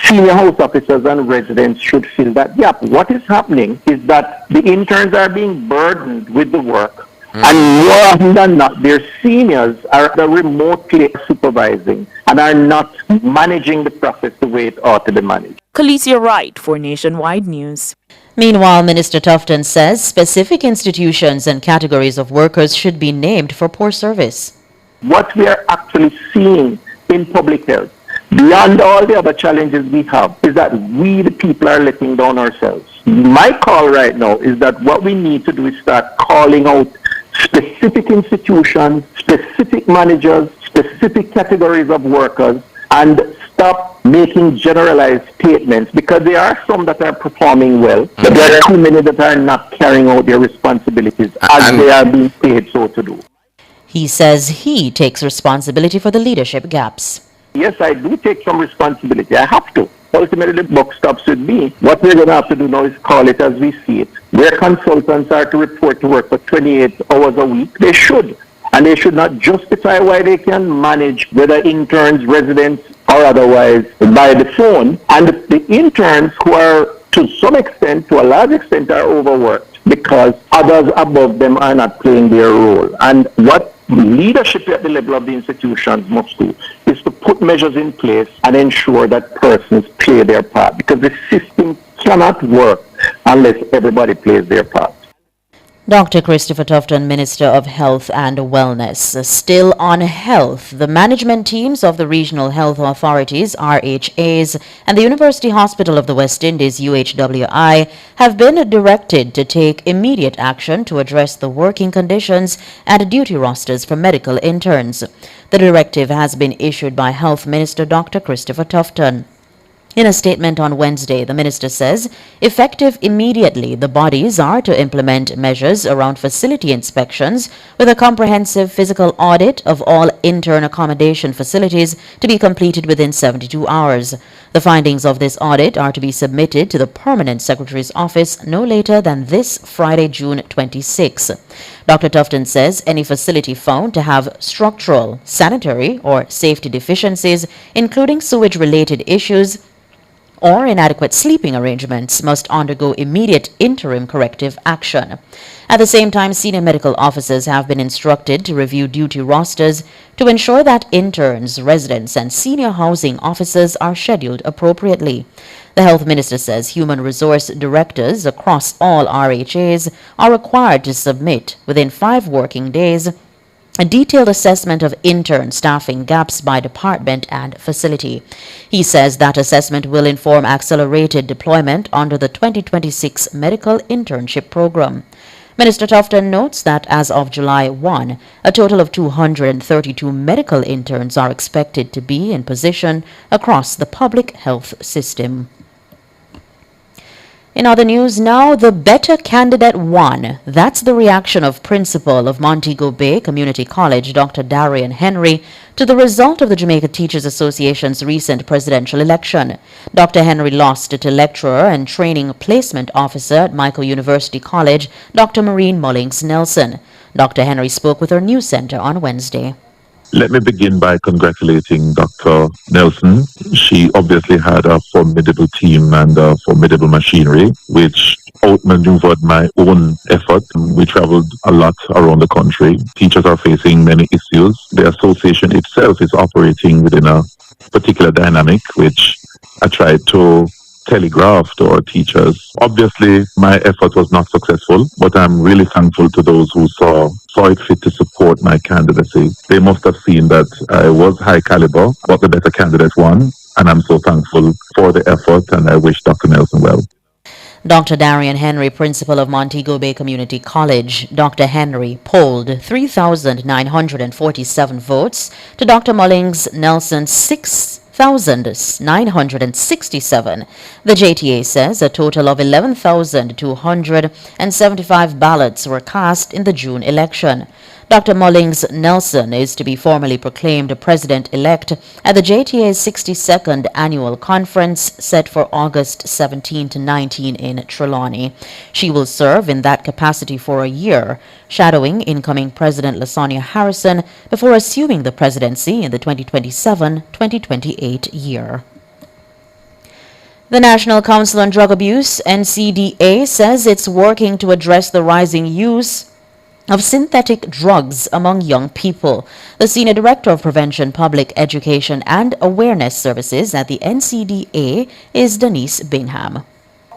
senior house officers and residents should fill that gap. What is happening is that the interns are being burdened with the work. And more often than not, their seniors are remotely supervising and are not managing the process the way it ought to be managed. Khaleesi Wright for Nationwide News. Meanwhile, Minister Tufton says specific institutions and categories of workers should be named for poor service. What we are actually seeing in public health, beyond all the other challenges we have, is that we, the people, are letting down ourselves. My call right now is that what we need to do is start calling out specific institutions, specific managers, specific categories of workers, and stop making generalized statements, because there are some that are performing well, but there are too many that are not carrying out their responsibilities as they are being paid so to do. He says he takes responsibility for the leadership gaps. Yes, I do take some responsibility. I have to. Ultimately, the buck stops with me. What we're going to have to do now is call it as we see it. Where consultants are to report to work for 28 hours a week, they should. And they should not justify why they can manage, whether interns, residents, or otherwise, by the phone. And the interns who are, to some extent, to a large extent, are overworked because others above them are not playing their role. And what leadership at the level of the institutions must do is to put measures in place and ensure that persons play their part, because the system cannot work unless everybody plays their part. Dr. Christopher Tufton, Minister of Health and Wellness. Still on health, the management teams of the Regional Health Authorities, RHAs, and the University Hospital of the West Indies, UHWI, have been directed to take immediate action to address the working conditions and duty rosters for medical interns. The directive has been issued by Health Minister Dr. Christopher Tufton. In a statement on Wednesday, the minister says, effective immediately, the bodies are to implement measures around facility inspections with a comprehensive physical audit of all intern accommodation facilities to be completed within 72 hours. The findings of this audit are to be submitted to the Permanent Secretary's office no later than this Friday, June 26. Dr. Tufton says any facility found to have structural, sanitary, or safety deficiencies, including sewage-related issues, or inadequate sleeping arrangements must undergo immediate interim corrective action. At the same time, senior medical officers have been instructed to review duty rosters to ensure that interns, residents, and senior housing officers are scheduled appropriately. The health minister says human resource directors across all RHAs are required to submit within 5 working days a detailed assessment of intern staffing gaps by department and facility. He says that assessment will inform accelerated deployment under the 2026 Medical Internship Program. Minister Tufton notes that as of July 1, a total of 232 medical interns are expected to be in position across the public health system. In other news now, the better candidate won. That's the reaction of Principal of Montego Bay Community College, Dr. Darian Henry, to the result of the Jamaica Teachers Association's recent presidential election. Dr. Henry lost to lecturer and training placement officer at Michael University College, Dr. Maureen Mullings Nelson. Dr. Henry spoke with our news center on Wednesday. Let me begin by congratulating Dr. Nelson. She obviously had a formidable team and a formidable machinery, which outmaneuvered my own effort. We traveled a lot around the country. Teachers are facing many issues. The association itself is operating within a particular dynamic, which I tried to telegraph to our teachers. Obviously, my effort was not successful, but I'm really thankful to those who saw it fit to support my candidacy. They must have seen that I was high caliber, but the better candidate won, and I'm so thankful for the effort, and I wish Dr. Nelson well. Dr. Darian Henry, principal of Montego Bay Community College. Dr. Henry polled 3,947 votes to Dr. Mullings Nelson's 6,967. The JTA says a total of 11,275 ballots were cast in the June election. Dr. Mullings Nelson is to be formally proclaimed president-elect at the JTA's 62nd annual conference set for August 17 to 19 in Trelawney. She will serve in that capacity for a year, shadowing incoming President Lasonia Harrison before assuming the presidency in the 2027-2028 year. The National Council on Drug Abuse, NCDA, says it's working to address the rising use of synthetic drugs among young people. The Senior Director of Prevention, Public Education and Awareness Services at the NCDA is Denise Bingham.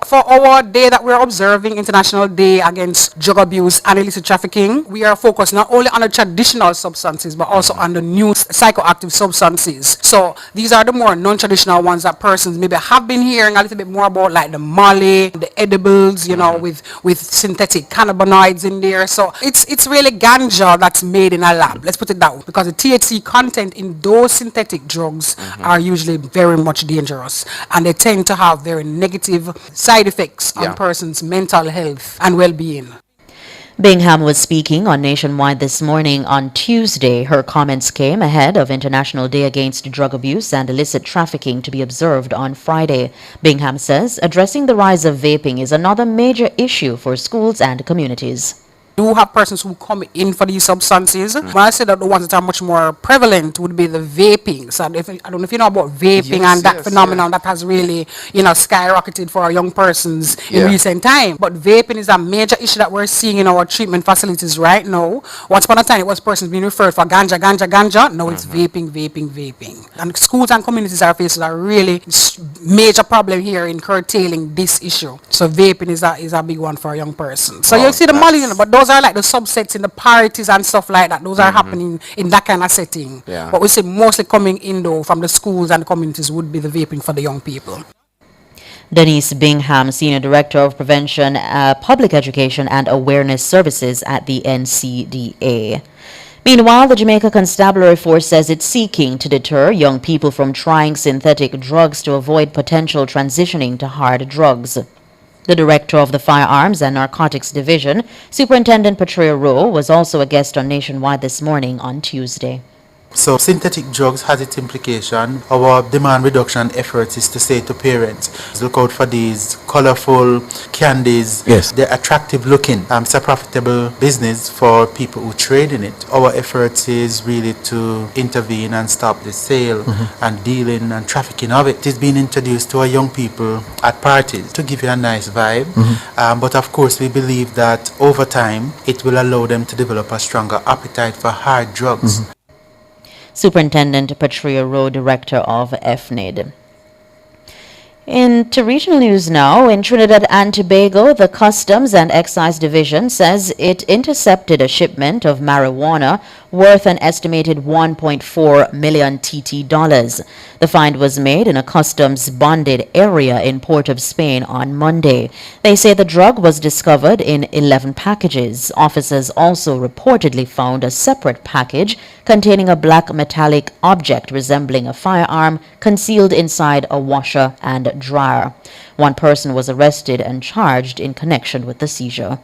For our day that we're observing, International Day Against Drug Abuse and Illicit Trafficking, we are focused not only on the traditional substances, but also on the new psychoactive substances. So these are the more non-traditional ones that persons maybe have been hearing a little bit more about, like the Molly, the edibles, you know, with synthetic cannabinoids in there. So it's really ganja that's made in a lab. Let's put it that way, because the THC content in those synthetic drugs are usually very much dangerous, and they tend to have very negative side effects on persons' mental health and well-being. Bingham was speaking on Nationwide this morning on Tuesday. Her comments came ahead of International Day Against Drug Abuse and Illicit Trafficking to be observed on Friday. Bingham says addressing the rise of vaping is another major issue for schools and communities. Do have persons who come in for these substances. When I say that the ones that are much more prevalent would be the vaping. So I don't know if you know about vaping and that phenomenon that has really, skyrocketed for our young persons in recent time. But vaping is a major issue that we're seeing in our treatment facilities right now. Once upon a time, it was persons being referred for ganja. Now it's vaping. And schools and communities are facing a really major problem here in curtailing this issue. So vaping is a big one for a young person. So you'll see the Molly, but those are like the subsets in the parties and stuff like that. Those are happening in that kind of setting. But we say mostly coming in though from the schools and the communities would be the vaping for the young people. Denise Bingham, Senior Director of Prevention, Public Education and Awareness Services at the NCDA. Meanwhile, the Jamaica Constabulary Force says it's seeking to deter young people from trying synthetic drugs to avoid potential transitioning to hard drugs. The Director of the Firearms and Narcotics Division, Superintendent Patria Rowe, was also a guest on Nationwide this morning on Tuesday. So synthetic drugs has its implication. Our demand reduction efforts is to say to parents, look out for these colorful candies. Yes. They're attractive looking. It's a profitable business for people who trade in it. Our efforts is really to intervene and stop the sale and dealing and trafficking of it. It is being introduced to our young people at parties to give you a nice vibe. But of course we believe that over time it will allow them to develop a stronger appetite for hard drugs. Superintendent Patria Rowe, Director of FNID. Into regional news now. In Trinidad and Tobago, the Customs and Excise Division says it intercepted a shipment of marijuana worth an estimated 1.4 million TT dollars. The find was made in a customs bonded area in Port of Spain on Monday. They say the drug was discovered in 11 packages. Officers also reportedly found a separate package containing a black metallic object resembling a firearm concealed inside a washer and dryer. One person was arrested and charged in connection with the seizure.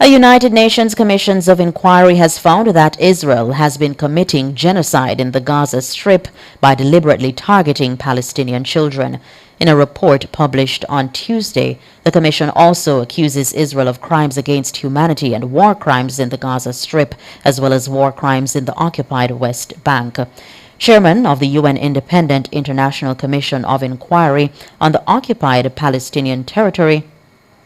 A United Nations Commission of Inquiry has found that Israel has been committing genocide in the Gaza Strip by deliberately targeting Palestinian children. In a report published on Tuesday, the Commission also accuses Israel of crimes against humanity and war crimes in the Gaza Strip, as well as war crimes in the occupied West Bank. Chairman of the UN Independent International Commission of Inquiry on the occupied Palestinian territory,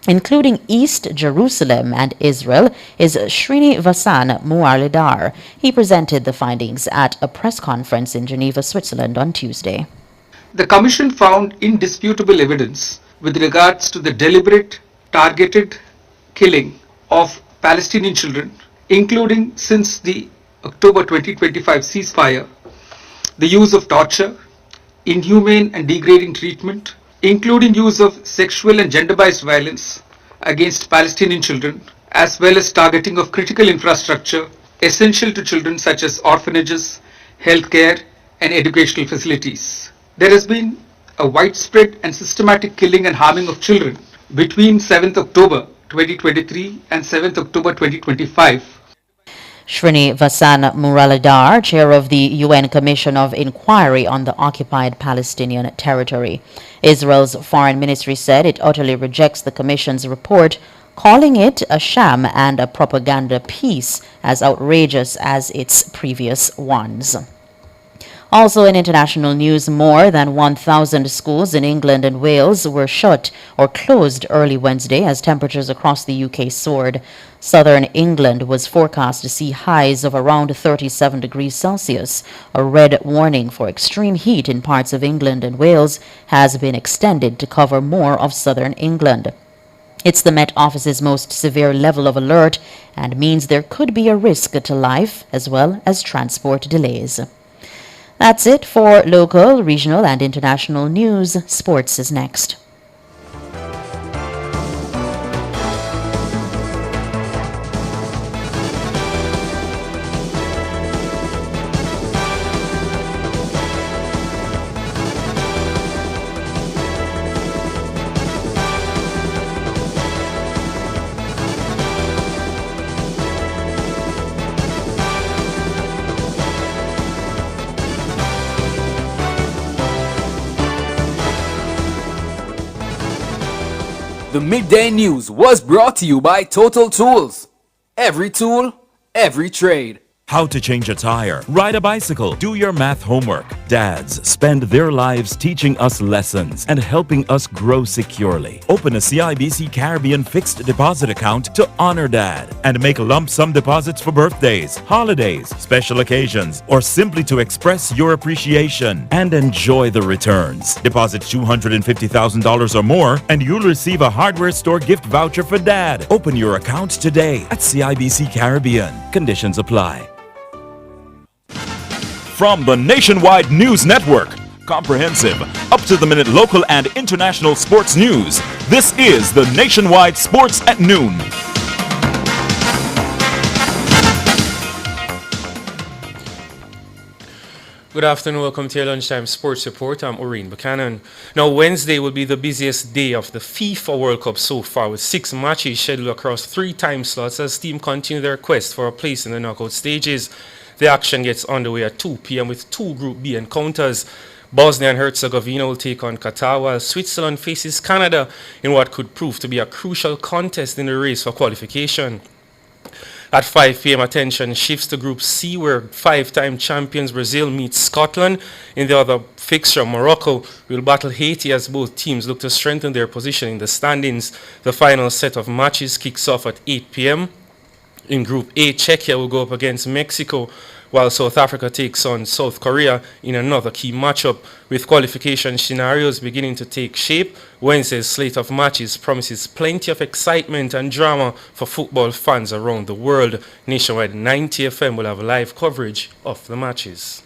including East Jerusalem and Israel, is Srinivasan Muarlidhar. He presented the findings at a press conference in Geneva, Switzerland on Tuesday. The Commission found indisputable evidence with regards to the deliberate, targeted killing of Palestinian children, including since the October 2025 ceasefire, the use of torture, inhumane and degrading treatment, including use of sexual and gender-based violence against Palestinian children, as well as targeting of critical infrastructure essential to children such as orphanages, healthcare, and educational facilities. There has been a widespread and systematic killing and harming of children between 7th October 2023 and 7th October 2025. Srinivasan Muarlidhar, chair of the UN Commission of Inquiry on the occupied Palestinian territory. Israel's foreign ministry said it utterly rejects the commission's report, calling it a sham and a propaganda piece as outrageous as its previous ones. Also in international news, more than 1,000 schools in England and Wales were shut or closed early Wednesday as temperatures across the UK soared. Southern England was forecast to see highs of around 37 degrees Celsius. A red warning for extreme heat in parts of England and Wales has been extended to cover more of southern England. It's the Met Office's most severe level of alert and means there could be a risk to life as well as transport delays. That's it for local, regional, and international news. Sports is next. The Midday News was brought to you by Total Tools. Every tool, every trade. How to change a tire, ride a bicycle, do your math homework. Dads spend their lives teaching us lessons and helping us grow securely. Open a CIBC Caribbean fixed deposit account to honor Dad and make lump sum deposits for birthdays, holidays, special occasions, or simply to express your appreciation and enjoy the returns. Deposit $250,000 or more and you'll receive a hardware store gift voucher for Dad. Open your account today at CIBC Caribbean. Conditions apply. From the Nationwide News Network, comprehensive, up-to-the-minute local and international sports news, this is the Nationwide Sports at Noon. Good afternoon, welcome to your Lunchtime Sports Report. I'm Oreen Buchanan. Now, Wednesday will be the busiest day of the FIFA World Cup so far, with 6 matches scheduled across 3 time slots as teams continue their quest for a place in the knockout stages. The action gets underway at 2 p.m. with 2 Group B encounters. Bosnia and Herzegovina will take on Qatar, while Switzerland faces Canada in what could prove to be a crucial contest in the race for qualification. At 5 p.m. attention shifts to Group C, where 5-time champions Brazil meets Scotland. In the other fixture, Morocco will battle Haiti as both teams look to strengthen their position in the standings. The final set of matches kicks off at 8 p.m. In Group A, Czechia will go up against Mexico, while South Africa takes on South Korea in another key matchup. With qualification scenarios beginning to take shape, Wednesday's slate of matches promises plenty of excitement and drama for football fans around the world. Nationwide 90 FM will have live coverage of the matches.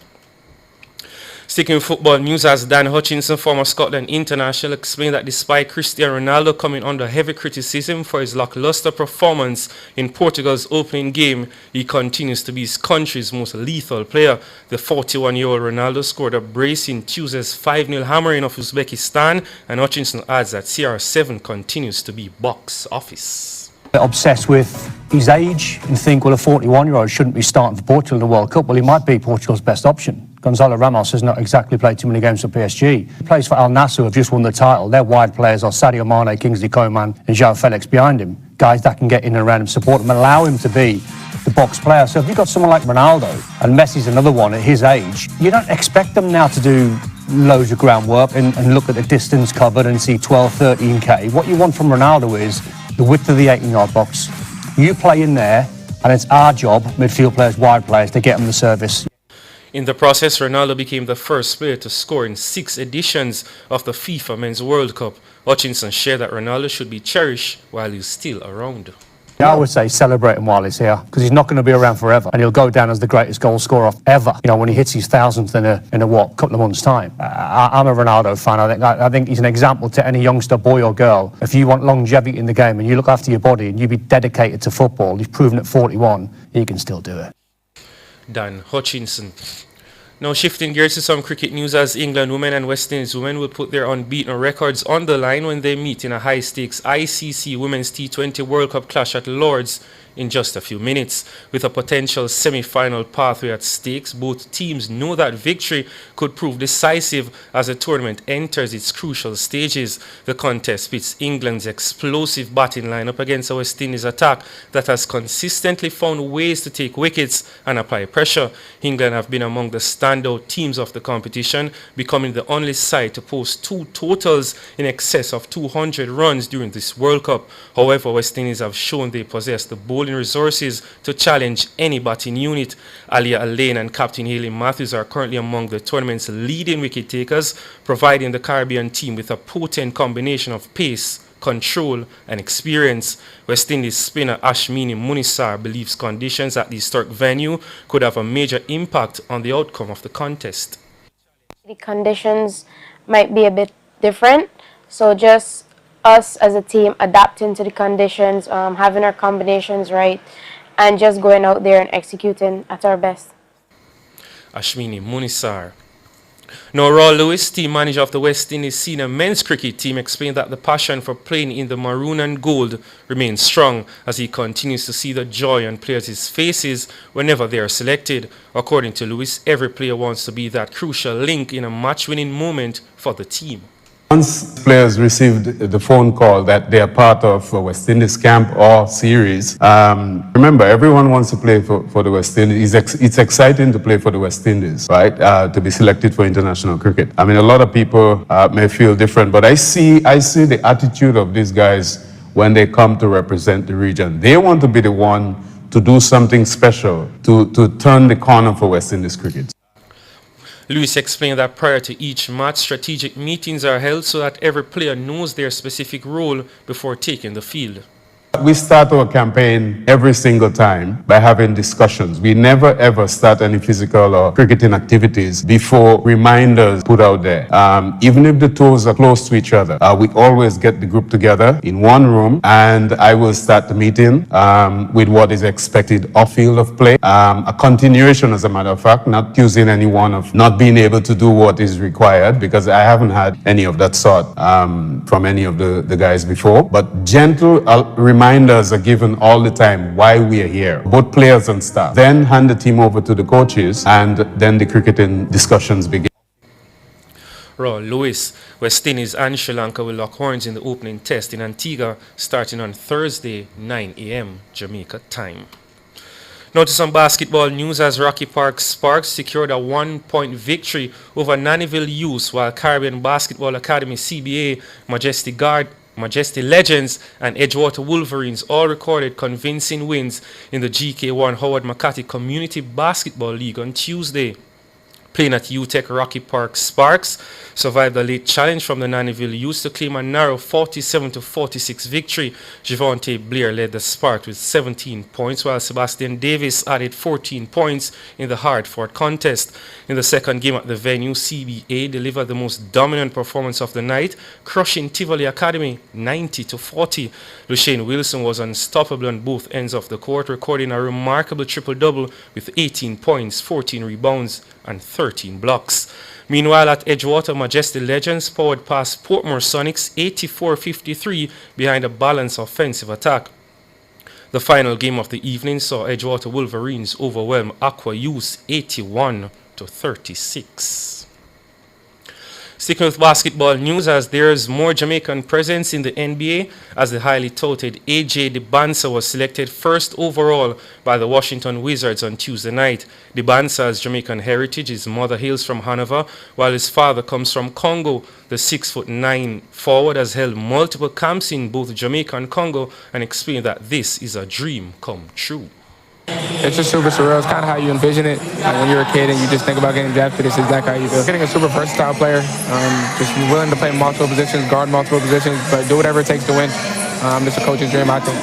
Sticking with football news, as Dan Hutchinson, former Scotland international, explained that despite Cristiano Ronaldo coming under heavy criticism for his lackluster performance in Portugal's opening game, he continues to be his country's most lethal player. The 41-year-old Ronaldo scored a brace in Tuesday's 5-0 hammering of Uzbekistan, and Hutchinson adds that CR7 continues to be box office. Obsessed with his age and think, well, a 41-year-old shouldn't be starting for Portugal in the World Cup. Well, he might be Portugal's best option. Gonzalo Ramos has not exactly played too many games for PSG. He plays for Al Nassr, who have just won the title. Their wide players are Sadio Mane, Kingsley Coman and João Felix behind him. Guys that can get in and around him, support him, allow him to be the box player. So if you've got someone like Ronaldo, and Messi's another one at his age, you don't expect them now to do loads of groundwork and look at the distance covered and see 12, 13k. What you want from Ronaldo is the width of the 18-yard box. You play in there, and it's our job, midfield players, wide players, to get them the service. In the process, Ronaldo became the first player to score in 6 editions of the FIFA Men's World Cup. Hutchinson shared that Ronaldo should be cherished while he's still around. I would say celebrate him while he's here, because he's not going to be around forever, and he'll go down as the greatest goal scorer ever. You know, when he hits his 1000th in a couple of months' time. I'm a Ronaldo fan. I think he's an example to any youngster, boy or girl. If you want longevity in the game and you look after your body and you be dedicated to football, he's proven at 41 he can still do it. Dan Hutchinson. Now shifting gears to some cricket news, as England women and West Indies women will put their unbeaten records on the line when they meet in a high-stakes ICC Women's T20 World Cup clash at Lord's in just a few minutes. With a potential semi-final pathway at stakes, both teams know that victory could prove decisive as the tournament enters its crucial stages. The contest pits England's explosive batting lineup against a West Indies attack that has consistently found ways to take wickets and apply pressure. England have been among the standout teams of the competition, becoming the only side to post 2 totals in excess of 200 runs during this World Cup. However, West Indies have shown they possess the bowling resources to challenge any batting unit. Alia Alain and Captain Haley Matthews are currently among the tournament's leading wicket takers, providing the Caribbean team with a potent combination of pace, control and experience. West Indies spinner Ashmini Munisar believes conditions at the historic venue could have a major impact on the outcome of the contest. The conditions might be a bit different, so just us as a team adapting to the conditions, having our combinations right, and just going out there and executing at our best. Ashmini Munisar. Now, Roy Lewis, team manager of the West Indies senior men's cricket team, explained that the passion for playing in the maroon and gold remains strong as he continues to see the joy on players' faces whenever they are selected. According to Lewis, every player wants to be that crucial link in a match-winning moment for the team. Once players received the phone call that they are part of a West Indies camp or series, remember, everyone wants to play for the West Indies. It's exciting to play for the West Indies, right? To be selected for international cricket. I mean, a lot of people may feel different, but I see the attitude of these guys when they come to represent the region. They want to be the one to do something special, to turn the corner for West Indies cricket. Lewis explained that prior to each match, strategic meetings are held so that every player knows their specific role before taking the field. We start our campaign every single time by having discussions. We never ever start any physical or cricketing activities before reminders put out there. Even if the toes are close to each other, we always get the group together in one room and I will start the meeting with what is expected off-field of play. A continuation, as a matter of fact, not accusing anyone of not being able to do what is required, because I haven't had any of that sort from any of the guys before. But gentle reminders are given all the time why we are here, both players and staff. Then hand the team over to the coaches and then the cricketing discussions begin. Roy Lewis. West Indies and Sri Lanka will lock horns in the opening test in Antigua starting on Thursday, 9 a.m. Jamaica time. Now to some basketball news, as Rocky Park Sparks secured a 1-point victory over Nannyville Hughes, while Caribbean Basketball Academy CBA Majestic Majesty Legends and Edgewater Wolverines all recorded convincing wins in the GK1 Howard McCarthy Community Basketball League on Tuesday. Playing at UTEC Rocky Park, Sparks survived a late challenge from the Nannyville Youths to claim a narrow 47-46 victory. Javonte Blair led the Sparks with 17 points, while Sebastian Davis added 14 points in the hard-fought contest. In the second game at the venue, CBA delivered the most dominant performance of the night, crushing Tivoli Academy 90-40. Lushane Wilson was unstoppable on both ends of the court, recording a remarkable triple-double with 18 points, 14 rebounds, and 13 blocks. Meanwhile, at Edgewater, Majesty Legends powered past Portmore Sonics 84-53 behind a balanced offensive attack. The final game of the evening saw Edgewater Wolverines overwhelm Aqua Youth 81-36. Sticking with basketball news, as there is more Jamaican presence in the NBA, as the highly touted A.J. DeBansa was selected first overall by the Washington Wizards on Tuesday night. DeBansa's Jamaican heritage, his mother hails from Hanover, while his father comes from Congo. The 6'9" forward has held multiple camps in both Jamaica and Congo and explained that this is a dream come true. It's just super surreal. It's kind of how you envision it. Like when you're a kid and you just think about getting drafted, it's exactly how you feel. Getting a super versatile player, just willing to play multiple positions, guard multiple positions, but do whatever it takes to win. It's a coach's dream, I think.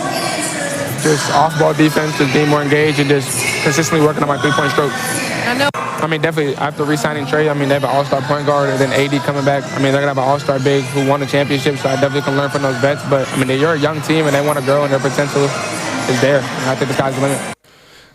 Just off-ball defense, just being more engaged and just consistently working on my three-point stroke. I mean, definitely after re-signing Trey, they have an all-star point guard and then AD coming back. They're going to have an all-star big who won the championship, so I definitely can learn from those vets. But, you're a young team and they want to grow and their potential is there. And I think the sky's the limit.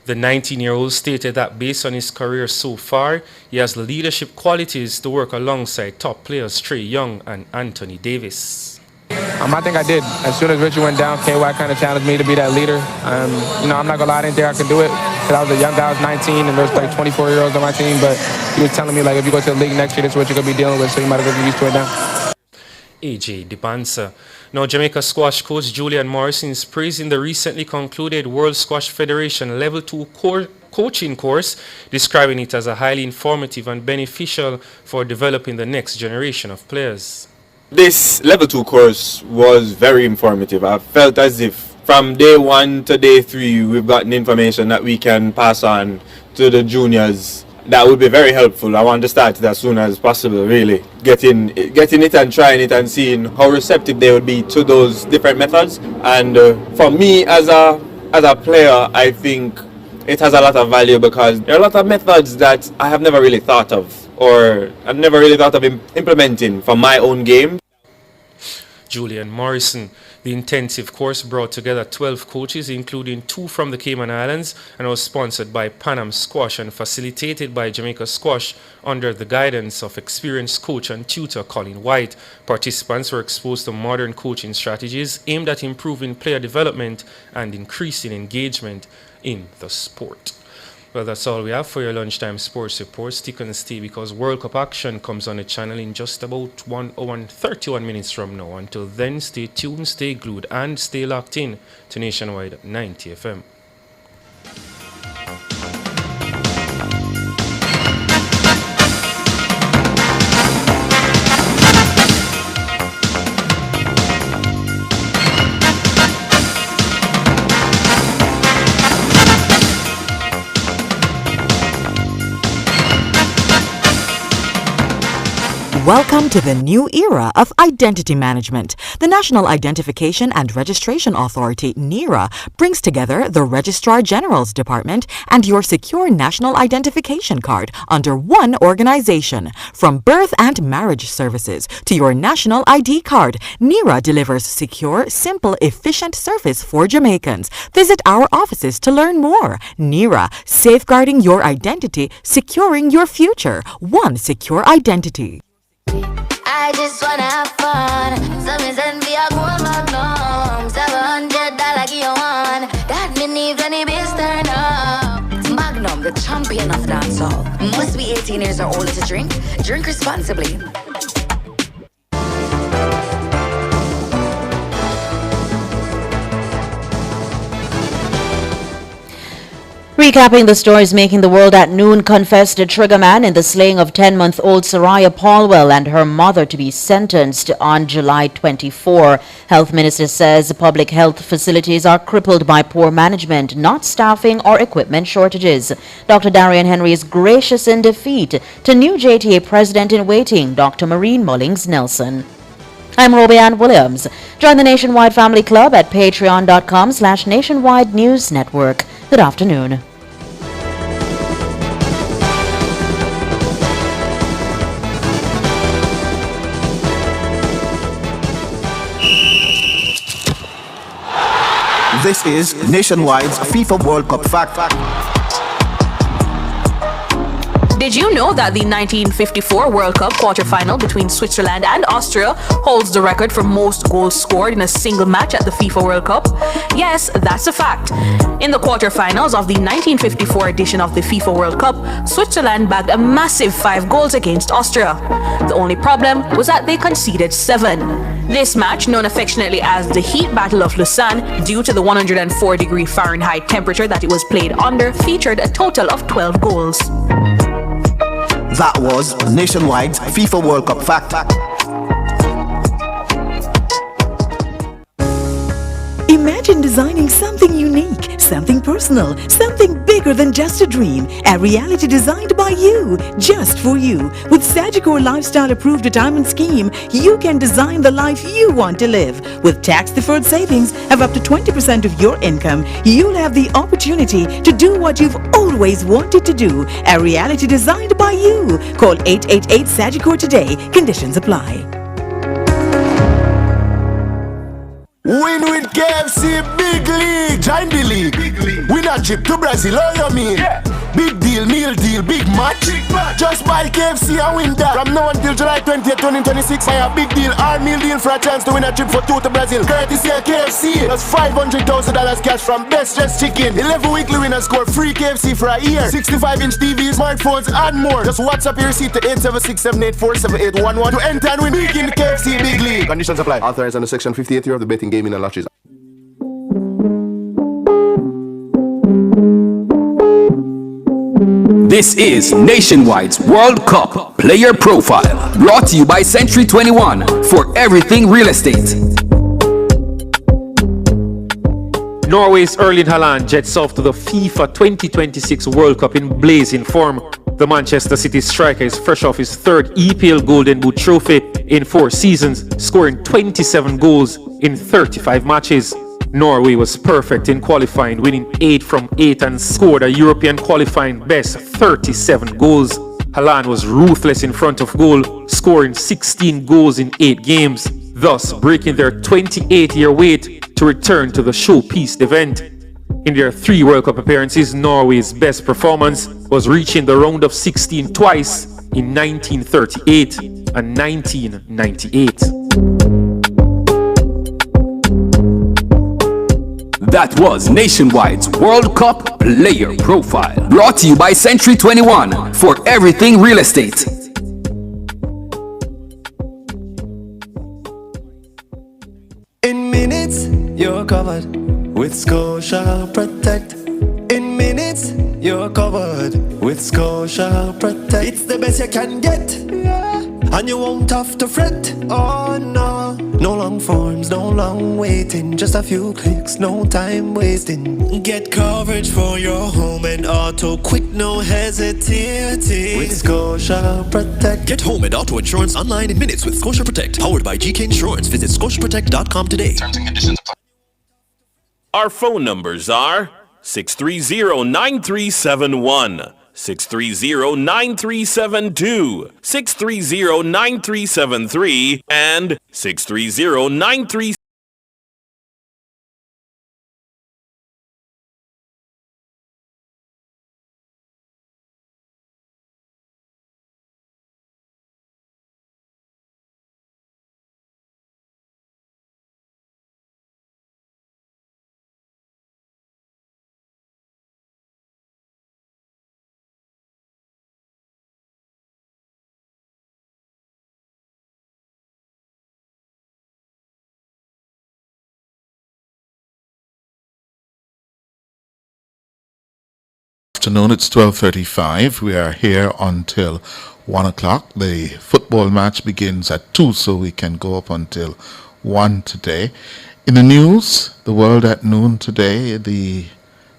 The 19-year-old stated that based on his career so far, he has the leadership qualities to work alongside top players Trey Young and Anthony Davis. I think I did. As soon as Richie went down, KY kind of challenged me to be that leader. I'm not going to lie, I didn't think I could do it. Because I was a young guy, I was 19, and there was like 24-year-olds on my team. But he was telling me, if you go to the league next year, this is what you're going to be dealing with, so you might as well get used to it now. A.J. DeBansa. Now, Jamaica squash coach Julian Morrison is praising the recently concluded World Squash Federation Level 2 coaching course, describing it as a highly informative and beneficial for developing the next generation of players. This Level 2 course was very informative. I felt as if from day 1 to day 3 we've gotten information that we can pass on to the juniors. That would be very helpful. I want to start it as soon as possible, really. Getting it and trying it and seeing how receptive they would be to those different methods. And for me as a player, I think it has a lot of value because there are a lot of methods that I have never really thought of or I've never really thought of implementing for my own game. Julian Morrison. The intensive course brought together 12 coaches, including 2 from the Cayman Islands, and was sponsored by Panam Squash and facilitated by Jamaica Squash under the guidance of experienced coach and tutor Colin White. Participants were exposed to modern coaching strategies aimed at improving player development and increasing engagement in the sport. Well, that's all we have for your lunchtime sports report. Stick and stay because World Cup action comes on the channel in just about 1 hour and 31 minutes from now. Until then, stay tuned, stay glued, and stay locked in to Nationwide 90 FM. Welcome to the new era of identity management. The National Identification and Registration Authority, NIRA, brings together the Registrar General's Department and your secure national identification card under one organization. From birth and marriage services to your national ID card, NIRA delivers secure, simple, efficient service for Jamaicans. Visit our offices to learn more. NIRA, safeguarding your identity, securing your future. One secure identity. I just wanna have fun. So me send me a gold magnum, $700 give you one. That mean even if it's turn up. Magnum, the champion of dancehall. Must be 18 years or older to drink. Drink responsibly. Recapping the stories making the world at noon, confessed a triggerman in the slaying of 10-month-old Soraya Paulwell and her mother to be sentenced on July 24. Health Minister says public health facilities are crippled by poor management, not staffing or equipment shortages. Dr. Darian Henry is gracious in defeat to new JTA President-in-waiting, Dr. Maureen Mullings Nelson. I'm Roby Ann Williams. Join the Nationwide Family Club at patreon.com/Nationwide News Network. Good afternoon. This is Nationwide's FIFA World Cup Fact. Did you know that the 1954 World Cup quarterfinal between Switzerland and Austria holds the record for most goals scored in a single match at the FIFA World Cup? Yes, that's a fact. In the quarterfinals of the 1954 edition of the FIFA World Cup, Switzerland bagged a massive 5 goals against Austria. The only problem was that they conceded 7. This match, known affectionately as the Heat Battle of Lausanne, due to the 104-degree Fahrenheit temperature that it was played under, featured a total of 12 goals. That was Nationwide's FIFA World Cup Fact. Imagine designing something unique, something personal, something bigger than just a dream. A reality designed by you, just for you. With Sagicor Lifestyle Approved Retirement Scheme, you can design the life you want to live. With tax-deferred savings of up to 20% of your income, you'll have the opportunity to do what you've always wanted to do. A reality designed by you. Call 888-SAGICOR today. Conditions apply. Win with KFC, big league, join the league. Win a trip to Brazil, all you mean? Yeah. Big deal, meal deal, big match. Just buy KFC and win that. From now until July 20th, 2026, buy a big deal or meal deal for a chance to win a trip for 2 to Brazil. Courtesy of KFC, that's $500,000 cash from Best Dressed Chicken. 11 weekly winners score free KFC for a year. 65-inch TVs, smartphones, and more. Just WhatsApp your receipt to 876-784-7811 to enter and win big in the KFC Big League. Conditions apply. Authorized under Section 58 of the Betting, Gaming and Lotteries. This is Nationwide's World Cup Player Profile, brought to you by Century 21 for everything real estate. Norway's Erling Haaland jets off to the FIFA 2026 World Cup in blazing form. The Manchester City striker is fresh off his 3rd EPL Golden Boot trophy in 4 seasons, scoring 27 goals in 35 matches. Norway was perfect in qualifying, winning 8 from 8 and scored a European qualifying best 37 goals. Haaland was ruthless in front of goal, scoring 16 goals in 8 games, thus breaking their 28-year wait to return to the showpiece event. In their 3 World Cup appearances, Norway's best performance was reaching the round of 16 twice in 1938 and 1998. That was Nationwide's World Cup Player Profile, brought to you by Century 21 for everything real estate. In minutes, you're covered with Scotia Protect. In minutes, you're covered with Scotia Protect. It's the best you can get, and you won't have to fret. Oh no, no long forms, no long waiting, just a few clicks, no time wasting. Get coverage for your home and auto, quick, no hesitating. With Scotia Protect. Get home and auto insurance online in minutes with Scotia Protect, powered by GK Insurance. Visit scotiaprotect.com today. Terms and conditions apply. Our phone numbers are 630-9371, 630-9372, 630-9373, and 630-9373. afternoon. It's 12:35. We are here until 1 o'clock. The football match begins at 2, so we can go up until 1 today. In the news, the world at noon today, the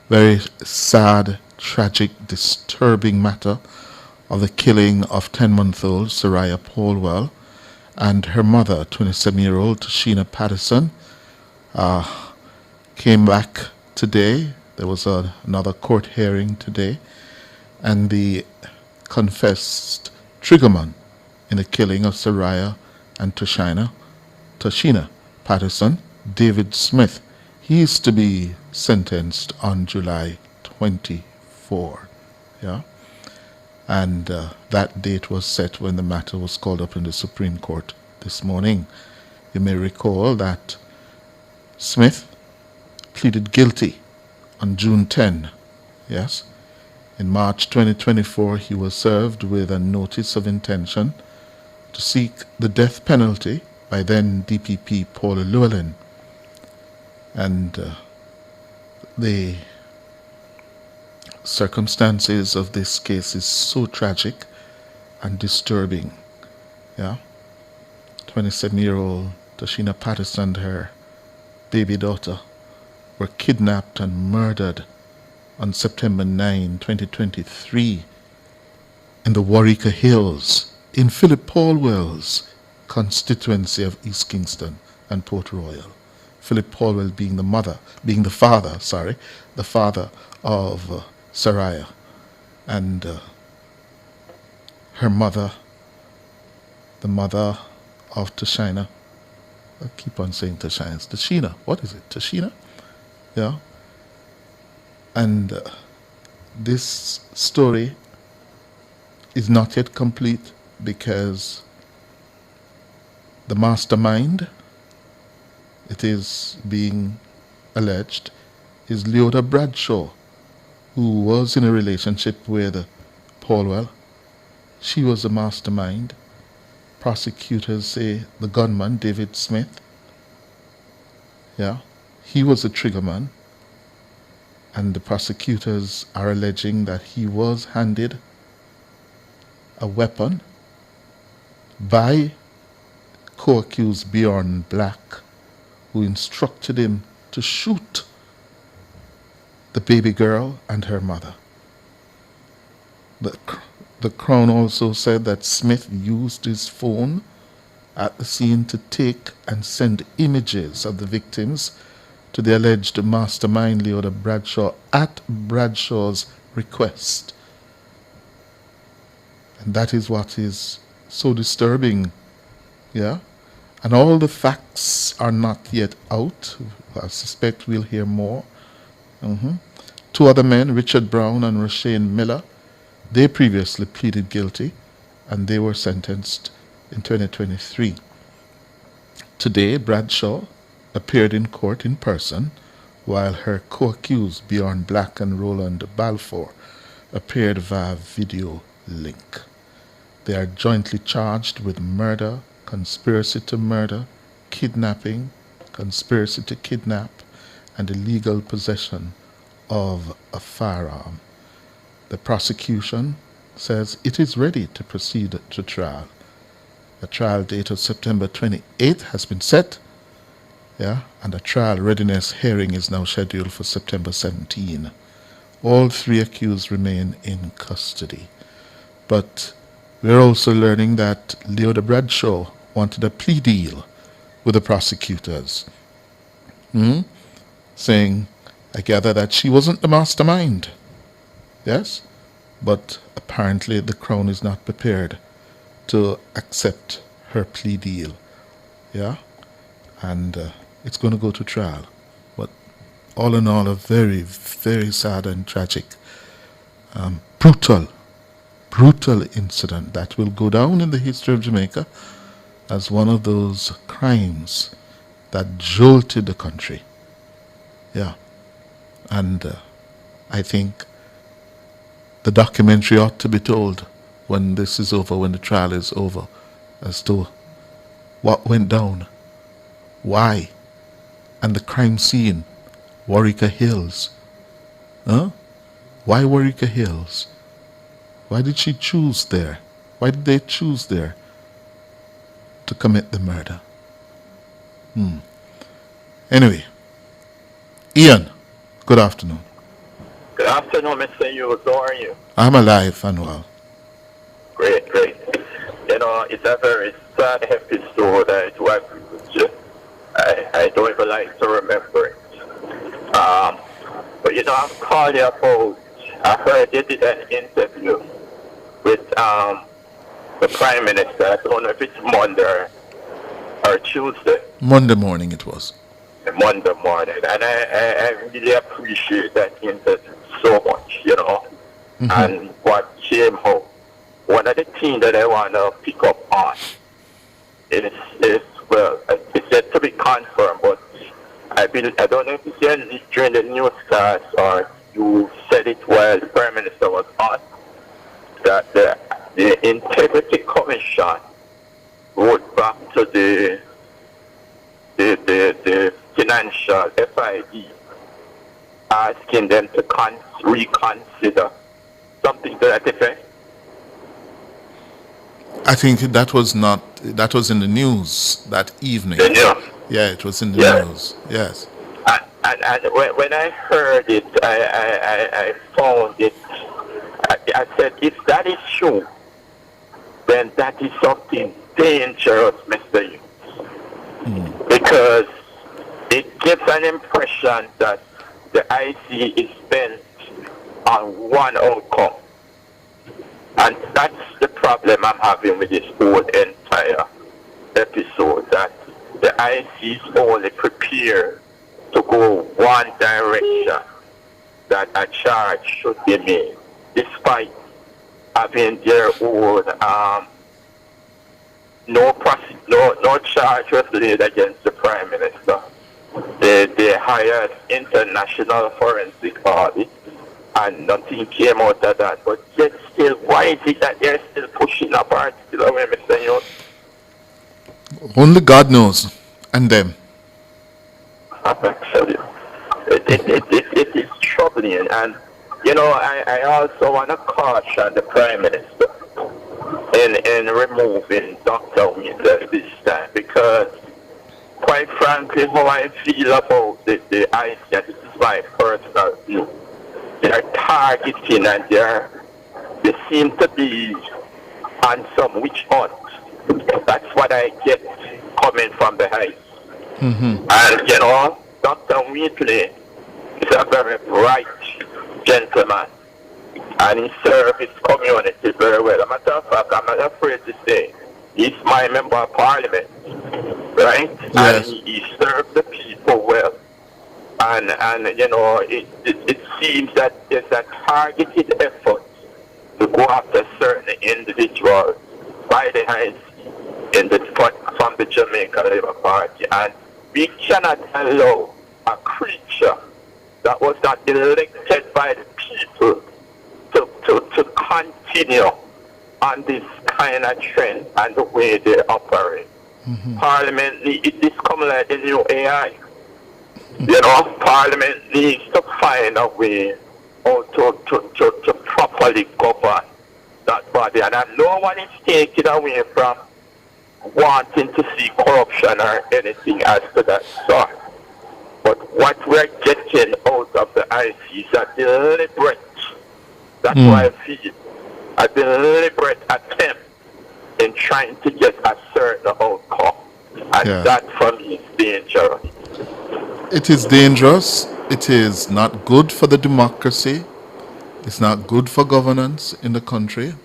very sad, tragic, disturbing matter of the killing of 10-month-old Soraya Polwell and her mother, 27-year-old Tashina Patterson, came back today. There was another court hearing today, and the confessed triggerman in the killing of Soraya and Tashina Patterson, David Smith, he is to be sentenced on July 24. Yeah, and that date was set when the matter was called up in the Supreme Court this morning. You may recall that Smith pleaded guilty on June 10. Yes, in March 2024, he was served with a notice of intention to seek the death penalty by then DPP Paul Llewellyn. And the circumstances of this case is so tragic and disturbing. Yeah, 27-year-old Tashina Patterson and her baby daughter were kidnapped and murdered on September 9, 2023 in the Warwick Hills in Philip Polwell's constituency of East Kingston and Port Royal. Philip Polwell being the father of Soraya, and her mother, the mother of Tashina. I keep on saying Tashina. It's Tashina. What is it? Tashina? Yeah. And this story is not yet complete because the mastermind, it is being alleged, is Leota Bradshaw, who was in a relationship with Polwell. She was the mastermind. Prosecutors say the gunman, David Smith, yeah, he was the triggerman, and the prosecutors are alleging that he was handed a weapon by co-accused Bjorn Black, who instructed him to shoot the baby girl and her mother. The Crown also said that Smith used his phone at the scene to take and send images of the victims to the alleged mastermind Leota Bradshaw at Bradshaw's request. And that is what is so disturbing. Yeah? And all the facts are not yet out. I suspect we'll hear more. Two other men, Richard Brown and Roshane Miller, they previously pleaded guilty and they were sentenced in 2023. Today, Bradshaw appeared in court in person, while her co-accused Bjorn Black and Roland Balfour appeared via video link. They are jointly charged with murder, conspiracy to murder, kidnapping, conspiracy to kidnap, and illegal possession of a firearm. The prosecution says it is ready to proceed to trial. A trial date of September 28th has been set, and a trial readiness hearing is now scheduled for September 17. All three accused remain in custody. But we're also learning that Leota Bradshaw wanted a plea deal with the prosecutors, saying, I gather, that she wasn't the mastermind. Yes? But apparently the Crown is not prepared to accept her plea deal. Yeah? And it's going to go to trial. But all in all, a very, very sad and tragic, brutal incident that will go down in the history of Jamaica as one of those crimes that jolted the country. Yeah. And I think the documentary ought to be told when this is over, when the trial is over, as to what went down, why, and the crime scene, Warwick Hills. Why Warwick Hills? Why did she choose there? Why did they choose there to commit the murder? Anyway, Ian, good afternoon. Good afternoon, Mr. Hughes. How are you? I'm alive and well. Great, great. You know, it's a very sad episode. I do agree with you. I don't even like to remember it. But you know, I'm calling you about, I heard you did an interview with the Prime Minister. I don't know if it's Monday or Tuesday. Monday morning it was. Monday morning. And I really appreciate that interview so much, you know. And what came out. One of the things that I want to pick up on is well, it's yet to be confirmed, but I don't know if you said it during the newscast or you said it while the Prime Minister was on, that the Integrity Commission wrote back to the financial FID asking them to reconsider something to that effect. I think that was in the news that evening. The news? Yeah, it was in the news. Yes. And when I heard it, I found it, I said, if that is true, then that is something dangerous, Mr. Hughes. Because it gives an impression that the IC is bent on one outcome. And that's the problem I'm having with this whole entire episode, that the IC is only prepared to go one direction, that a charge should be made, despite having their own no charge was laid against the Prime Minister. They hired international forensic audit, and nothing came out of that. But yet still, why is it that they're still pushing a particular way, Mr. Hughes? Only God knows, and them. Actually, it is troubling, and you know, I also want to caution the Prime Minister in removing Dr. Wheeler this time, because quite frankly, how I feel about the IC, and this is my personal view, they're targeting and they seem to be on some witch hunt. That's what I get coming from the heights. And you know, Dr. Wheatley is a very bright gentleman, and he served his community very well. As a matter of fact, I'm not afraid to say he's my member of parliament, right? Yes. And he served the people well. And you know, it seems that there's a targeted effort to go after certain individuals by the IC from the Jamaica Labour Party, and we cannot allow a creature that was not elected by the people to continue on this kind of trend and the way they operate. Parliament, it is coming like the new AI. You know, Parliament needs to find a way how to properly govern that body. And no one is taken away from wanting to see corruption or anything as to that sort. But what we're getting out of the IC is a deliberate, that's why I feel, a deliberate attempt in trying to get a certain outcome. And that for me is dangerous. It is dangerous. It is not good for the democracy. It's not good for governance in the country.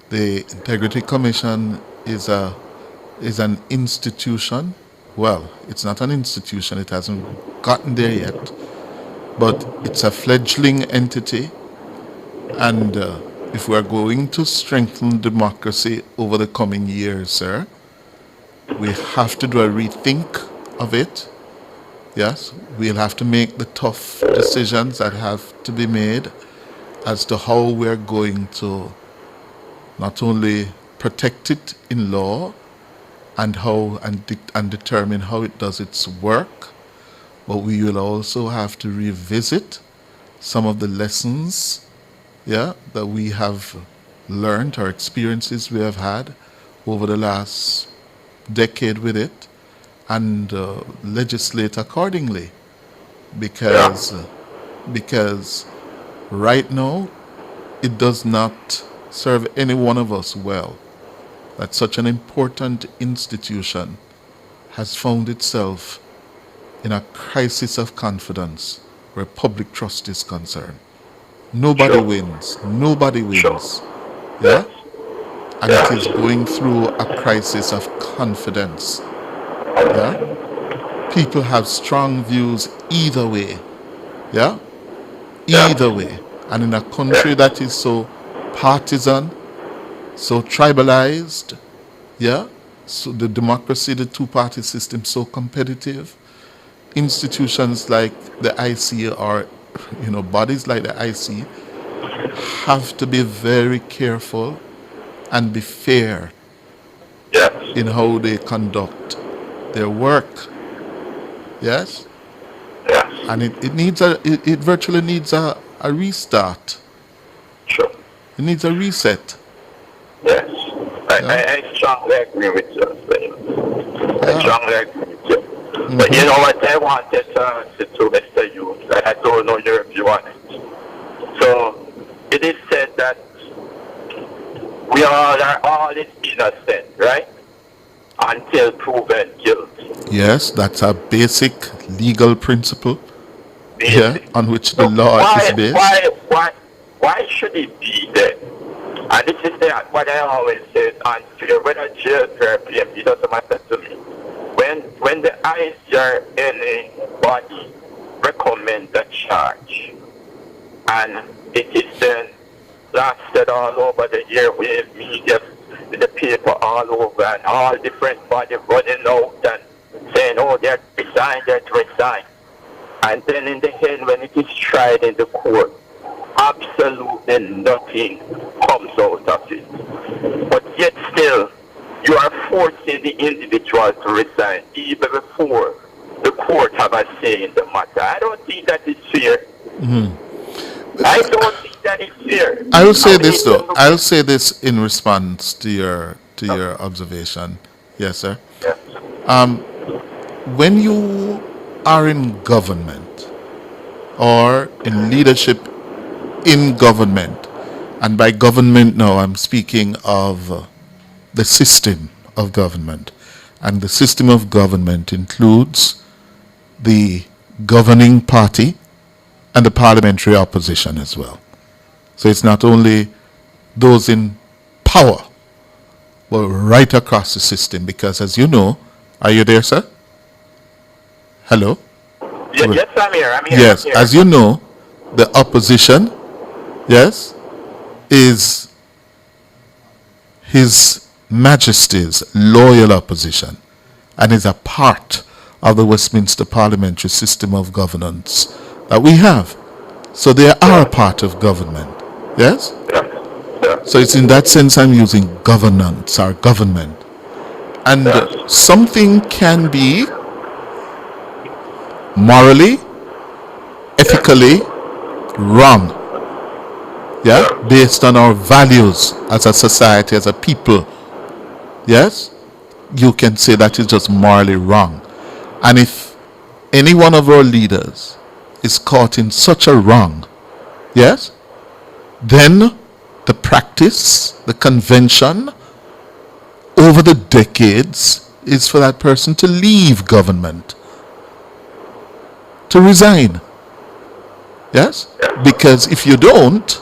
The Integrity Commission is an institution. Well, it's not an institution. It hasn't gotten there yet. But it's a fledgling entity. And if we are going to strengthen democracy over the coming years, sir, we have to do a rethink of it. Yes, we'll have to make the tough decisions that have to be made as to how we're going to not only protect it in law and determine how it does its work, but we will also have to revisit some of the lessons, yeah, that we have learned, or experiences we have had over the last decade with it, and legislate accordingly, because right now it does not serve any one of us well that such an important institution has found itself in a crisis of confidence where public trust is concerned. Nobody wins. Nobody wins. Yeah? And it is going through a crisis of confidence. Yeah? People have strong views either way. Yeah? Either way. And in a country that is so partisan, so tribalized, yeah? So the democracy, the two-party system, so competitive, institutions like the IC, or bodies like the IC, have to be very careful and be fair in how they conduct their work. Yes? And it virtually needs a restart. Sure. It needs a reset. Yes. I strongly agree with you. I strongly agree with you. But you know what I wanted to Mr. Hughes, I don't know your view on it. So it is said that we are all innocent, right? Until proven guilty. Yes, that's a basic legal principle. Yeah, on which the law is based. Why should it be there? And this is what I always say is unfair. Whether jail, fair, PMP, it doesn't matter to me. When the IC or anybody recommend the charge, and it is then blasted all over the airwave, media, in the paper all over, and all different bodies running out and saying, oh, they're resigned. And then in the end, when it is tried in the court, absolutely nothing comes out of it. But yet still, you are forcing the individual to resign even before the court have a say in the matter. I don't think that is fair. I don't think that is fair. I will say this though. I'll say this in response to your observation. Yes, sir. Yes. When you are in government or in leadership in government, and by government now I'm speaking of the system of government, and the system of government includes the governing party and the parliamentary opposition as well. So it's not only those in power, but right across the system, because as you know, are you there, sir? Hello? Yes, I'm here. Yes, I'm here. as you know, the opposition, yes, is His Majesty's loyal opposition, and is a part of the Westminster parliamentary system of governance that we have. So they are a part of government. Yes? So it's in that sense I'm using governance or government. And something can be morally, ethically wrong. Yeah? Based on our values as a society, as a people. Yes? You can say that is just morally wrong. And if any one of our leaders is caught in such a wrong, yes, then the practice, the convention over the decades is for that person to leave government, to resign. Yes? Because if you don't,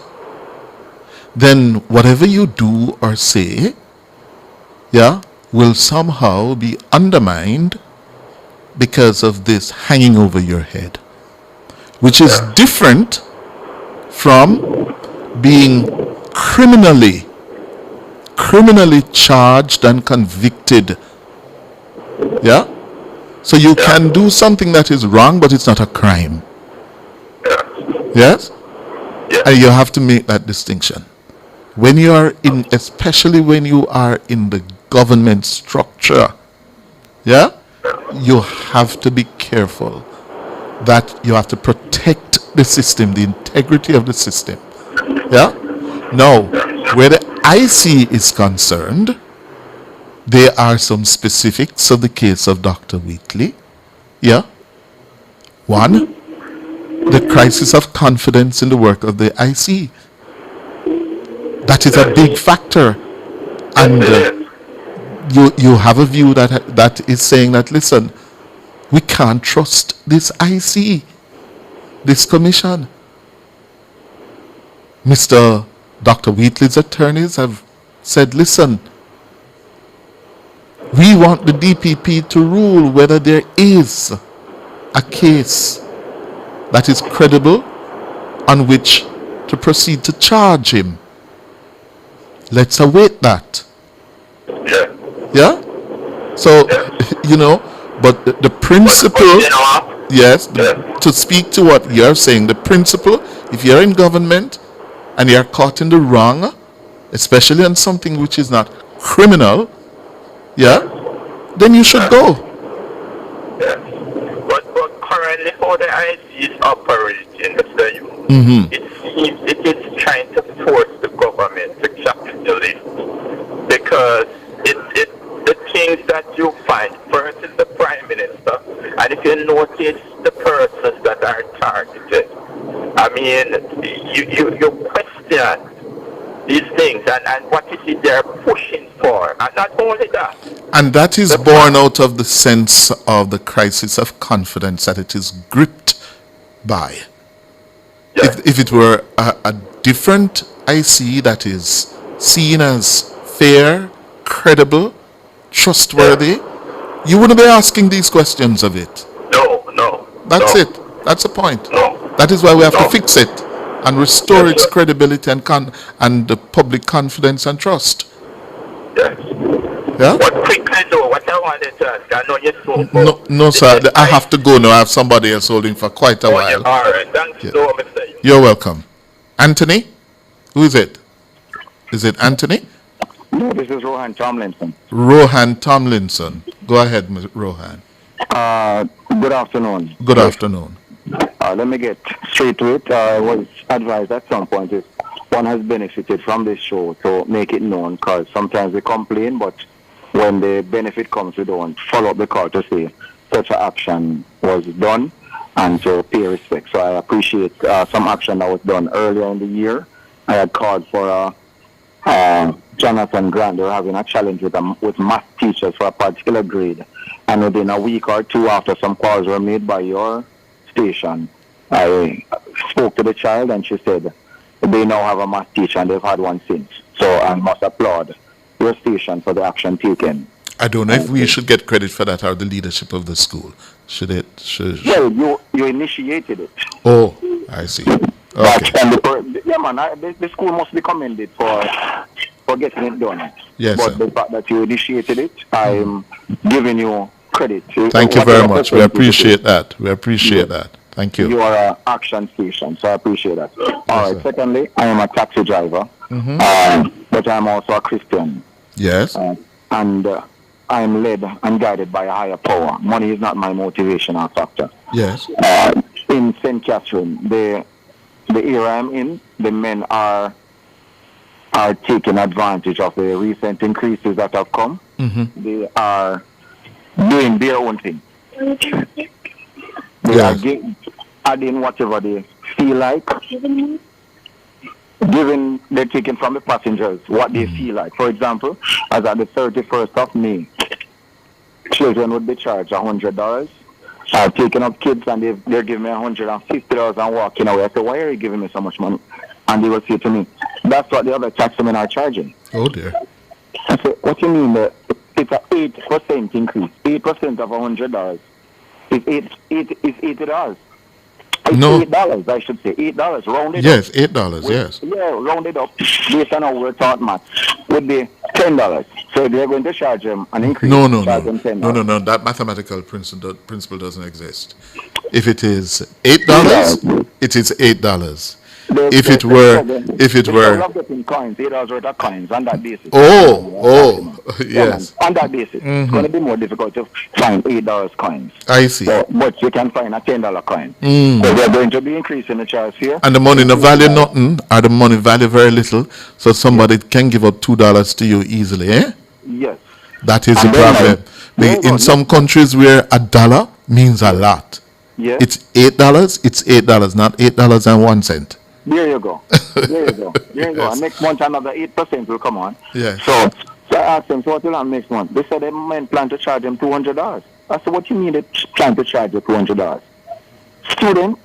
then whatever you do or say, yeah, will somehow be undermined because of this hanging over your head, which is different from being criminally charged and convicted. Yeah? So you can do something that is wrong, but it's not a crime. Yes? And you have to make that distinction. When you are in, especially when you are in the government structure, yeah, you have to be careful that you have to protect the system, the integrity of the system. Yeah? Now, where the IC is concerned, there are some specifics of the case of Dr. Wheatley. Yeah? One, the crisis of confidence in the work of the IC. That is a big factor. And you have a view that is saying that, listen, we can't trust this IC, this commission. Dr. Wheatley's attorneys have said, listen, we want the DPP to rule whether there is a case that is credible on which to proceed to charge him. Let's await that. Yeah? So, but the principle, yes, to speak to what you're saying, the principle, if you're in government and you're caught in the wrong, especially on something which is not criminal, yeah, then you should go. But currently how the IC is operating, Mr. Hughes, it seems it is trying to force the government to capitulate, because the things that you find first is the Prime Minister, and if you notice the persons that are targeted, I mean, you question these things and what is it they're pushing for, and not only that. And that is born out of the sense of the crisis of confidence that it is gripped by. If it were a different IC that is seen as fair, credible, trustworthy, you wouldn't be asking these questions of it. No. That's it. That's the point. That is why we have to fix it and restore its credibility and the public confidence and trust. Yes. Yeah? But quickly though, what I wanted to ask, I know you spoke. No, sir. I have to go now. I have somebody else holding for quite a while. Yeah, all right. Thanks so much, Mr. Hughes. You're welcome. Anthony? Who is it? Is it Anthony? No, this is Rohan Tomlinson. Rohan Tomlinson. Go ahead, Rohan. Good afternoon. Good afternoon. Let me get straight to it. I was advised at some point if one has benefited from this show to make it known, because sometimes we complain, but when the benefit comes, we don't follow up the call to say such an action was done and to pay respect. So I appreciate some action that was done earlier in the year. I had called for Jonathan Grant. They were having a challenge with math teachers for a particular grade. And within a week or two after some calls were made by your station, I spoke to the child and she said they now have a math teacher and they've had one since. So I must applaud your station for the action taken. I don't know if we should get credit for that or the leadership of the school. Should it? Well, you initiated it. Oh, I see. Okay. The school must be commended for getting it done. Yes, but sir. the fact that you initiated it, I'm giving you credit. Thank you very much. We appreciate that. Thank you. You are an action station, so I appreciate that. All right. Secondly, I am a taxi driver, but I'm also a Christian. Yes. And I'm led and guided by a higher power. Money is not my motivational factor. Yes. In St. Catherine, the era I'm in, the men are taking advantage of the recent increases that have come. They are doing their own thing. They are adding whatever they feel like. They're taking from the passengers what they feel like. For example, as at the 31st of May, children would be charged $100. Taking up kids and they're giving me $150 and walking away. I said, why are you giving me so much money? And they will say to me, that's what the other taxmen are charging. Oh dear. I said, what do you mean that it's an 8% increase? 8% of $100 is $80. No. $8, I should say. $8, rounded yes, up. Yes, $8, yes. Yeah, rounded up, based on how we're taught math, would be $10. So they're going to charge them an increase. No. $10. That mathematical principle doesn't exist. If it is $8, it is $8. if it were. Of getting coins, $8 worth of coins on that basis. Yes. On that basis, it's going to be more difficult to find $8 coins. I see. But you can find a $10 coin. Mm. So they're going to be increasing the charge here. And the money no value nothing, or the money value very little, so somebody can give up $2 to you easily, eh? Yes. That is the problem. In some countries where a dollar means a lot. Yes. It's $8, it's $8, not $8.01. There you go. There you go. There you go. And next month another 8% will come on. Yeah. So I asked them, so what will happen next month? They said they might plan to charge them $200. I said, what you mean they plan to charge you $200? Students?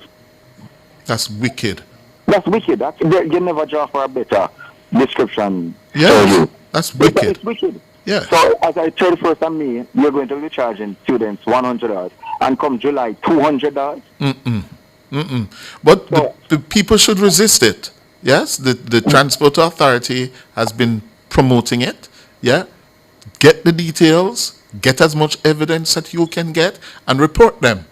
That's wicked. That's wicked. You never draw for a better description. Yeah, that's wicked. It's wicked. Yeah. So as I 31st of May, you're going to be charging students $100, and come July $200. But the people should resist it. Yes, the Transport Authority has been promoting it. Yeah, get the details, get as much evidence that you can get, and report them.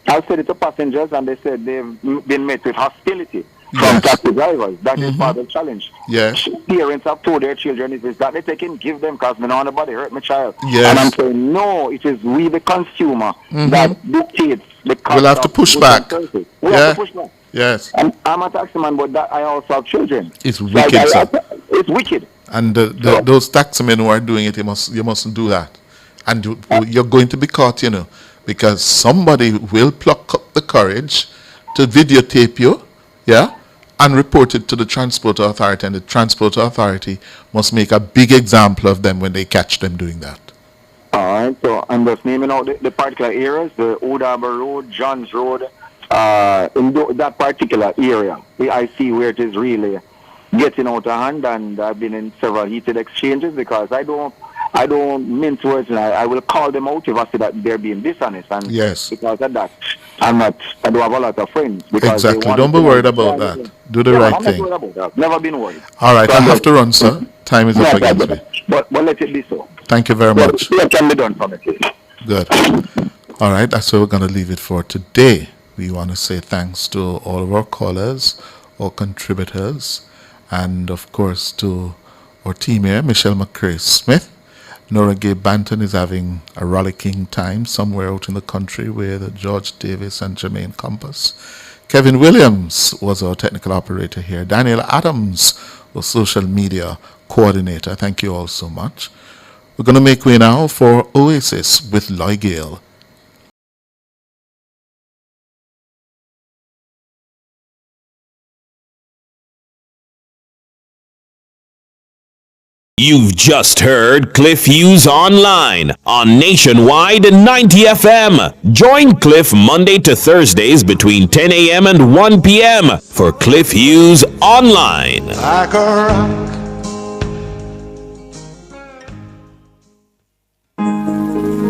I said it to passengers, and they said they've been met with hostility from taxi drivers. That is part of the challenge. Yes. Parents have told their children, if it's that they can give them because I don't want nobody hurt my child. Yes. And I'm saying, no, it is we, the consumer, that dictates the cost. We'll have to push back. We have to push back. Yes. I'm a taxi man, but I also have children. It's wicked, sir. It's wicked. And those taximen who are doing it, you mustn't do that. And you're going to be caught, you know, because somebody will pluck up the courage to videotape you, yeah, and report it to the Transport Authority, and the Transport Authority must make a big example of them when they catch them doing that. All right, so I'm just naming out the particular areas, the Old Harbor Road, Johns Road, in that particular area. I see where it is really getting out of hand, and I've been in several heated exchanges because I don't mince words, and I will call them out if I see that they're being dishonest. And yes, because of that, I don't have a lot of friends. Exactly. Don't be worried about that. Do the right thing. I'm not worried about that. Never been worried. All right, I have to run, sir. Time is up against me. But let it be so. Thank you very much. What can be done from it? Good. All right, that's where we're going to leave it for today. We want to say thanks to all of our callers, our contributors, and of course to our team here, Michelle McCrae Smith. Nora Gay Banton is having a rollicking time somewhere out in the country with George Davis and Jermaine Compass. Kevin Williams was our technical operator here. Daniel Adams was social media coordinator. Thank you all so much. We're going to make way now for Oasis with Loy Gale. You've just heard Cliff Hughes online on Nationwide 90 FM. Join Cliff Monday to Thursdays between 10 a.m. and 1 p.m. for Cliff Hughes Online. Like a rock